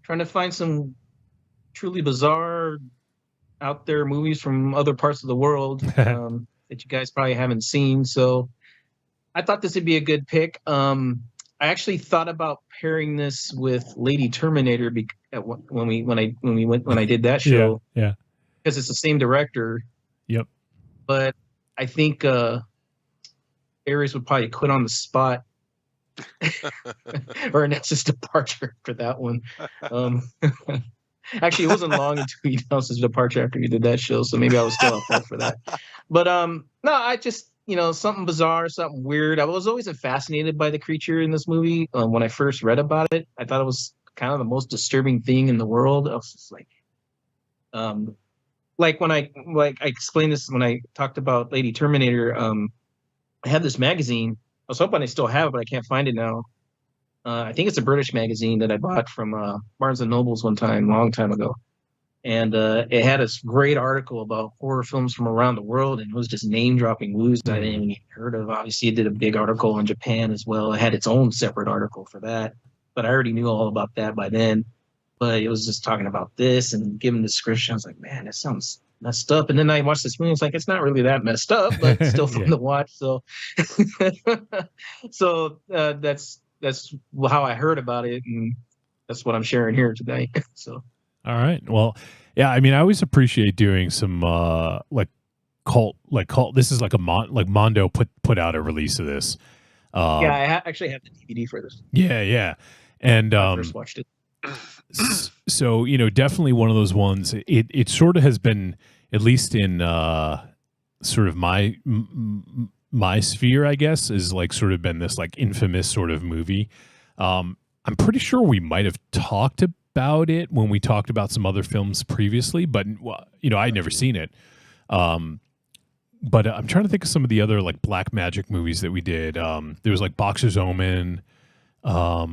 trying to find some truly bizarre out there movies from other parts of the world that you guys probably haven't seen. So I thought this would be a good pick. I actually thought about pairing this with Lady Terminator when I did that show. Yeah. Because it's the same director. Yep. But I think Aries would probably quit on the spot. Or Annette's departure for that one. Actually, it wasn't long until he announced his departure after he did that show, so maybe I was still out there for that. But no, I just something bizarre, something weird. I was always fascinated by the creature in this movie. When I first read about it, I thought it was kind of the most disturbing thing in the world. I was just like when I explained this when I talked about Lady Terminator. I had this magazine. I was hoping I still have it, but I can't find it now. I think it's a British magazine that I bought from Barnes & Noble's one time, a long time ago. And it had this great article about horror films from around the world, and it was just name-dropping movies that I didn't even heard of. Obviously, it did a big article on Japan as well. It had its own separate article for that, but I already knew all about that by then. But it was just talking about this and giving the description. I was like, man, that sounds messed up. And then I watched this movie. It's like, it's not really that messed up, but it's still fun to watch. So, that's how I heard about it, and that's what I'm sharing here today. So, all right. Well, yeah. I mean, I always appreciate doing some cult. This is like Mondo put out a release of this. Yeah, I actually have the DVD for this. Yeah. And I first watched it. So definitely one of those ones. It sort of has been, at least in sort of my sphere, I guess, is like sort of been this like infamous sort of movie. I'm pretty sure we might have talked about it when we talked about some other films previously, but I'd never seen it. But I'm trying to think of some of the other like black magic movies that we did. There was like Boxer's Omen. I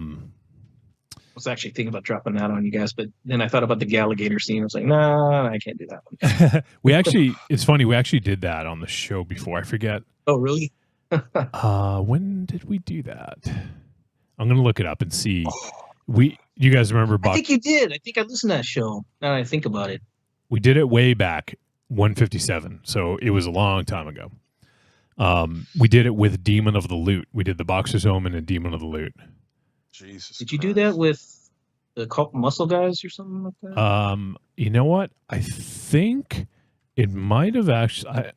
was actually thinking about dropping that on you guys, but then I thought about the Galligator scene. I was like, nah, I can't do that one. It's funny, we actually did that on the show before. I forget. Oh, really? When did we do that? I'm gonna look it up and see. You guys remember I think you did. I think I listened to that show. Now that I think about it. We did it way back, 157. So it was a long time ago. We did it with Demon of the Loot. We did the Boxer's Omen and Demon of the Loot. Jesus. Did you do that with the Muscle Guys or something like that? You know what? I think it might have actually.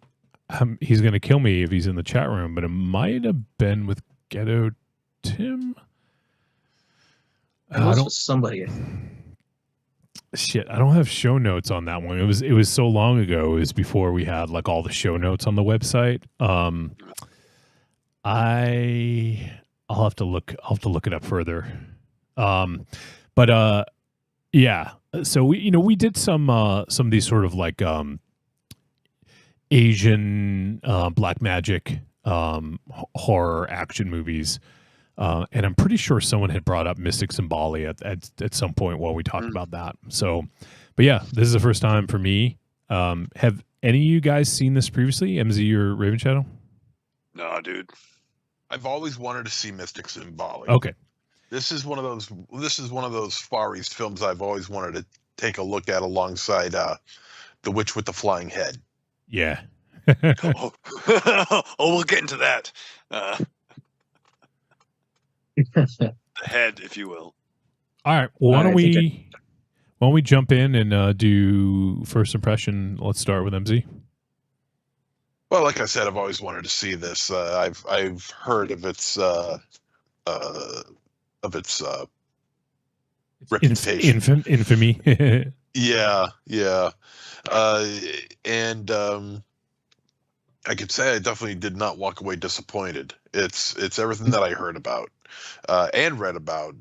He's going to kill me if he's in the chat room, but it might have been with Ghetto Tim. It was with somebody. Shit, I don't have show notes on that one. It was so long ago. It was before we had like all the show notes on the website. I'll have to look it up further. Yeah. So we did some of these sort of like Asian black magic horror action movies. And I'm pretty sure someone had brought up Mystics in Bali at some point while we talked about that. So, but yeah, this is the first time for me. Have any of you guys seen this previously, MZ or Raven Shadow? No, dude. I've always wanted to see Mystics in Bali. Okay. This is one of those Far East films I've always wanted to take a look at alongside The Witch with the Flying Head. Yeah. Oh, we'll get into that. The head, if you will. All right. Well, why don't we jump in and do first impression? Let's start with MZ. Well, like I said, I've always wanted to see this. I've heard of its reputation, infamy. Yeah. And I could say I definitely did not walk away disappointed. It's everything that I heard about and read about.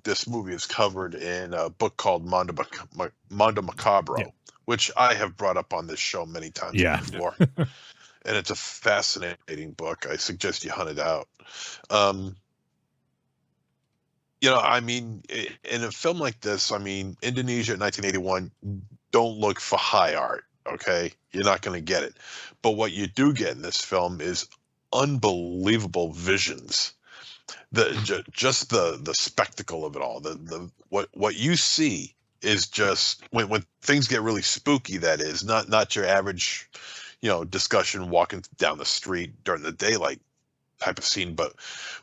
This movie is covered in a book called Mondo Macabro, which I have brought up on this show many times before. And it's a fascinating book. I suggest you hunt it out. I mean, in a film like this, I mean, Indonesia in 1981, don't look for high art, okay? You're not going to get it. But what you do get in this film is unbelievable visions. Just the spectacle of it all. What you see is just when things get really spooky. That is not your average, discussion walking down the street during the daylight type of scene, but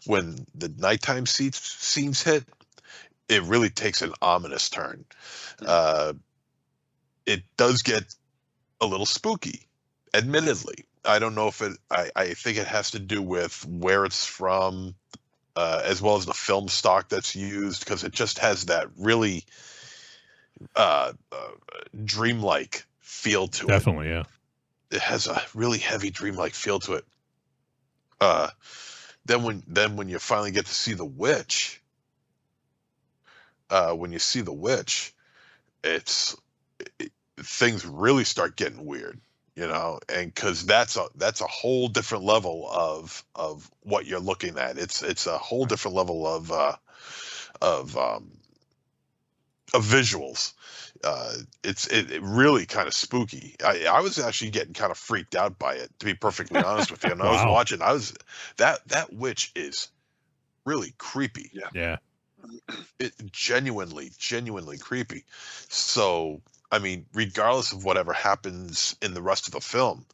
when the nighttime scenes hit, it really takes an ominous turn. It does get a little spooky, admittedly. I don't know if I think it has to do with where it's from, as well as the film stock that's used, because it just has that really dreamlike feel to it. Definitely, yeah. It has a really heavy dreamlike feel to it. Then when you finally get to see the witch, things really start getting weird, and because that's a whole different level of what you're looking at. It's a whole different level of visuals. It really kind of spooky. I was actually getting kind of freaked out by it, to be perfectly honest with you. And I was watching. That witch is really creepy. Yeah. It genuinely creepy. So, I mean, regardless of whatever happens in the rest of the film,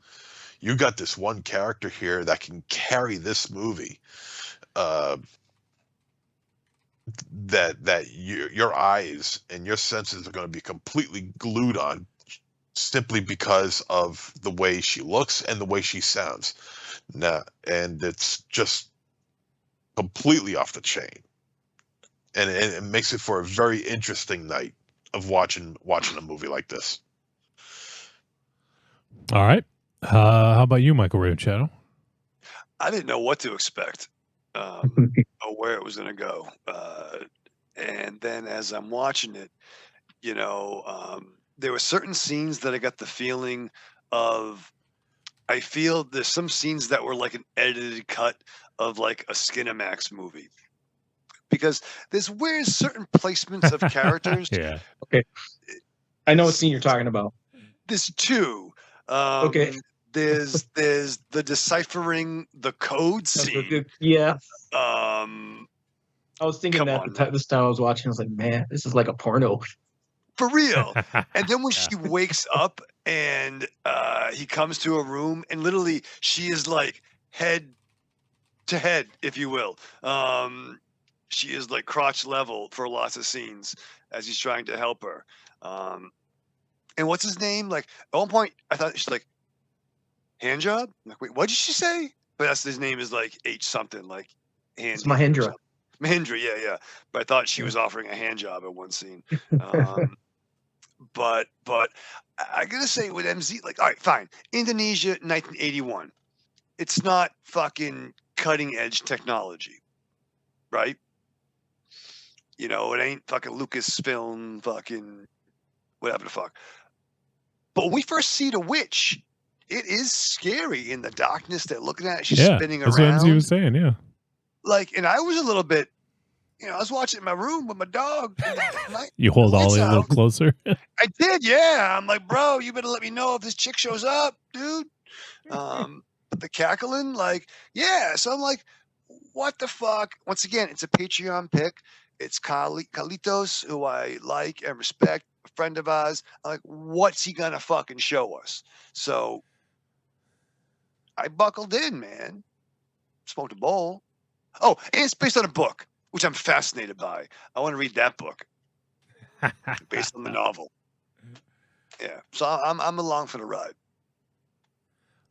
you got this one character here that can carry this movie. That your eyes and your senses are going to be completely glued on, simply because of the way she looks and the way she sounds. And it's just completely off the chain, and it makes it for a very interesting night of watching a movie like this. All right. How about you, Michael Raven Shadow? I didn't know what to expect. Or where it was going to go. And then as I'm watching it, there were certain scenes that I got the feeling of, I feel there's some scenes that were like an edited cut of like a Skinamax movie. because there's weird certain placements of characters. Yeah. Okay. I know what scene you're talking about. There's two. Okay. There's the deciphering the code scene. Yeah. I was thinking that this time I was watching, I was like, man, this is like a porno. For real. And then when she wakes up and he comes to a room and literally she is like head to head, if you will. She is like crotch level for lots of scenes as he's trying to help her. And what's his name? Like at one point I thought she's like hand job. I'm like, wait, what did she say? But that's his name is like H something, like hand. It's Mahendra. Mahendra, yeah. But I thought she was offering a hand job at one scene. But I gotta say with MZ, like, all right, fine. Indonesia, 1981. It's not fucking cutting edge technology, right? You know, it ain't fucking Lucasfilm, fucking whatever the fuck. But when we first see the witch, it is scary in the darkness. They're looking at it. She's spinning that's around. what MZ was saying. Yeah. Like, and I was a little bit, you know, I was watching in my room with my dog. You hold Ollie a little closer. I did, yeah. I'm like, bro, you better let me know if this chick shows up, dude. But the cackling, like, yeah. So I'm like, what the fuck? Once again, it's a Patreon pick. It's Carlitos, who I like and respect, a friend of ours. I'm like, what's he gonna fucking show us? So I buckled in, man. Smoked a bowl. Oh, and it's based on a book, which I'm fascinated by. I want to read that book based on the novel. Yeah, so I'm along for the ride.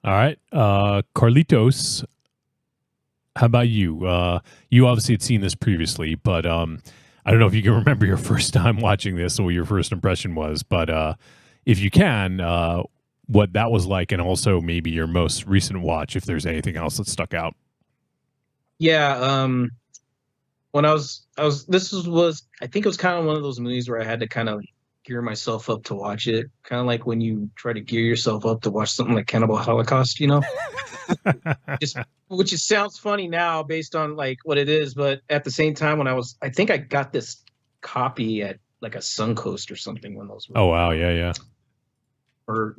All right, Carlitos. How about you? You obviously had seen this previously, but I don't know if you can remember your first time watching this or what your first impression was. But if you can, what that was like, and also maybe your most recent watch, if there's anything else that stuck out. Yeah, when I was this was I think it was kind of one of those movies where I had to kind of gear myself up to watch it, kind of like when you try to gear yourself up to watch something like Cannibal Holocaust, you know. Which sounds funny now based on like what it is, but at the same time, when I think I got this copy at like a Suncoast or something when those. Oh wow, yeah. Or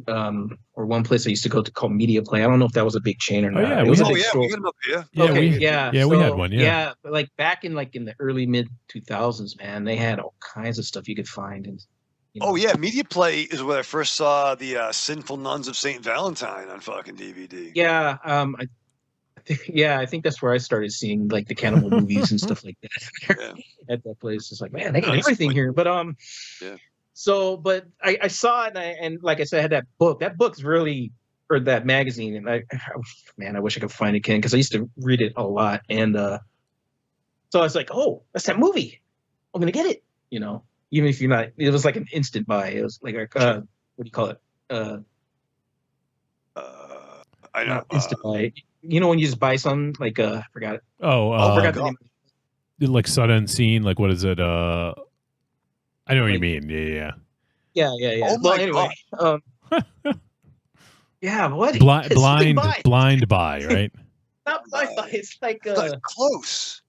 one place I used to go to called Media Play. I don't know if that was a big chain or not. Yeah, we get them up here. Yeah, we had one. Yeah, like back in the early mid 2000s, man, they had all kinds of stuff you could find. And Oh yeah, Media Play is where I first saw the Sinful Nuns of Saint Valentine on fucking DVD. Yeah, I think that's where I started seeing like the cannibal movies and stuff like that. At that place, it's like, man, they got everything here. But yeah. So, but I saw it, and like I said, I had that book. That book's really, or that magazine, and I wish I could find it again because I used to read it a lot. And so I was like, oh, that's that movie. I'm gonna get it. You know, even if you're not, it was like an instant buy. It was like what do you call it? I know. Not instant buy. You know when you just buy something like I forgot it. I forgot the name. Like sudden scene. Like what is it? I know what you mean. Yeah. Oh well, anyway, yeah. What? Blind buy, right? Not blind buy. It's like close.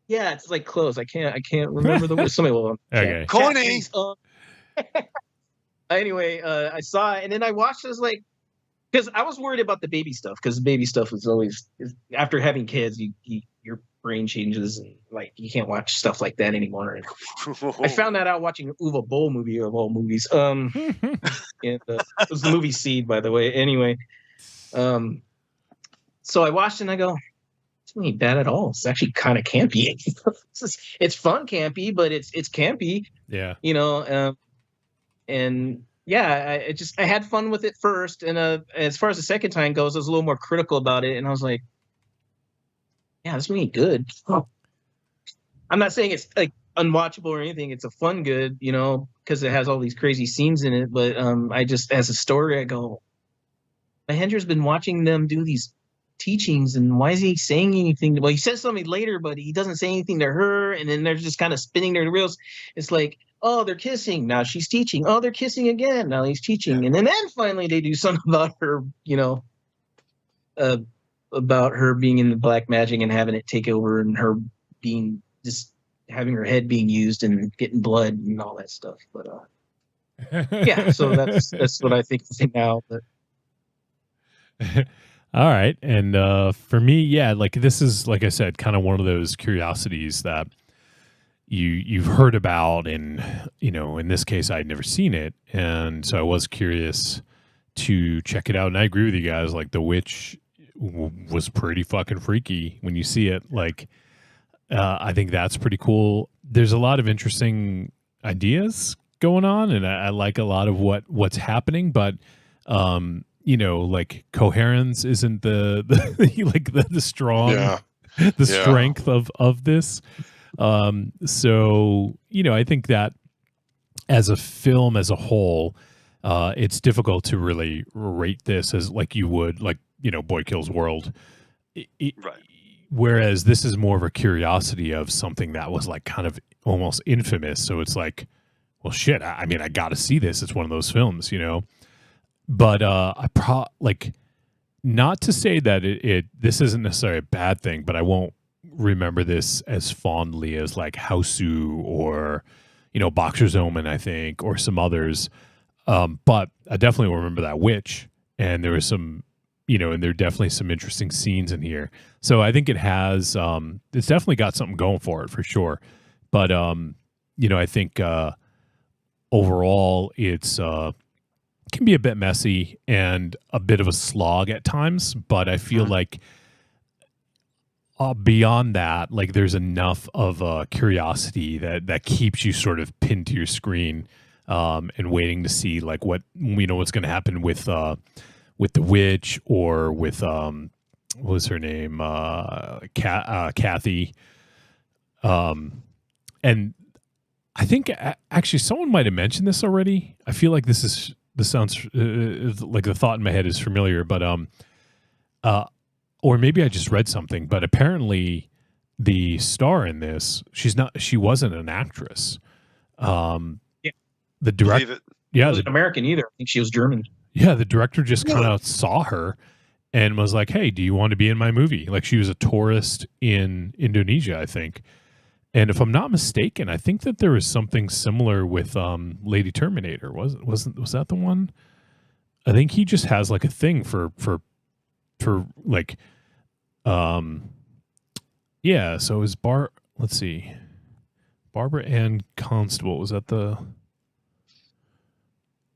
Yeah, it's like close. I can't remember the word. Somebody will. Okay. Corny. Anyway, I saw it, and then I watched it. I was like, because I was worried about the baby stuff, because the baby stuff is always after having kids, your brain changes, and like you can't watch stuff like that anymore. And I found that out watching an Uwe Boll movie of all movies. And, it was the movie Seed, by the way. Anyway, so I watched it and I go, it's not bad at all. It's actually kind of campy. It's fun campy, but it's campy. Yeah. You know, and yeah, I had fun with it first, and as far as the second time goes, I was a little more critical about it, and I was like, yeah, this movie ain't good. I'm not saying it's like unwatchable or anything. It's a fun good, you know, because it has all these crazy scenes in it. But I just, as a story, I go, Mahendra's been watching them do these teachings, and why is he saying anything? Well, he says something later, but he doesn't say anything to her, and then they're just kind of spinning their wheels. It's like, oh, they're kissing. Now she's teaching. Oh, they're kissing again. Now he's teaching. And then finally they do something about her, you know, about her being in the black magic and having it take over and her being just having her head being used and getting blood and all that stuff. But yeah, so that's what I think now. But all right, and for me, yeah, like this is, like I said, kind of one of those curiosities that you've heard about, and in this case, I'd never seen it, and so I was curious to check it out. And I agree with you guys, like The Witch was pretty fucking freaky when you see it. Like, I think that's pretty cool. There's a lot of interesting ideas going on, and I like a lot of what's happening, but like coherence isn't the like the strong the strength of this. So I think that as a film as a whole, it's difficult to really rate this as like you would like Boy Kills World. Right. Whereas this is more of a curiosity of something that was like kind of almost infamous. So it's like, well, shit. I mean, I got to see this. It's one of those films, But like, not to say that this isn't necessarily a bad thing, but I won't remember this as fondly as like Hausu or Boxer's Omen, I think, or some others. But I definitely remember that Witch, and there was some, and there are definitely some interesting scenes in here. So I think it has, it's definitely got something going for it for sure. But I think overall it's can be a bit messy and a bit of a slog at times. But I feel like beyond that, like there's enough of curiosity that keeps you sort of pinned to your screen. And waiting to see like what's going to happen with the Witch, or with what was her name, Kathy, and I think actually someone might have mentioned this already. I feel like this sounds like the thought in my head is familiar, but or maybe I just read something. But apparently, the star in this, she wasn't an actress. The director, she wasn't American either. I think she was German. Yeah, the director just kind of saw her and was like, "Hey, do you want to be in my movie?" Like she was a tourist in Indonesia, I think. And if I'm not mistaken, I think that there was something similar with Lady Terminator. Was that the one? I think he just has like a thing for like, yeah. So it was let's see, Barbara Ann Constable. Was that the?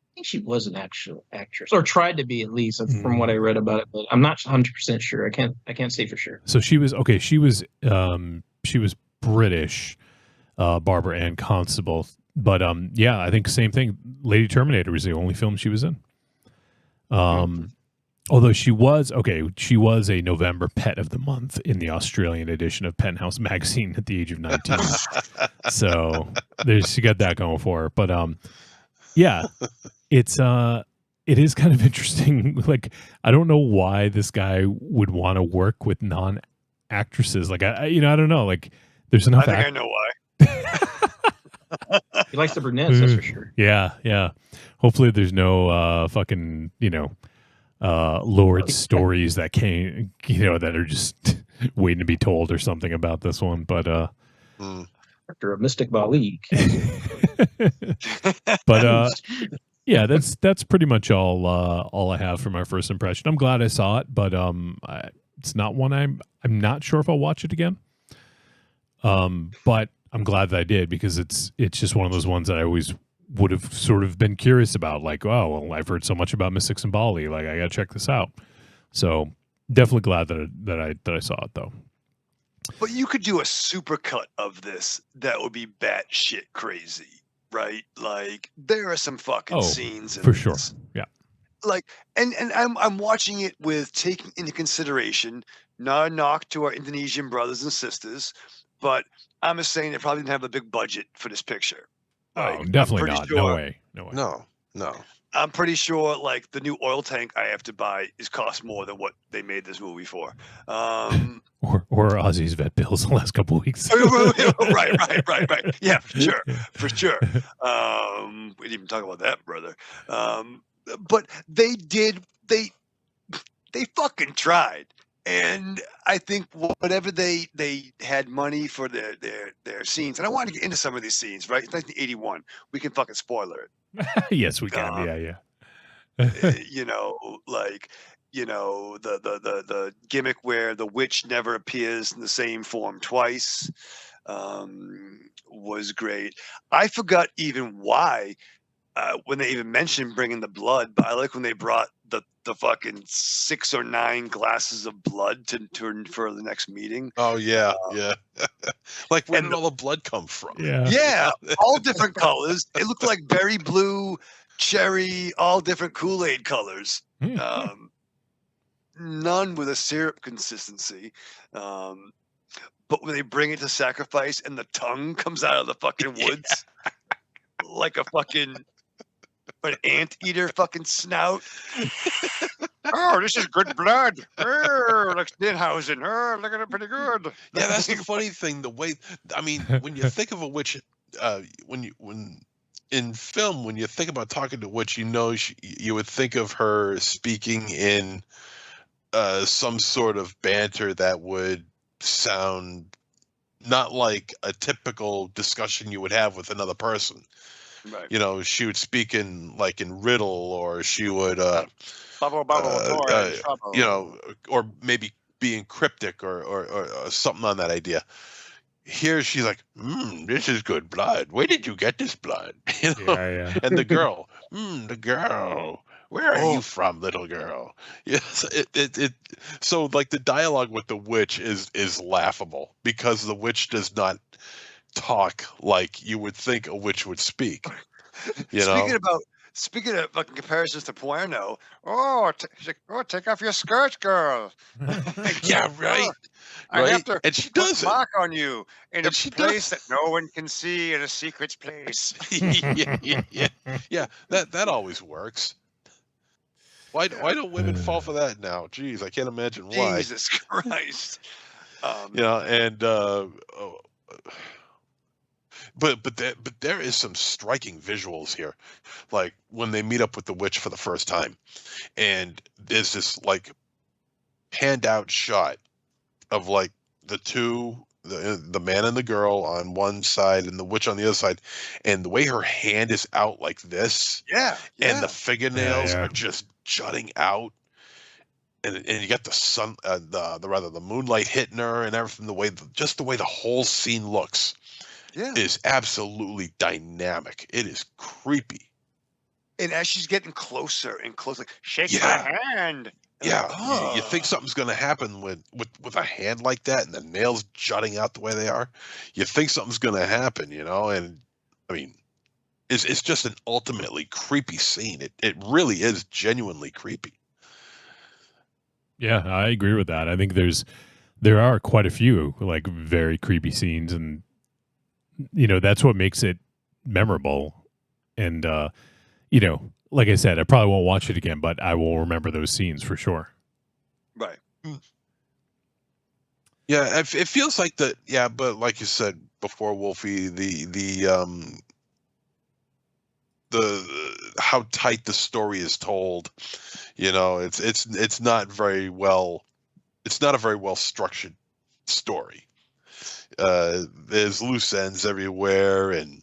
I think she was an actual actress, or tried to be at least, from what I read about it. But I'm not 100% sure. I can't say for sure. So she was okay. She was British, Barbara Ann Constable. But yeah, I think same thing. Lady Terminator was the only film she was in. Although she was a November Pet of the Month in the Australian edition of Penthouse magazine at the age of 19. So she got that going for her. But yeah, it is kind of interesting. Like, I don't know why this guy would want to work with non-actresses. Like, I don't know. Like, there's enough. I think I know why. He likes the brunettes, that's for sure. Yeah. Hopefully, there's no fucking lurid stories that came, that are just waiting to be told or something about this one. But after a Mystic Bali. But yeah, that's pretty much all I have for my first impression. I'm glad I saw it, but it's not one I'm not sure if I'll watch it again. But I'm glad that I did, because it's just one of those ones that I always would have sort of been curious about. Like, oh, well, I've heard so much about Mystics in Bali. Like, I got to check this out. So definitely glad that I saw it though. But you could do a supercut of this that would be batshit crazy, right? Like, there are some fucking scenes in for sure. this. Yeah. Like, and I'm watching it with taking into consideration, not a knock to our Indonesian brothers and sisters, but I'm just saying they probably didn't have a big budget for this picture. Oh, definitely not. Sure, no way. No. I'm pretty sure, like, the new oil tank I have to buy cost more than what they made this movie for. Or Ozzy's vet bills the last couple of weeks. Right. Yeah, for sure. We didn't even talk about that, brother. But they fucking tried. And I think whatever they had money for their scenes, and I wanted to get into some of these scenes, right? It's 1981. We can fucking spoiler it. Yes, we can. Yeah. You know, like, you know, the gimmick where the witch never appears in the same form twice was great. I forgot even why when they even mentioned bringing the blood, but I like when they brought the fucking 6 or 9 glasses of blood for the next meeting. Oh yeah, yeah. Like where did all the blood come from? Yeah, all different colors. It looked like berry blue, cherry, all different Kool-Aid colors. None with a syrup consistency. But when they bring it to sacrifice and the tongue comes out of the fucking woods like a fucking an anteater fucking snout. Oh, this is good blood. Oh, like Stenhausen. Oh, look at it, pretty good. Yeah, that's the funny thing. The way, I mean, when you think of a witch, when in film, when you think about talking to a witch, you know, you would think of her speaking in some sort of banter that would sound not like a typical discussion you would have with another person. Right. You know, she would speak in riddle, or she would bubble, trouble. You know, or maybe being cryptic or something on that idea. Here she's like, this is good blood. Where did you get this blood? You know? Yeah. And the girl, the girl. Where are you from, little girl? Yes, it. So like the dialogue with the witch is laughable because the witch does not talk like you would think a witch would speak. You know? Speaking of fucking comparisons to porno, take off your skirt, girl. Yeah, right. I have to and she put does a mark on you in a she place that no one can see, in a secret place. yeah. That always works. Why don't women fall for that now? Jeez, I can't imagine why. Jesus Christ. You know, and but there is some striking visuals here, like when they meet up with the witch for the first time, and there's this like panned out shot of like the man and the girl on one side and the witch on the other side, and the way her hand is out like this, and the fingernails are just jutting out, and you got the sun, the moonlight hitting her and everything. The way the whole scene looks, is absolutely dynamic. It is creepy. And as she's getting closer and closer, like, shake my hand. Yeah, you think something's going to happen with a hand like that and the nails jutting out the way they are. You think something's going to happen, you know. And I mean, it's just an ultimately creepy scene. It really is genuinely creepy. Yeah, I agree with that. I think there are quite a few like very creepy scenes, and you know that's what makes it memorable. And you know, like I said, I probably won't watch it again, but I will remember those scenes for sure. Right. Yeah, it feels like that. Yeah, but like you said before, Wolfie, the how tight the story is told. You know, it's not very well. It's not a very well structured story. There's loose ends everywhere, and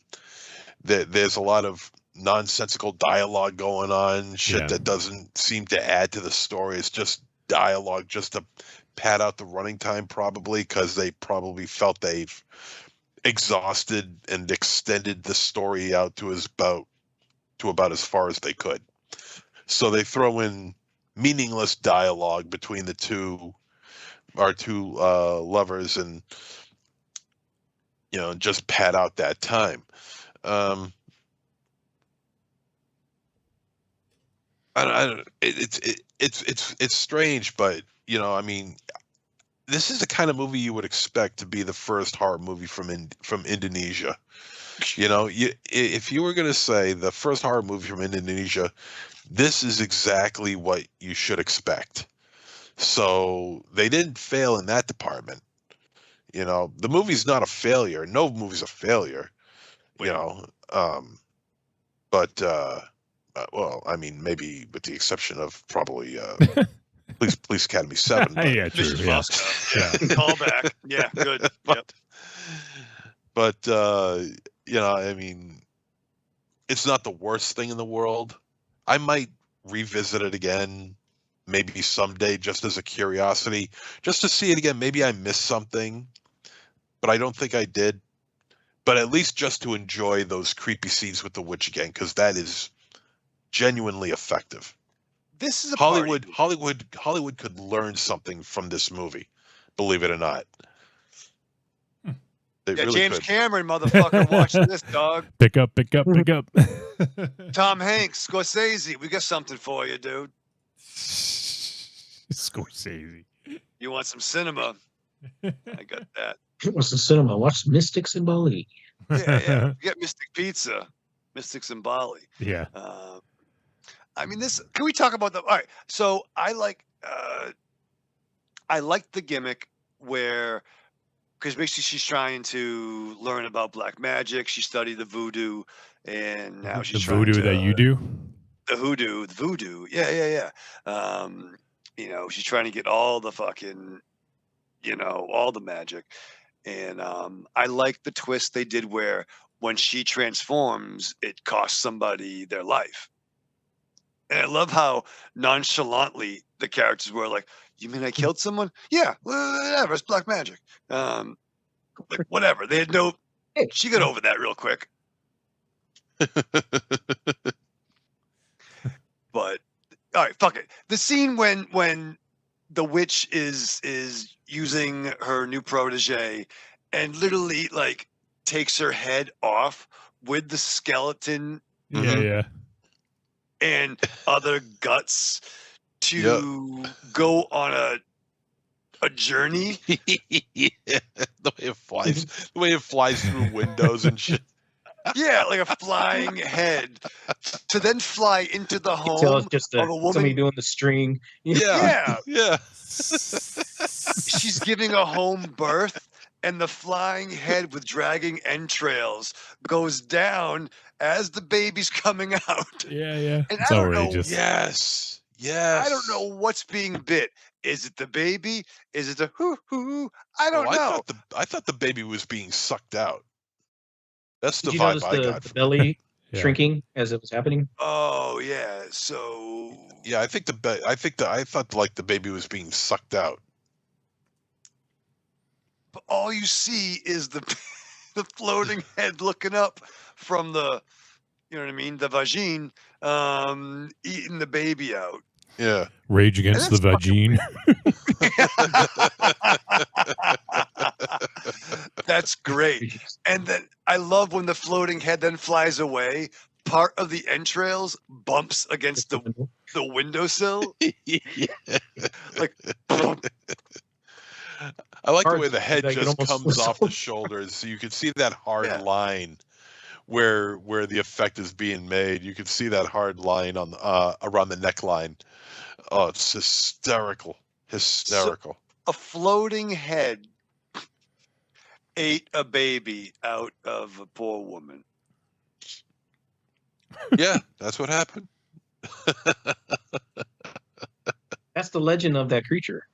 there's a lot of nonsensical dialogue going on, that doesn't seem to add to the story. It's just dialogue just to pad out the running time, probably because they probably felt they've exhausted and extended the story out to about as far as they could. So they throw in meaningless dialogue between our two lovers, and you know, just pad out that time. It's strange, but you know, I mean, this is the kind of movie you would expect to be the first horror movie from Indonesia. You know, if you were going to say the first horror movie from Indonesia, this is exactly what you should expect. So they didn't fail in that department. You know, the movie's not a failure. No movie's a failure. You know, but well, I mean, maybe with the exception of probably Police Academy 7. But, Yeah, true. Mission Yeah. Moscow. Yeah. Call back. Yeah, good. Yep. but I mean, it's not the worst thing in the world. I might revisit it again, maybe someday, just as a curiosity, just to see it again. Maybe I missed something, but I don't think I did. But at least just to enjoy those creepy scenes with the witch again, because that is genuinely effective. This is a Hollywood could learn something from this movie, believe it or not. They really James could. Cameron, motherfucker, watch this, dog. Pick up. Tom Hanks, Scorsese, we got something for you, dude. Scorsese. You want some cinema? I got that. It was the cinema. Watch Mystics in Bali. Yeah. Get Mystic Pizza, Mystics in Bali. Yeah. I mean, this. Can we talk about the? All right. So I like the gimmick where, because basically she's trying to learn about black magic. She studied the voodoo, and now she's the trying voodoo to, that you do. The voodoo. Yeah. She's trying to get all the fucking, all the magic. And I like the twist they did where when she transforms, it costs somebody their life. And I love how nonchalantly the characters were like, you mean I killed someone? Yeah, whatever, it's black magic. Like, whatever. They had no... She got over that real quick. But, all right, fuck it. The scene when the witch is using her new protege and literally like takes her head off with the skeleton and other guts to go on a journey. The way it flies through windows and shit. Yeah, like a flying head to then fly into the home Tell us just of a woman. somebody doing the string. Yeah. She's giving a home birth, and the flying head with dragging entrails goes down as the baby's coming out. Yeah. And It's I don't outrageous. know. Yes. I don't know what's being bit. Is it the baby? Is it the hoo-hoo? I don't know. I thought the baby was being sucked out. That's the Did you vibe notice I the got from belly shrinking as it was happening? Oh yeah. So yeah, I thought like the baby was being sucked out. But all you see is the floating head looking up from the, you know what I mean, the vagine, eating the baby out. Yeah. Rage Against the Vagine. That's great. And then I love when the floating head then flies away. Part of the entrails bumps against the windowsill. Like, I like the way the head just comes off the shoulders, so you can see that hard line where the effect is being made. You can see that hard line on around the neckline. Oh, it's hysterical. So a floating head ate a baby out of a poor woman. Yeah, that's what happened. That's the legend of that creature.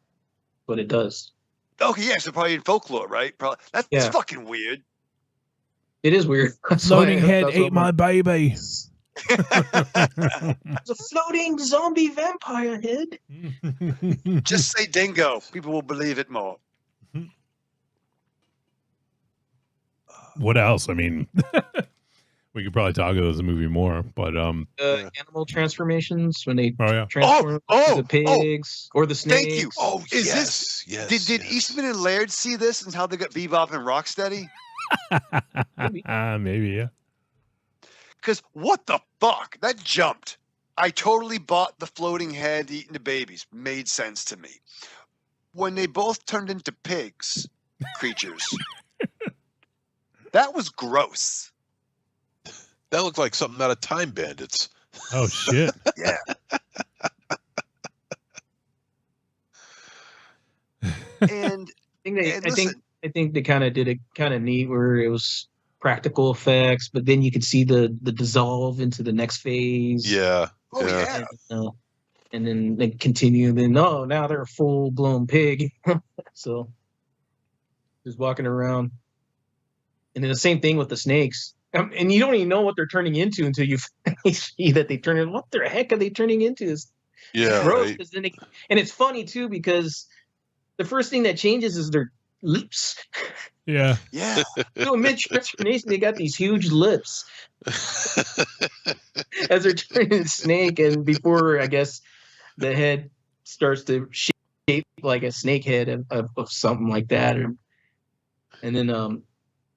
But it does. Okay, yeah, so probably in folklore, right? Probably that's fucking weird. It is weird. Floating head ate my baby. It's a floating zombie vampire head. Just say dingo. People will believe it more. What else? I mean, we could probably talk about this movie more, but animal transformations when they yeah. transform to the pigs or the snakes. Thank you. Oh, is this? Did Eastman and Laird see this and how they got Bebop and Rocksteady? Maybe, yeah. Because what the fuck? That jumped. I totally bought the floating head eating the babies. Made sense to me. When they both turned into pigs, creatures, that was gross. That looked like something out of Time Bandits. Oh shit! Yeah. And I think they kind of did it kind of neat where it was practical effects, but then you could see the dissolve into the next phase. Yeah. Oh yeah. and then they continue. And then no, now they're a full blown pig. So just walking around, and then the same thing with the snakes. And you don't even know what they're turning into until you see that they turn in. What the heck are they turning into? It's gross. Right. Then and it's funny too because the first thing that changes is their lips. Yeah. Yeah. So mid transformation, they got these huge lips as they're turning into snake, and before I guess the head starts to shape like a snake head of something like that, and then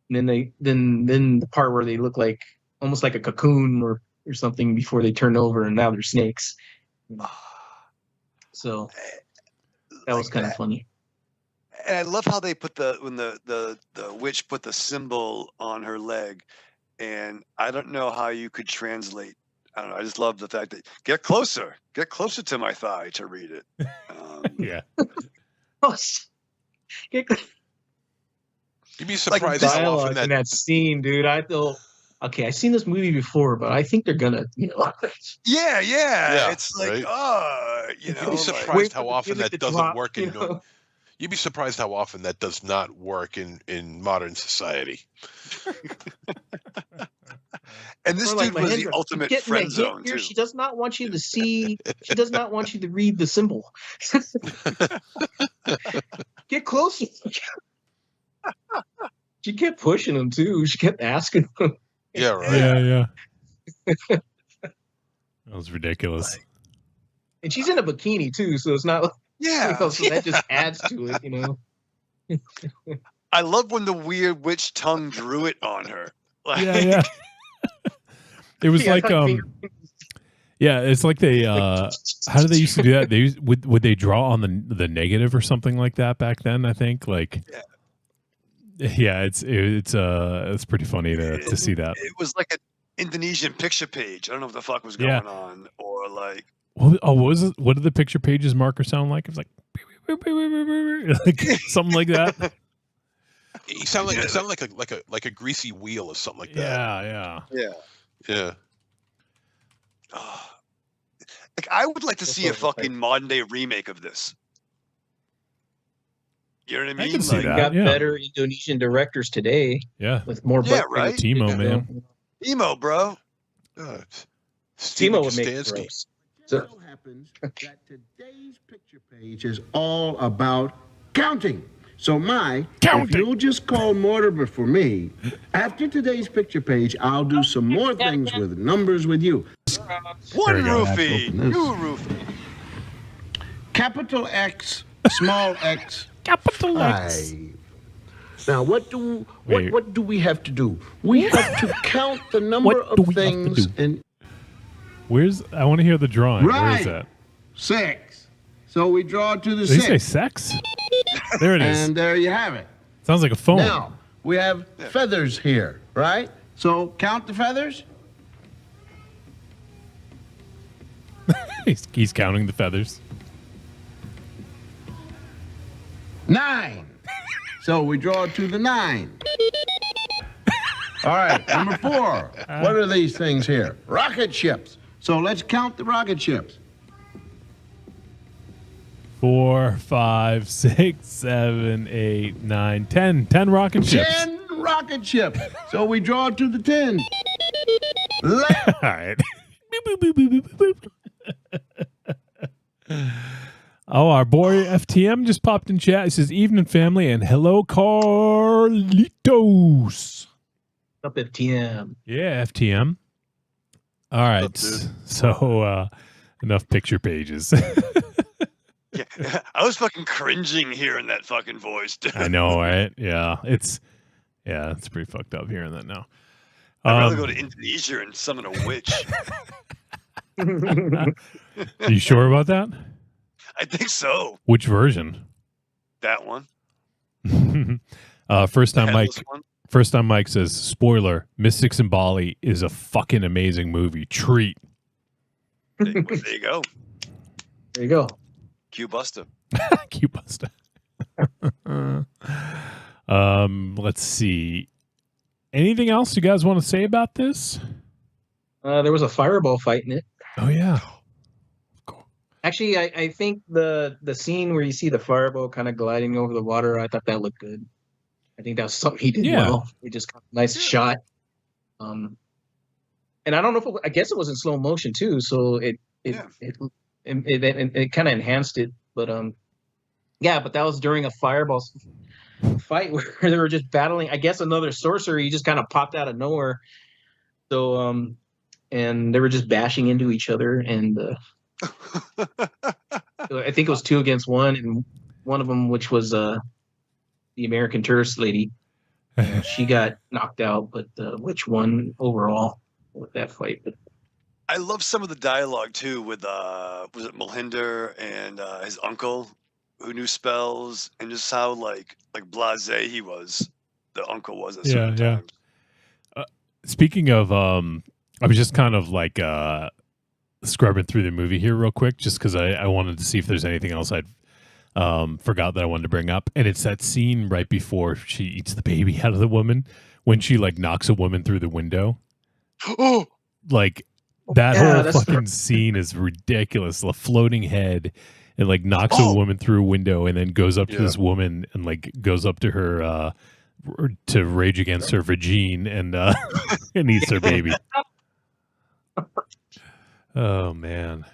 the part where they look like almost like a cocoon or something before they turn over, and now they're snakes. So that was kind of funny. And I love how they put when the witch put the symbol on her leg, and I don't know how you could translate. I don't know. I just love the fact that get closer to my thigh to read it. Yeah. You'd be surprised like how often in that scene, dude. I thought, okay, I've seen this movie before, but I think they're gonna, Yeah. It's like, right? you'd be surprised how often that doesn't work in. You'd be surprised how often that does not work in modern society. And this dude was the ultimate friend zone here. too. She does not want you to see. She does not want you to read the symbol. Get closer. She kept pushing him too. She kept asking him. Yeah, right. Yeah. That was ridiculous. And she's in a bikini too, so it's not like, so that just adds to it, I love when the weird witch tongue drew it on her. Like, yeah. It was like it's like they how did they used to do that? They would they draw on the negative or something like that back then, I think. Like it's pretty funny to see that. It was like an Indonesian picture page. I don't know what the fuck was going on, or like. What was it? What did the picture page's marker sound like? It was like something like that. It sounded like a greasy wheel or something like that. Yeah. Like I would like to see a fucking modern day remake of this. You know what I mean? I can see that. Got better Indonesian directors today. Yeah. With more right? Timo, man. Timo, bro. Timo would make it gross. So happens that today's picture page is all about counting. So if you'll just call Mortimer for me, after today's picture page, I'll do some more things with numbers with you. One roofie, two roofie. Capital X, small x, capital X. 5. Now, what do we have to do? We have to count the number of things in. I want to hear the drawing. Right. Where is that? 6. So we draw to the 6. Did you say sex? There it is. And there you have it. Sounds like a phone. Now, we have feathers here, right? So count the feathers. He's counting the feathers. 9. So we draw to the 9. All right, number 4. What are these things here? Rocket ships. So let's count the rocket ships. 4, 5, 6, 7, 8, 9, 10. 10 rocket ships. 10 rocket ships. So we draw to the 10. All right. Oh, our boy FTM just popped in chat. He says, "Evening, family," and hello, Carlitos. Up FTM. Yeah, FTM. All right. So enough picture pages. Yeah, I was fucking cringing hearing that fucking voice, dude. I know, right? Yeah, it's pretty fucked up hearing that now. I'd rather go to Indonesia and summon a witch. Are you sure about that? I think so. Which version? That one. First time Mike says, spoiler, Mystics in Bali is a fucking amazing movie. Treat. There you go. There you go. Q Buster. Q Buster. Let's see. Anything else you guys want to say about this? There was a fireball fight in it. Oh, yeah. Cool. Actually, I think the scene where you see the fireball kind of gliding over the water, I thought that looked good. I think that was something he did well. It just got a nice shot. And I don't know if I guess it was in slow motion too, so it kind of enhanced it. But but that was during a fireball fight where they were just battling. I guess another sorcerer. He just kind of popped out of nowhere. So and they were just bashing into each other, and I think it was 2 against 1, and one of them, which was the American Tourist lady, she got knocked out. But which one overall with that fight? But I love some of the dialogue too with was it Mohinder and his uncle who knew spells, and just how like blasé he was. The uncle was at certain times. Speaking of, I was just kind of like scrubbing through the movie here real quick, just because I wanted to see if there's anything else I'd forgot that I wanted to bring up. And it's that scene right before she eats the baby out of the woman, when she like knocks a woman through the window. Oh, like that whole fucking scene is ridiculous. The floating head, it like knocks a woman through a window and then goes up to this woman and like goes up to her to rage against her vagine and and eats her baby. Oh man,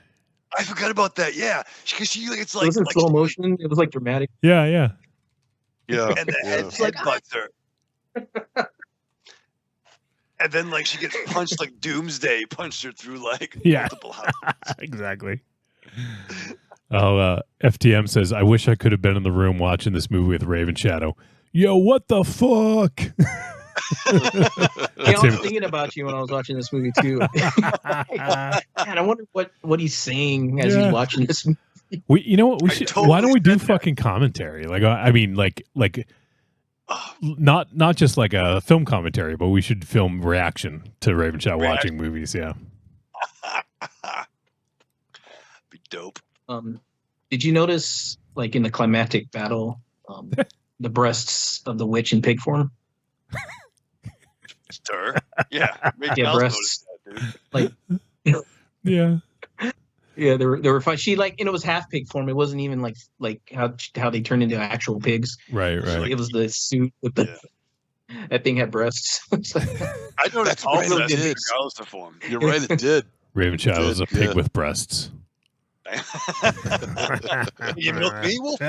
I forgot about that. Yeah, because she it's like it wasn't slow motion. It was like dramatic. Yeah. And the head butts her. And then like she gets punched like Doomsday punched her through like multiple houses. Exactly. FTM says, I wish I could have been in the room watching this movie with Raven Shadow. Yo, what the fuck? I was thinking about you when I was watching this movie too. Man, I wonder what he's saying as he's watching this movie. You know what? We should. Why don't we do fucking commentary? Like, I mean, like, not just like a film commentary, but we should film reaction to Raven Shadow watching movies. Yeah. Be dope. Did you notice, like in the climactic battle, the breasts of the witch in pig form? Stir. Yeah. Breasts. That, dude. Like. Yeah. Yeah, they were fine. She like, and it was half pig form. It wasn't even like how they turned into actual pigs. Right. It was the suit with the that thing had breasts. I know that's all really did, regardless of form. You're right, it did. Raven Shadow is a pig with breasts. You milk me, Wolf?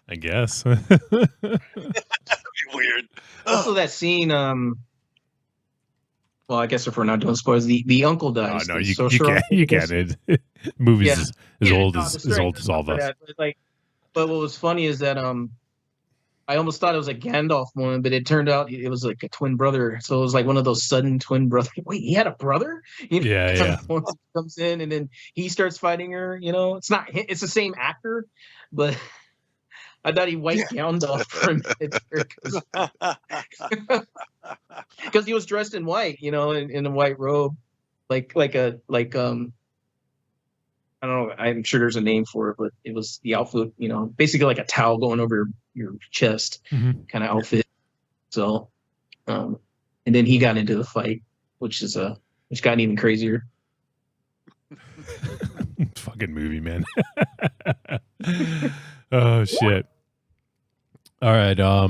I guess. That'd be weird. Also, that scene. Well, I guess if we're not doing spoilers, the uncle dies. Oh, no, you can't. Movies as old as all of us. But what was funny is that I almost thought it was a Gandalf moment, but it turned out it was like a twin brother. So it was like one of those sudden twin brother. Wait, he had a brother? Once he comes in and then he starts fighting her. It's not. It's the same actor, but I thought he white gowned off for a minute because he was dressed in white, in a white robe, like I don't know. I'm sure there's a name for it, but it was the outfit, basically like a towel going over your chest kind of outfit. So, and then he got into the fight, which got even crazier. Fucking movie, man. Oh shit. All right. I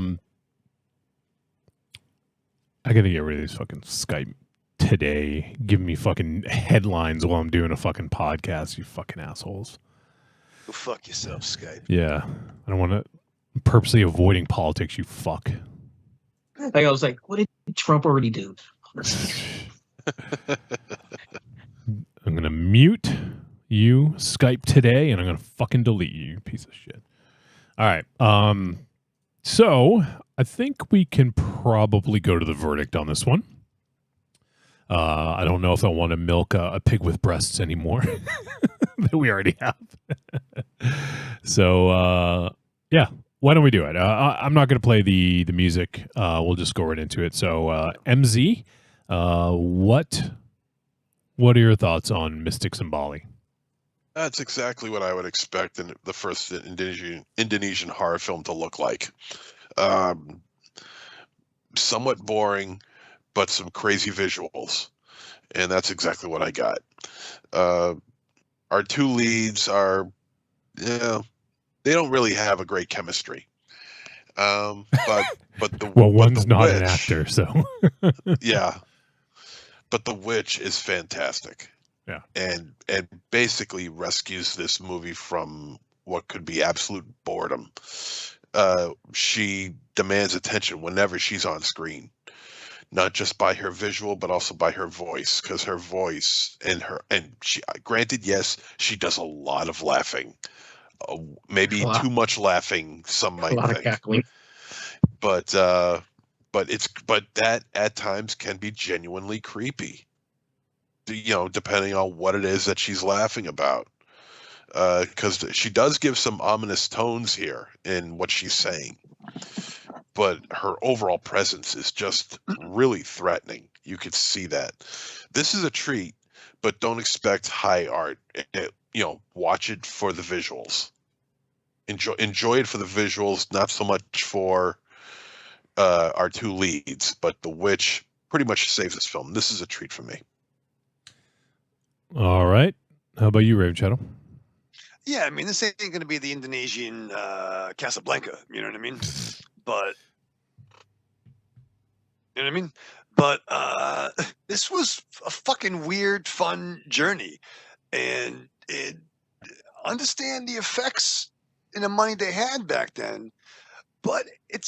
gotta get rid of this fucking Skype today. Giving me fucking headlines while I'm doing a fucking podcast, you fucking assholes. Go fuck yourself, Skype. Yeah. I don't want to purposely avoiding politics, you fuck. Like I was like, what did Trump already do? I'm gonna mute you, Skype today, and I'm gonna fucking delete you, you piece of shit. All right. So I think we can probably go to the verdict on this one. I don't know if I want to milk a pig with breasts anymore that we already have. So, yeah, why don't we do it? I'm not going to play the music. We'll just go right into it. So, MZ, what are your thoughts on Mystics in Bali? That's exactly what I would expect in the first Indonesian horror film to look like. Somewhat boring, but some crazy visuals. And that's exactly what I got. Our two leads are, they don't really have a great chemistry. But one's the not an witch, actor, so yeah. But the witch is fantastic. Yeah. And basically rescues this movie from what could be absolute boredom. She demands attention whenever she's on screen, not just by her visual, but also by her voice, because her voice and she, granted, yes, she does a lot of laughing, maybe too much laughing, some might A lot of think, cackling. but that at times can be genuinely creepy, depending on what it is that she's laughing about. Because she does give some ominous tones here in what she's saying, but her overall presence is just really threatening. You could see that. This is a treat, but don't expect high art. Watch it for the visuals. Enjoy it for the visuals, not so much for our two leads, but the witch pretty much saves this film. This is a treat for me. All right. How about you, Raven Shadow? Yeah, I mean, this ain't going to be the Indonesian Casablanca, you know what I mean? But, this was a fucking weird, fun journey. And understand the effects and the money they had back then, but it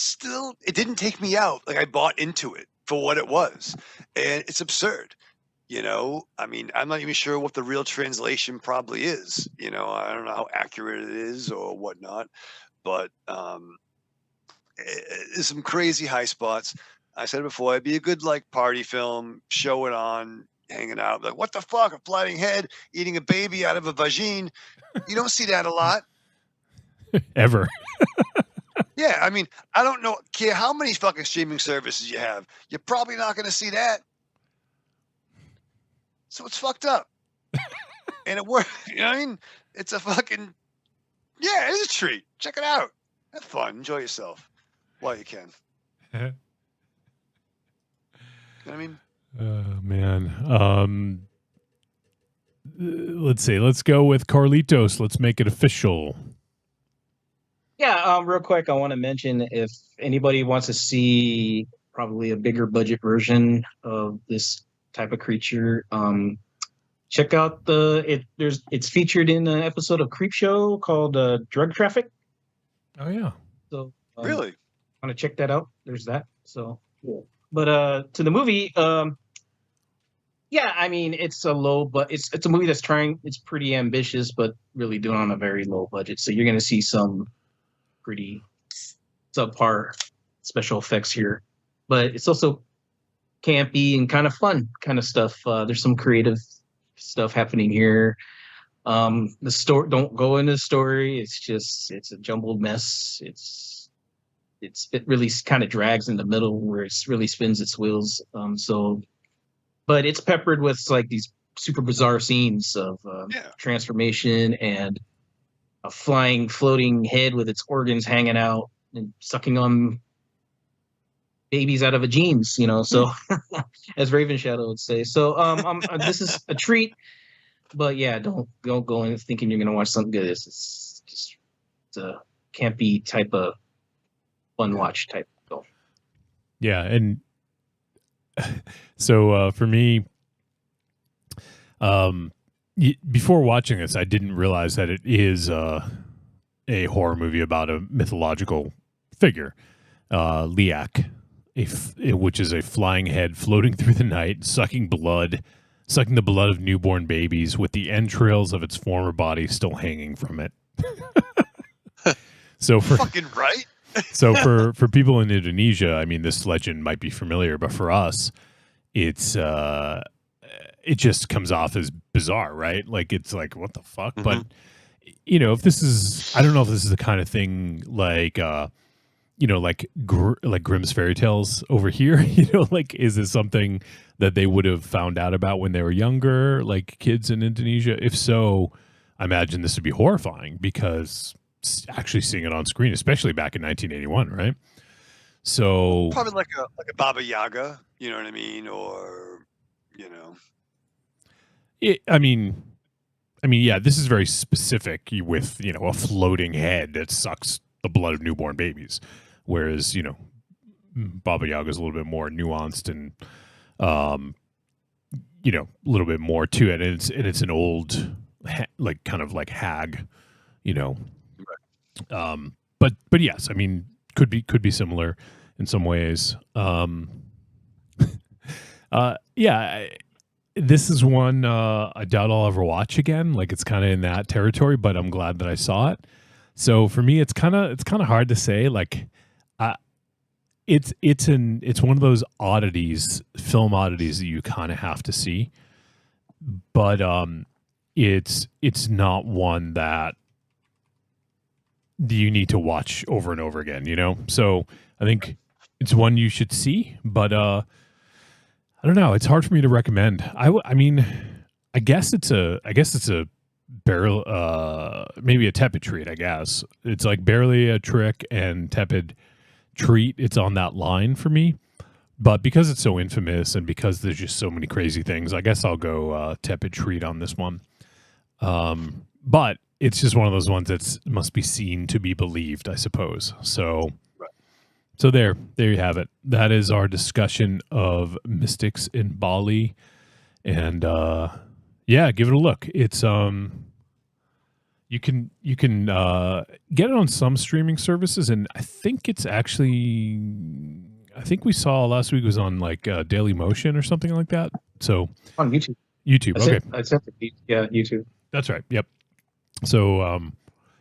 didn't take me out. Like, I bought into it for what it was. And it's absurd. I mean, I'm not even sure what the real translation probably is. I don't know how accurate it is or whatnot, but there's some crazy high spots. I said it before, it'd be a good party film, show it on, hanging out. Like, what the fuck? A flying head eating a baby out of a vagine. You don't see that a lot. Ever. Yeah, I mean, I don't care how many fucking streaming services you have. You're probably not going to see that. So it's fucked up. And it works. You know what I mean? It's a fucking, it's a treat. Check it out. Have fun. Enjoy yourself while you can. You know what I mean? Man. Let's see. Let's go with Carlitos. Let's make it official. Yeah, real quick, I want to mention if anybody wants to see probably a bigger budget version of this type of creature, check out it's featured in an episode of Creepshow called Drug Traffic. Oh yeah. So really want to check that out. There's that. So cool. But to the movie, I mean, it's a low, but it's a movie that's it's pretty ambitious, but really doing on a very low budget. So you're gonna see some pretty subpar special effects here, but it's also campy and kind of fun kind of stuff. There's some creative stuff happening here. The story, don't go into the story. It's a jumbled mess. It really kind of drags in the middle where it really spins its wheels. But it's peppered with these super bizarre scenes of transformation and a floating head with its organs hanging out and sucking on babies out of a jeans, so as Raven Shadow would say. So this is a treat, but don't go in thinking you're gonna watch something good. It's a campy type of fun watch type film. Yeah, and so for me, before watching this, I didn't realize that it is a horror movie about a mythological figure, Liak, which is a flying head floating through the night, sucking the blood of newborn babies with the entrails of its former body still hanging from it. So fucking right. So for people in Indonesia, I mean, this legend might be familiar, but for us, it just comes off as bizarre, right? Like, it's like, what the fuck? Mm-hmm. But if this is, I don't know if this is the kind of thing like Grimm's fairy tales over here, is this something that they would have found out about when they were younger, like kids in Indonesia? If so, I imagine this would be horrifying, because actually seeing it on screen, especially back in 1981, right? So probably like a Baba Yaga, you know what I mean? Or, I mean, yeah, this is very specific with, a floating head that sucks the blood of newborn babies. Whereas, Baba Yaga is a little bit more nuanced and, a little bit more to it. And it's an old, kind of like hag, but yes, I mean, could be similar in some ways. This is one I doubt I'll ever watch again. Like, it's kind of in that territory, but I'm glad that I saw it. So for me, it's kind of hard to say. Like, it's one of those oddities, film oddities that you kind of have to see, but it's not one that you need to watch over and over again. So I think it's one you should see, but I don't know. It's hard for me to recommend. I mean, I guess it's a barrel, maybe a tepid treat. I guess it's like barely a trick and tepid treat. It's on that line for me, but because it's so infamous and because there's just so many crazy things, I guess I'll go tepid treat on this one. But it's just one of those ones that must be seen to be believed, I suppose. So. So there you have it. That is our discussion of Mystics in Bali, and give it a look. It's you can get it on some streaming services, and I think we saw last week was on like Daily Motion or something like that. So on YouTube. Okay. YouTube. That's right. Yep. So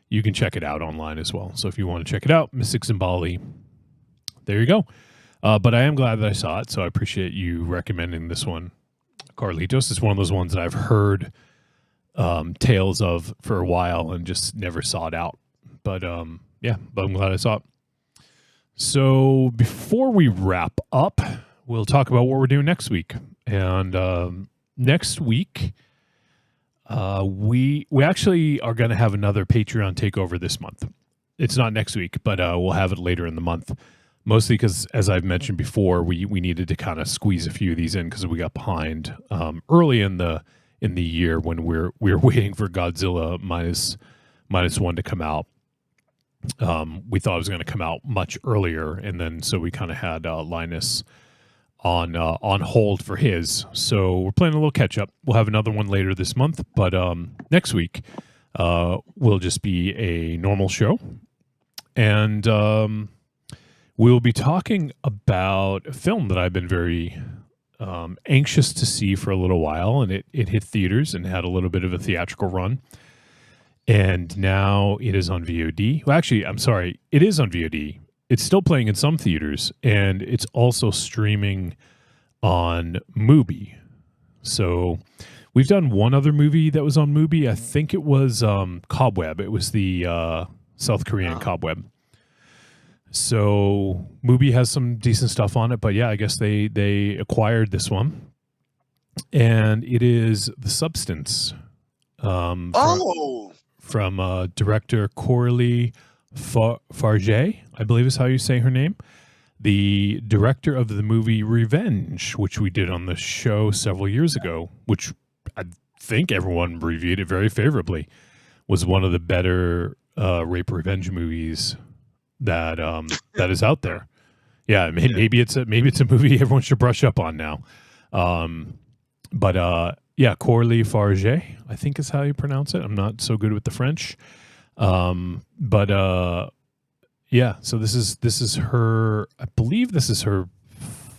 you can check it out online as well. So if you want to check it out, Mystics in Bali. There you go. But I am glad that I saw it, so I appreciate you recommending this one, Carlitos. It's one of those ones that I've heard tales of for a while and just never sought out. But I'm glad I saw it. So before we wrap up, we'll talk about what we're doing next week. And next week, we actually are going to have another Patreon takeover this month. It's not next week, but we'll have it later in the month. Mostly because, as I've mentioned before, we needed to kind of squeeze a few of these in because we got behind early in the year when we were waiting for Godzilla minus one to come out. We thought it was going to come out much earlier, and then so we kind of had Linus on hold for his. So we're playing a little catch up. We'll have another one later this month, but next week will just be a normal show, and we'll be talking about a film that I've been very anxious to see for a little while, and it hit theaters and had a little bit of a theatrical run. And now it is on VOD. Well, actually, I'm sorry, it is on VOD. It's still playing in some theaters, and it's also streaming on Mubi. So we've done one other movie that was on Mubi. I think it was Cobweb. It was the South Korean Cobweb. So Mubi has some decent stuff on it, but yeah, I guess they acquired this one, and it is The Substance. From director Coralie Farge, I believe is how you say her name, the director of the movie Revenge, which we did on the show several years ago, which I think everyone reviewed it very favorably. Was one of the better rape revenge movies that is out there. Yeah, maybe it's a movie everyone should brush up on now. Yeah, Coralie Farge, I think is how you pronounce it. I'm not so good with the French. Yeah, so this is her, I believe this is her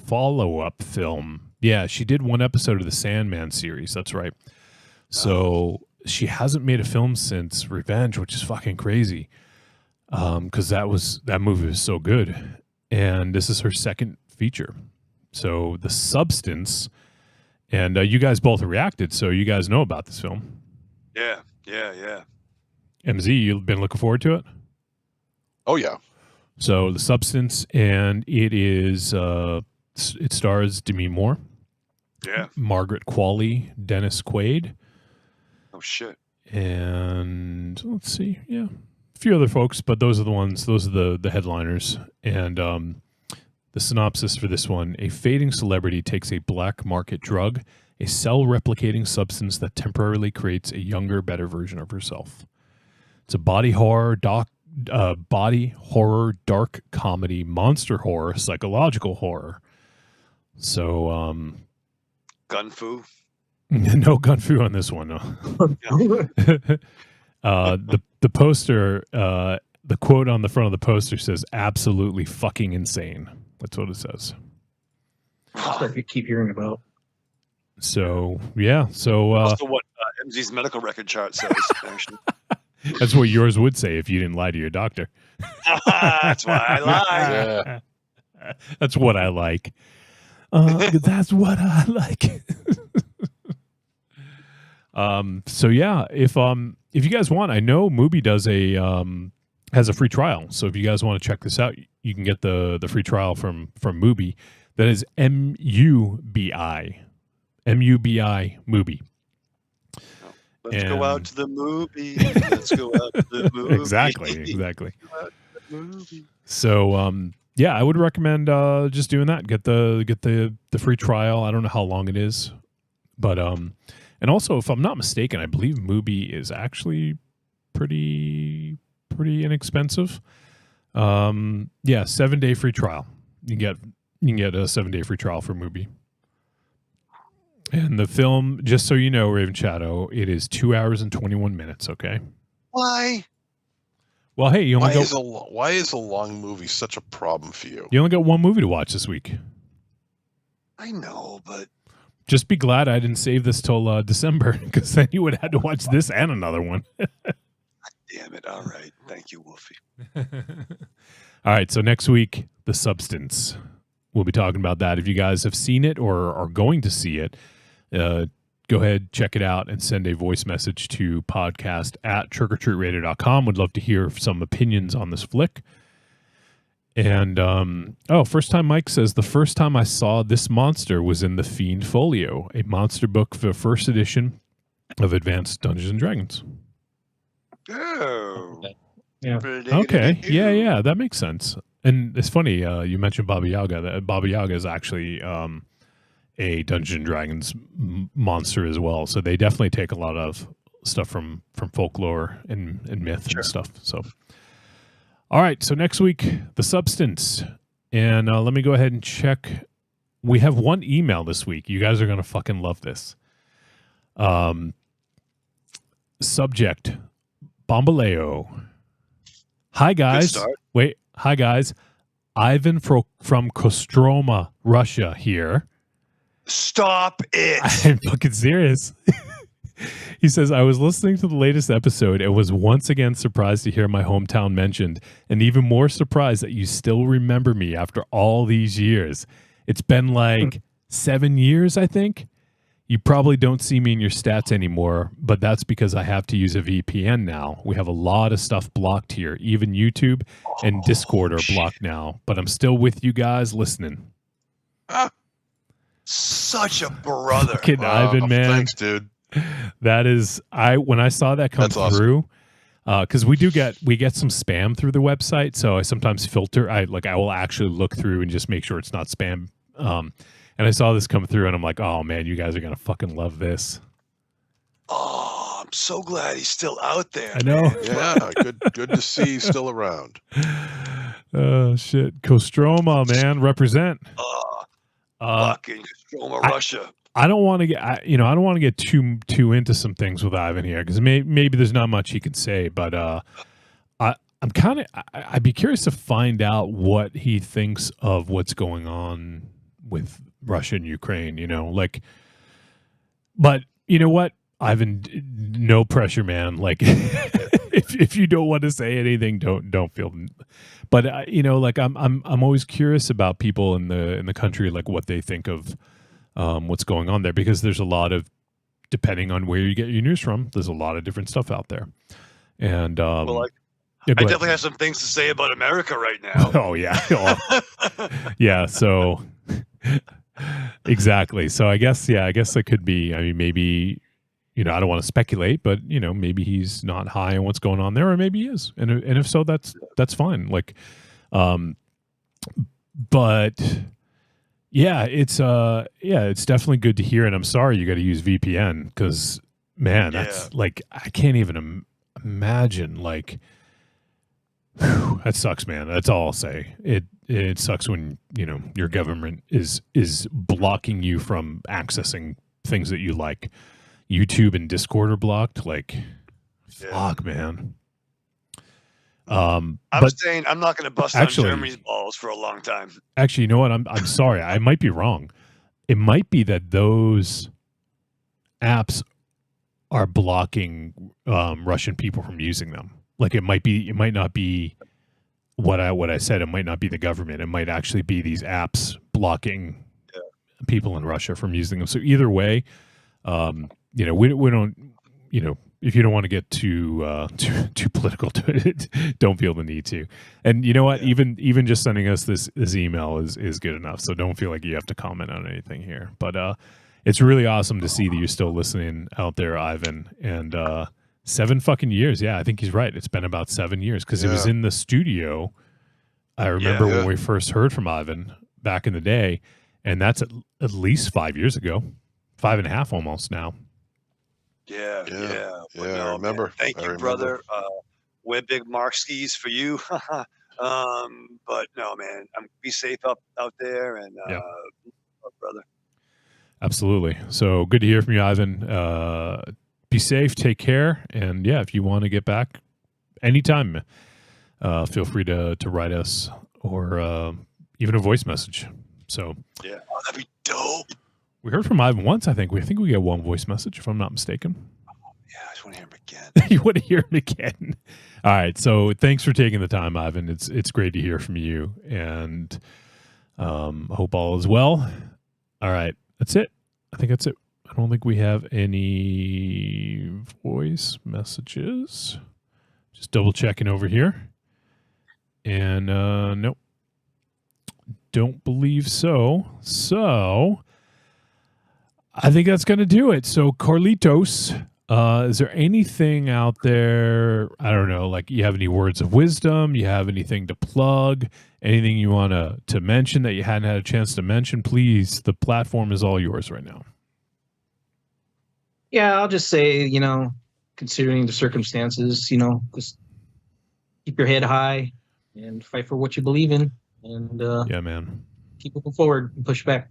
follow-up film. Yeah, she did one episode of the Sandman series. That's right. So she hasn't made a film since Revenge, which is fucking crazy. Because that movie was so good. And this is her second feature. So The Substance, and you guys both reacted, so you guys know about this film. Yeah. MZ, you've been looking forward to it? Oh, yeah. So The Substance, and it is it stars Demi Moore. Yeah. Margaret Qualley, Dennis Quaid. Oh, shit. And let's see, yeah. A few other folks, but those are the headliners. And the synopsis for this one: a fading celebrity takes a black market drug a cell-replicating substance that temporarily creates a younger, better version of herself. It's a body horror, dark comedy, monster horror, psychological horror. So, Gun-fu? no gun-fu on this one. No. The poster, the quote on the front of the poster says, "Absolutely fucking insane." That's what it says. That's what I keep hearing about. So, yeah. So, also what MZ's medical record chart says, actually. That's what yours would say if you didn't lie to your doctor. That's why I lie. Yeah. That's what I like. That's what I like. So yeah, if you guys want, I know Mubi does has a free trial. So if you guys want to check this out, you can get the free trial from Mubi. That is MUBI. Mubi. Let's go out to the movie. Let's go out to the movie. Exactly. So yeah, I would recommend just doing that. Get the free trial. I don't know how long it is, but and also, if I'm not mistaken, I believe Mubi is actually pretty inexpensive. Yeah, 7-day free trial. You can get a 7-day free trial for Mubi. And the film, just so you know, Raven Shadow, it is 2 hours and 21 minutes. Okay. Why? Well, hey, you only why is a long movie such a problem for you? You only got one movie to watch this week. I know, but just be glad I didn't save this till December, because then you would have had to watch this and another one. Damn it. All right. Thank you, Wolfie. All right. So next week, The Substance. We'll be talking about that. If you guys have seen it or are going to see it, go ahead, check it out, and send a voice message to podcast@trickortreatradio.com. Would love to hear some opinions on this flick. And, first time Mike says, the first time I saw this monster was in the Fiend Folio, a monster book for first edition of Advanced Dungeons & Dragons. Oh. Yeah. Okay. Yeah. That makes sense. And it's funny, you mentioned Baba Yaga. That Baba Yaga is actually a Dungeons & Dragons monster as well. So they definitely take a lot of stuff from folklore and myth and stuff. So, all right. So next week, The Substance. And let me go ahead and check. We have one email this week. You guys are going to fucking love this. Subject, Bombaleo. Hi, guys. Wait. Hi, guys. Ivan from Kostroma, Russia here. Stop it. I'm fucking serious. He says, I was listening to the latest episode and was once again surprised to hear my hometown mentioned, and even more surprised that you still remember me after all these years. It's been like 7 years, I think. You probably don't see me in your stats anymore, but that's because I have to use a VPN now. We have a lot of stuff blocked here. Even YouTube and Discord are blocked now, but I'm still with you guys listening. Such a brother. Fucking Ivan, man. Thanks, dude. That is, when I saw that come through, because we get some spam through the website, so I sometimes filter. I will actually look through and just make sure it's not spam. And I saw this come through, and I'm like, oh, man, you guys are going to fucking love this. Oh, I'm so glad he's still out there. I know. Man. Yeah, good to see he's still around. Oh, shit. Kostroma, man, represent. Fucking Kostroma, Russia. I don't want to get, I don't want to get too into some things with Ivan here, because maybe there's not much he can say, but I'd be curious to find out what he thinks of what's going on with Russia and Ukraine, but you know what, Ivan, no pressure, man. Like, if you don't want to say anything, don't feel. But I'm always curious about people in the country, like what they think of what's going on there, because there's a lot of, depending on where you get your news from, there's a lot of different stuff out there. And I definitely have some things to say about America right now. Oh yeah, yeah. So exactly. So I guess it could be. I mean, maybe, I don't want to speculate, but maybe he's not high on what's going on there, or maybe he is, and if so, that's fine. Like, but it's definitely good to hear, and I'm sorry you got to use VPN because man, that's like I can't even imagine like. Whew, that sucks, man. That's all I'll say. It sucks when your government is blocking you from accessing things that you like. YouTube and Discord are blocked. Like, fuck, man. I'm saying I'm not going to bust on Germany's balls for a long time. Actually, you know what? I'm sorry. I might be wrong. It might be that those apps are blocking Russian people from using them. Like it might not be what I said. It might not be the government. It might actually be these apps blocking people in Russia from using them. So either way, we don't, if you don't want to get too political to it, don't feel the need to. And you know what? Even just sending us this email is good enough. So don't feel like you have to comment on anything here. But it's really awesome to see that you're still listening out there, Ivan. And 7 fucking years. Yeah, I think he's right. It's been about 7 years because it was in the studio. I remember when we first heard from Ivan back in the day, and that's at least 5 years ago, 5.5 almost now. Yeah. I remember. Thank you, brother. Wear big mark skis for you. But no, man, be safe out there, and brother. Absolutely. So good to hear from you, Ivan. Be safe, take care, and if you want to get back anytime, feel free to write us or even a voice message. So that'd be dope. We heard from Ivan once. I think we get one voice message, if I'm not mistaken. I just want to hear him again. You want to hear him again? All right. So thanks for taking the time, Ivan. It's great to hear from you, and hope all is well. All right, that's it. I think that's it. I don't think we have any voice messages. Just double checking over here. And nope. Don't believe so. So I think that's going to do it. So Carlitos, is there anything out there, I don't know, like you have any words of wisdom? You have anything to plug? Anything you want to mention that you hadn't had a chance to mention? Please, the platform is all yours right now. Yeah, I'll just say, considering the circumstances, just keep your head high and fight for what you believe in, and yeah, man, keep moving forward and push back.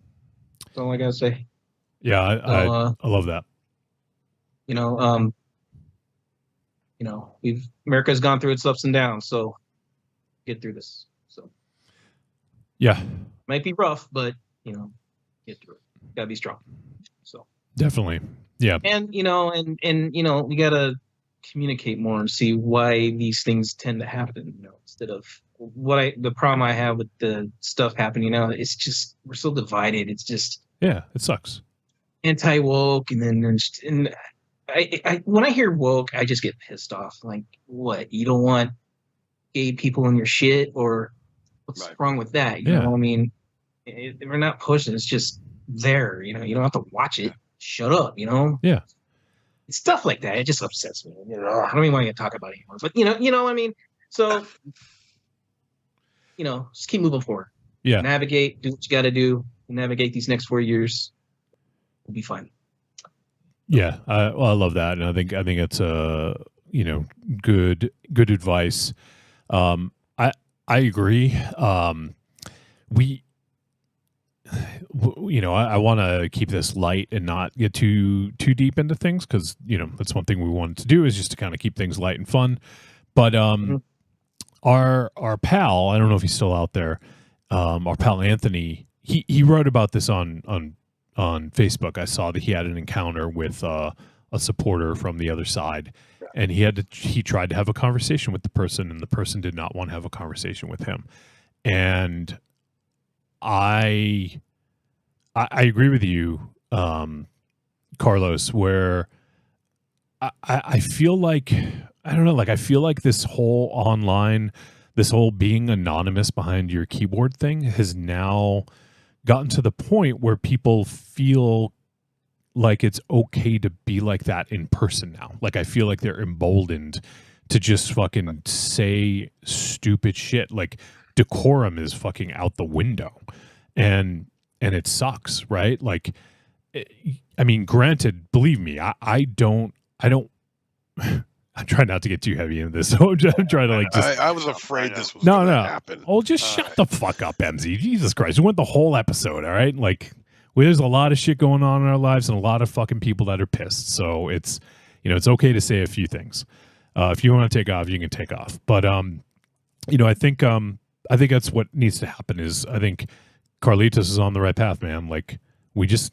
That's all I gotta say. Yeah, I love that. America's gone through its ups and downs, so get through this. So yeah, might be rough, but get through it. Gotta be strong. So definitely. Yeah. And we gotta communicate more and see why these things tend to happen, instead of the problem I have with the stuff happening now. It's just we're so divided. It's just it sucks. Anti-woke, and then I when I hear woke, I just get pissed off. Like, what? You don't want gay people in your shit, or what's wrong with that? You know what I mean? We're not pushing. It's just there. You don't have to watch it. Shut up, Yeah. It's stuff like that. It just upsets me. I don't even want to talk about it anymore. But you know what I mean? So, just keep moving forward. Yeah. Navigate, do what you gotta do, navigate these next 4 years. We'll be fine. Yeah. I love that. And I think it's good advice. I agree. I want to keep this light and not get too deep into things because that's one thing we wanted to do is just to kind of keep things light and fun. But our pal, I don't know if he's still out there. Our pal Anthony, he wrote about this on Facebook. I saw that he had an encounter with a supporter from the other side, and he tried to have a conversation with the person, and the person did not want to have a conversation with him. And I agree with you, Carlos, where I feel like, I don't know, like I feel like this whole being anonymous behind your keyboard thing has now gotten to the point where people feel like it's okay to be like that in person now. Like I feel like they're emboldened to just fucking say stupid shit. Like decorum is fucking out the window. And and it sucks, right? Like, I mean, granted, believe me, I don't. I'm trying not to get too heavy into this, so I'm trying to like just. I was afraid this was going to happen. Oh, just shut the fuck up, MZ. Jesus Christ, we went the whole episode, all right? Like, there's a lot of shit going on in our lives and a lot of fucking people that are pissed. So it's, it's okay to say a few things. If you want to take off, you can take off. But I think that's what needs to happen. Is I think Carlitos is on the right path, man. Like, we just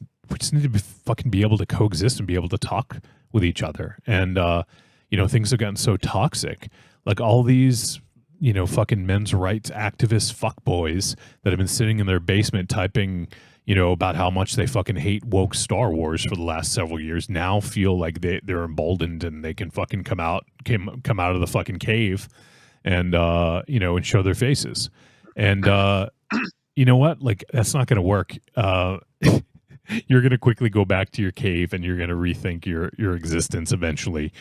need to fucking be able to coexist and be able to talk with each other. And things have gotten so toxic. Like all these, fucking men's rights activist fuckboys that have been sitting in their basement typing, about how much they fucking hate woke Star Wars for the last several years now feel like they're emboldened and they can fucking come out of the fucking cave and, and show their faces. And, you know what? Like, that's not going to work. You're going to quickly go back to your cave and you're going to rethink your existence eventually.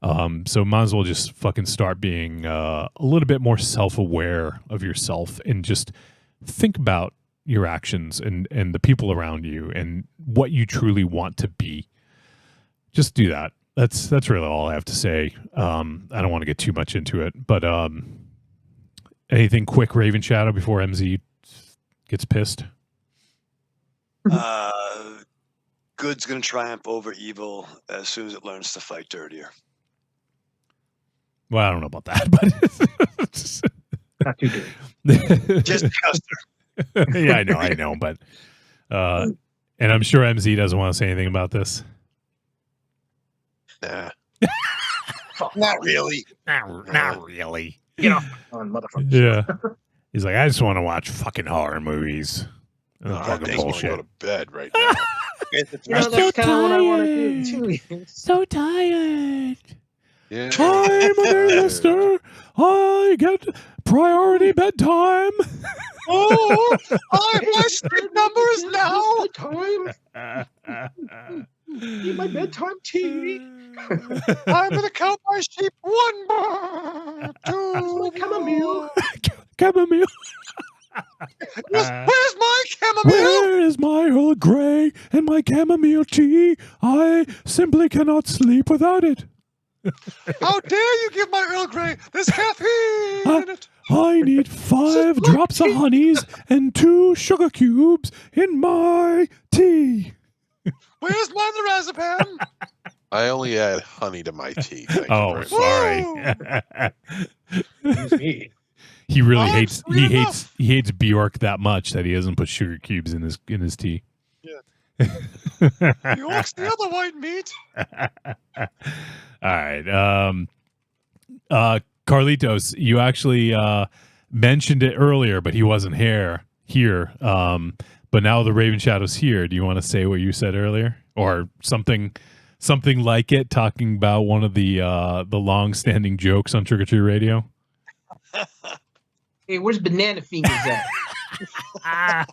So might as well just fucking start being a little bit more self-aware of yourself and just think about your actions and the people around you and what you truly want to be. Just do that. That's really all I have to say. I don't want to get too much into it, but anything quick, Raven Shadow, before MZ gets pissed? Good's going to triumph over evil as soon as it learns to fight dirtier. Well, I don't know about that, but not too good. Just Custer. Yeah, I know, but and I'm sure MZ doesn't want to say anything about this. Nah. Not really. Not really. On motherfuckers. Yeah. He's like, I just want to watch fucking horror movies. Fucking bullshit. Go to bed right now. That's kind of what I want to do too. So tired. Yeah. I'm a mister. I get priority bedtime. Oh, my sleep number is now. Time. Need my bedtime tea. I'm gonna count my sheep. 1 more, 2 chamomile. Chamomile. Where's my chamomile? Where is my Earl Grey and my chamomile tea? I simply cannot sleep without it. How dare you give my Earl Grey this caffeine in it? I need 5 drops of honeys and 2 sugar cubes in my tea. Where's my lorazepam? I only add honey to my tea. Thank you very much. Sorry. Excuse me. He really hates Bjork that much that he doesn't put sugar cubes in his tea. Yeah. Bjork's the other white meat. All right. Carlitos, you actually mentioned it earlier, but he wasn't here. But now the Raven Shadow's here. Do you want to say what you said earlier, or something like it, talking about one of the long-standing jokes on Trick or Treat Radio? Hey, where's Banana Fingers at?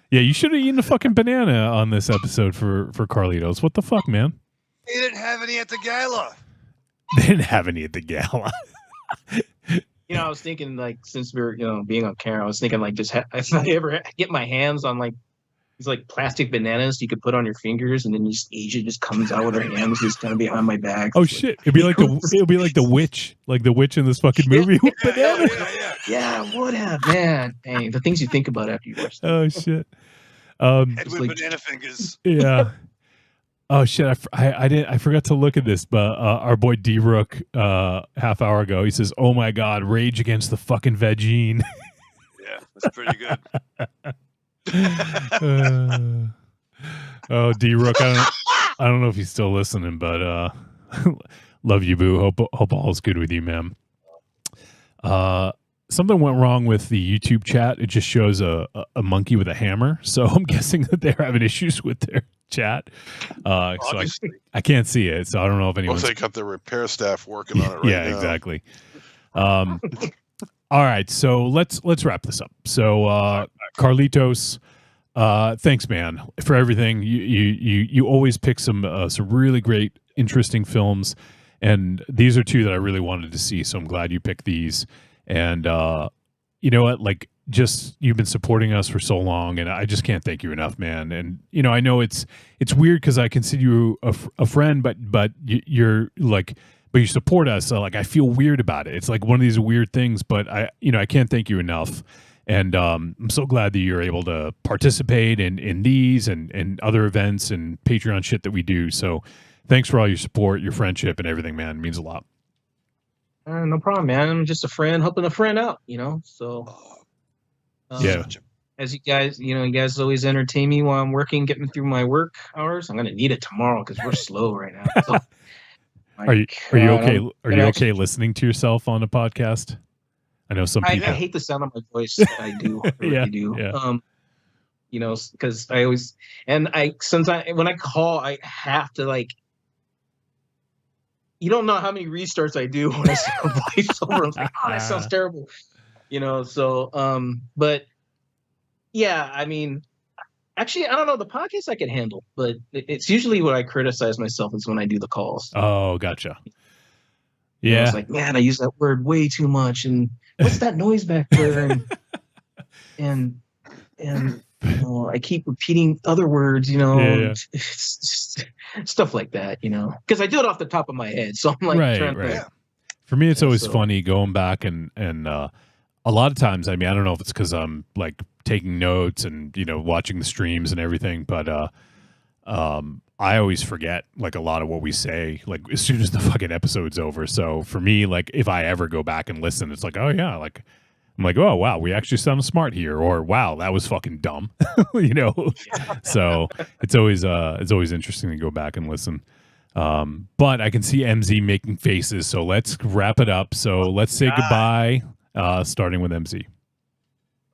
Yeah, you should have eaten a fucking banana on this episode for Carlitos. What the fuck, man? They didn't have any at the gala. They didn't have any at the gala. I was thinking, like, since we're, being on camera, I was thinking, like, just if I ever get my hands on, like, these, like, plastic bananas you could put on your fingers, and then Asia just comes out with her hands just kind of behind my back. Oh, shit. It'd be like the witch. Like the witch in this fucking movie with bananas. Yeah, it would have, man. Dang, the things you think about after you watch them. Oh, shit. Edwin Banana Fingers. Yeah. Oh shit! I forgot to look at this, but our boy D Rook half hour ago, he says, "Oh my god, Rage Against the fucking Vagine." Yeah, that's pretty good. Oh, D Rook, I don't know if he's still listening, but love you, boo. Hope all's good with you, man. Something went wrong with the YouTube chat. It just shows a monkey with a hammer, so I'm guessing that they're having issues with their chat. So I can't see it, so I don't know if anyone. Well, they got the repair staff working on it right now. Yeah, exactly. All right, so let's wrap this up. So Carlitos, thanks, man, for everything. You always pick some really great, interesting films, and these are 2 that I really wanted to see. So I'm glad you picked these. And you know what? Like, just you've been supporting us for so long, and I just can't thank you enough, man. And I know it's weird because I consider you a friend, but you're like, but you support us, so like I feel weird about it. It's like one of these weird things, but I can't thank you enough. And I'm so glad that you're able to participate in these and other events and Patreon shit that we do. So thanks for all your support, your friendship, and everything, man. It means a lot. No problem, man. I'm just a friend helping a friend out, So, yeah. As you guys always entertain me while I'm working, getting through my work hours. I'm gonna need it tomorrow because we're slow right now. So, are you okay? Are you okay listening to yourself on a podcast? I know some people. I hate the sound of my voice. I do. I really Yeah, do. yeah. Because I always sometimes when I call, I have to like. You don't know how many restarts I do when I say a voiceover. I'm like, oh, that sounds terrible. So, but yeah, I mean, actually, I don't know. The podcast I can handle, but it's usually when I criticize myself is when I do the calls. Oh, gotcha. Yeah. It's like, man, I use that word way too much. And what's that noise back there? And I keep repeating other words, Yeah. stuff like that, because I do it off the top of my head. So I'm like, right. For me, it's always funny going back and a lot of times, I mean, I don't know if it's because I'm like taking notes and, watching the streams and everything, but I always forget like a lot of what we say, like as soon as the fucking episode's over. So for me, like if I ever go back and listen, it's like, oh yeah, like I'm like, oh wow, we actually sound smart here, or wow, that was fucking dumb, So it's always interesting to go back and listen. But I can see MZ making faces, so let's wrap it up. So let's say goodbye, starting with MZ.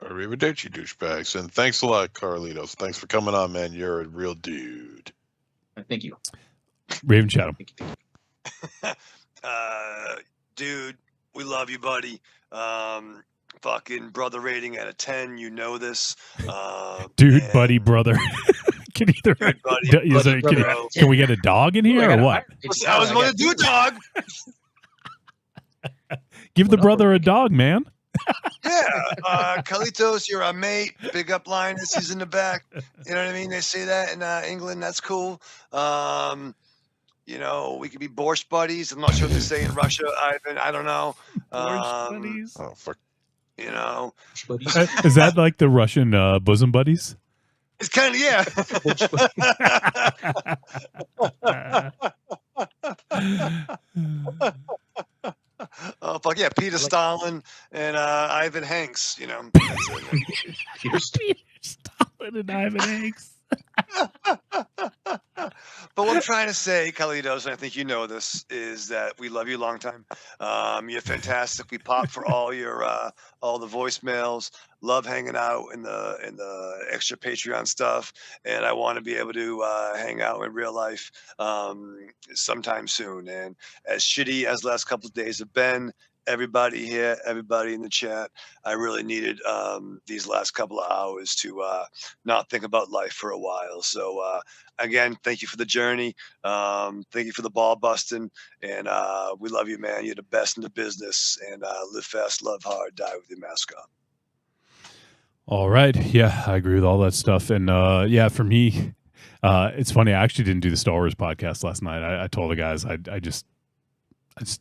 Arrivederci, douchebags, and thanks a lot, Carlitos. Thanks for coming on, man. You're a real dude. Thank you, Raven Chatham. Dude, we love you, buddy. Fucking brother rating out of 10. You know this. Dude, buddy, brother. Can we get a dog in here or what? I was going to do a dog. Give the brother a dog, man. Yeah, Carlitos, you're our mate. Big up Linus, he's in the back. You know what I mean? They say that in England. That's cool. We could be borscht buddies. I'm not sure what they say in Russia, Ivan. I don't know. Borscht buddies. Oh fuck. Is that like the Russian bosom buddies? It's kind of Oh fuck yeah, Peter Stalin and Ivan Hanks. That's it. Peter Stalin and Ivan Hanks. But what I'm trying to say, Carlitos, and I think you know this, is that we love you a long time. You're fantastic. We pop for all the voicemails. Love hanging out in the extra Patreon stuff, and I want to be able to hang out in real life sometime soon. And as shitty as the last couple of days have been, everybody here, everybody in the chat, I really needed these last couple of hours to not think about life for a while. So again, thank you for the journey. Thank you for the ball busting. And we love you, man. You're the best in the business. And live fast, love hard, die with your mask on. All right. Yeah, I agree with all that stuff. And for me, it's funny. I actually didn't do the Star Wars podcast last night. I told the guys I just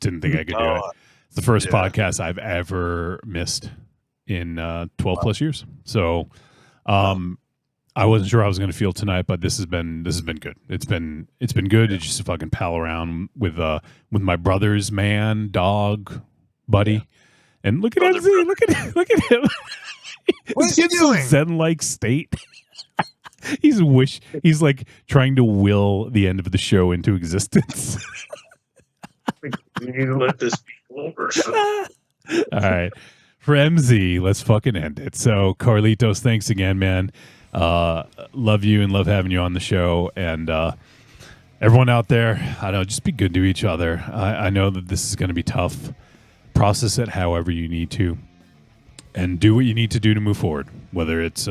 didn't think I could do it. It's the first podcast I've ever missed in 12 plus years. So I wasn't sure how I was going to feel tonight, but this has been good. It's been good. It's just to fucking pal around with my brother's dog buddy. And look at MZ. Look at him. What's he doing? Zen-like state. He's like trying to will the end of the show into existence. You let this be over. All right. For MZ, let's fucking end it. So, Carlitos, thanks again, man. Love you and love having you on the show. And everyone out there, I don't know, just be good to each other. I know that this is going to be tough. Process it however you need to. And do what you need to do to move forward. Whether it's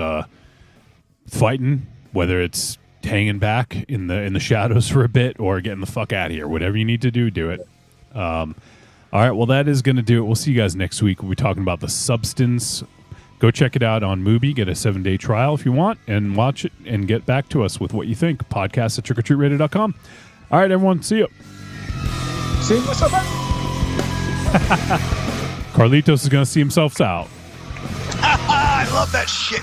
fighting, whether it's hanging back in the shadows for a bit, or getting the fuck out of here. Whatever you need to do, do it. All right, well, that is going to do it. We'll see you guys next week. We'll be talking about The Substance, Go check it out on Mubi. Get a 7-day trial if you want, and watch it and get back to us with what you think. Podcast at trickortreatradio.com. All right, everyone. See you. See you. Carlitos is going to see himself out. I love that shit.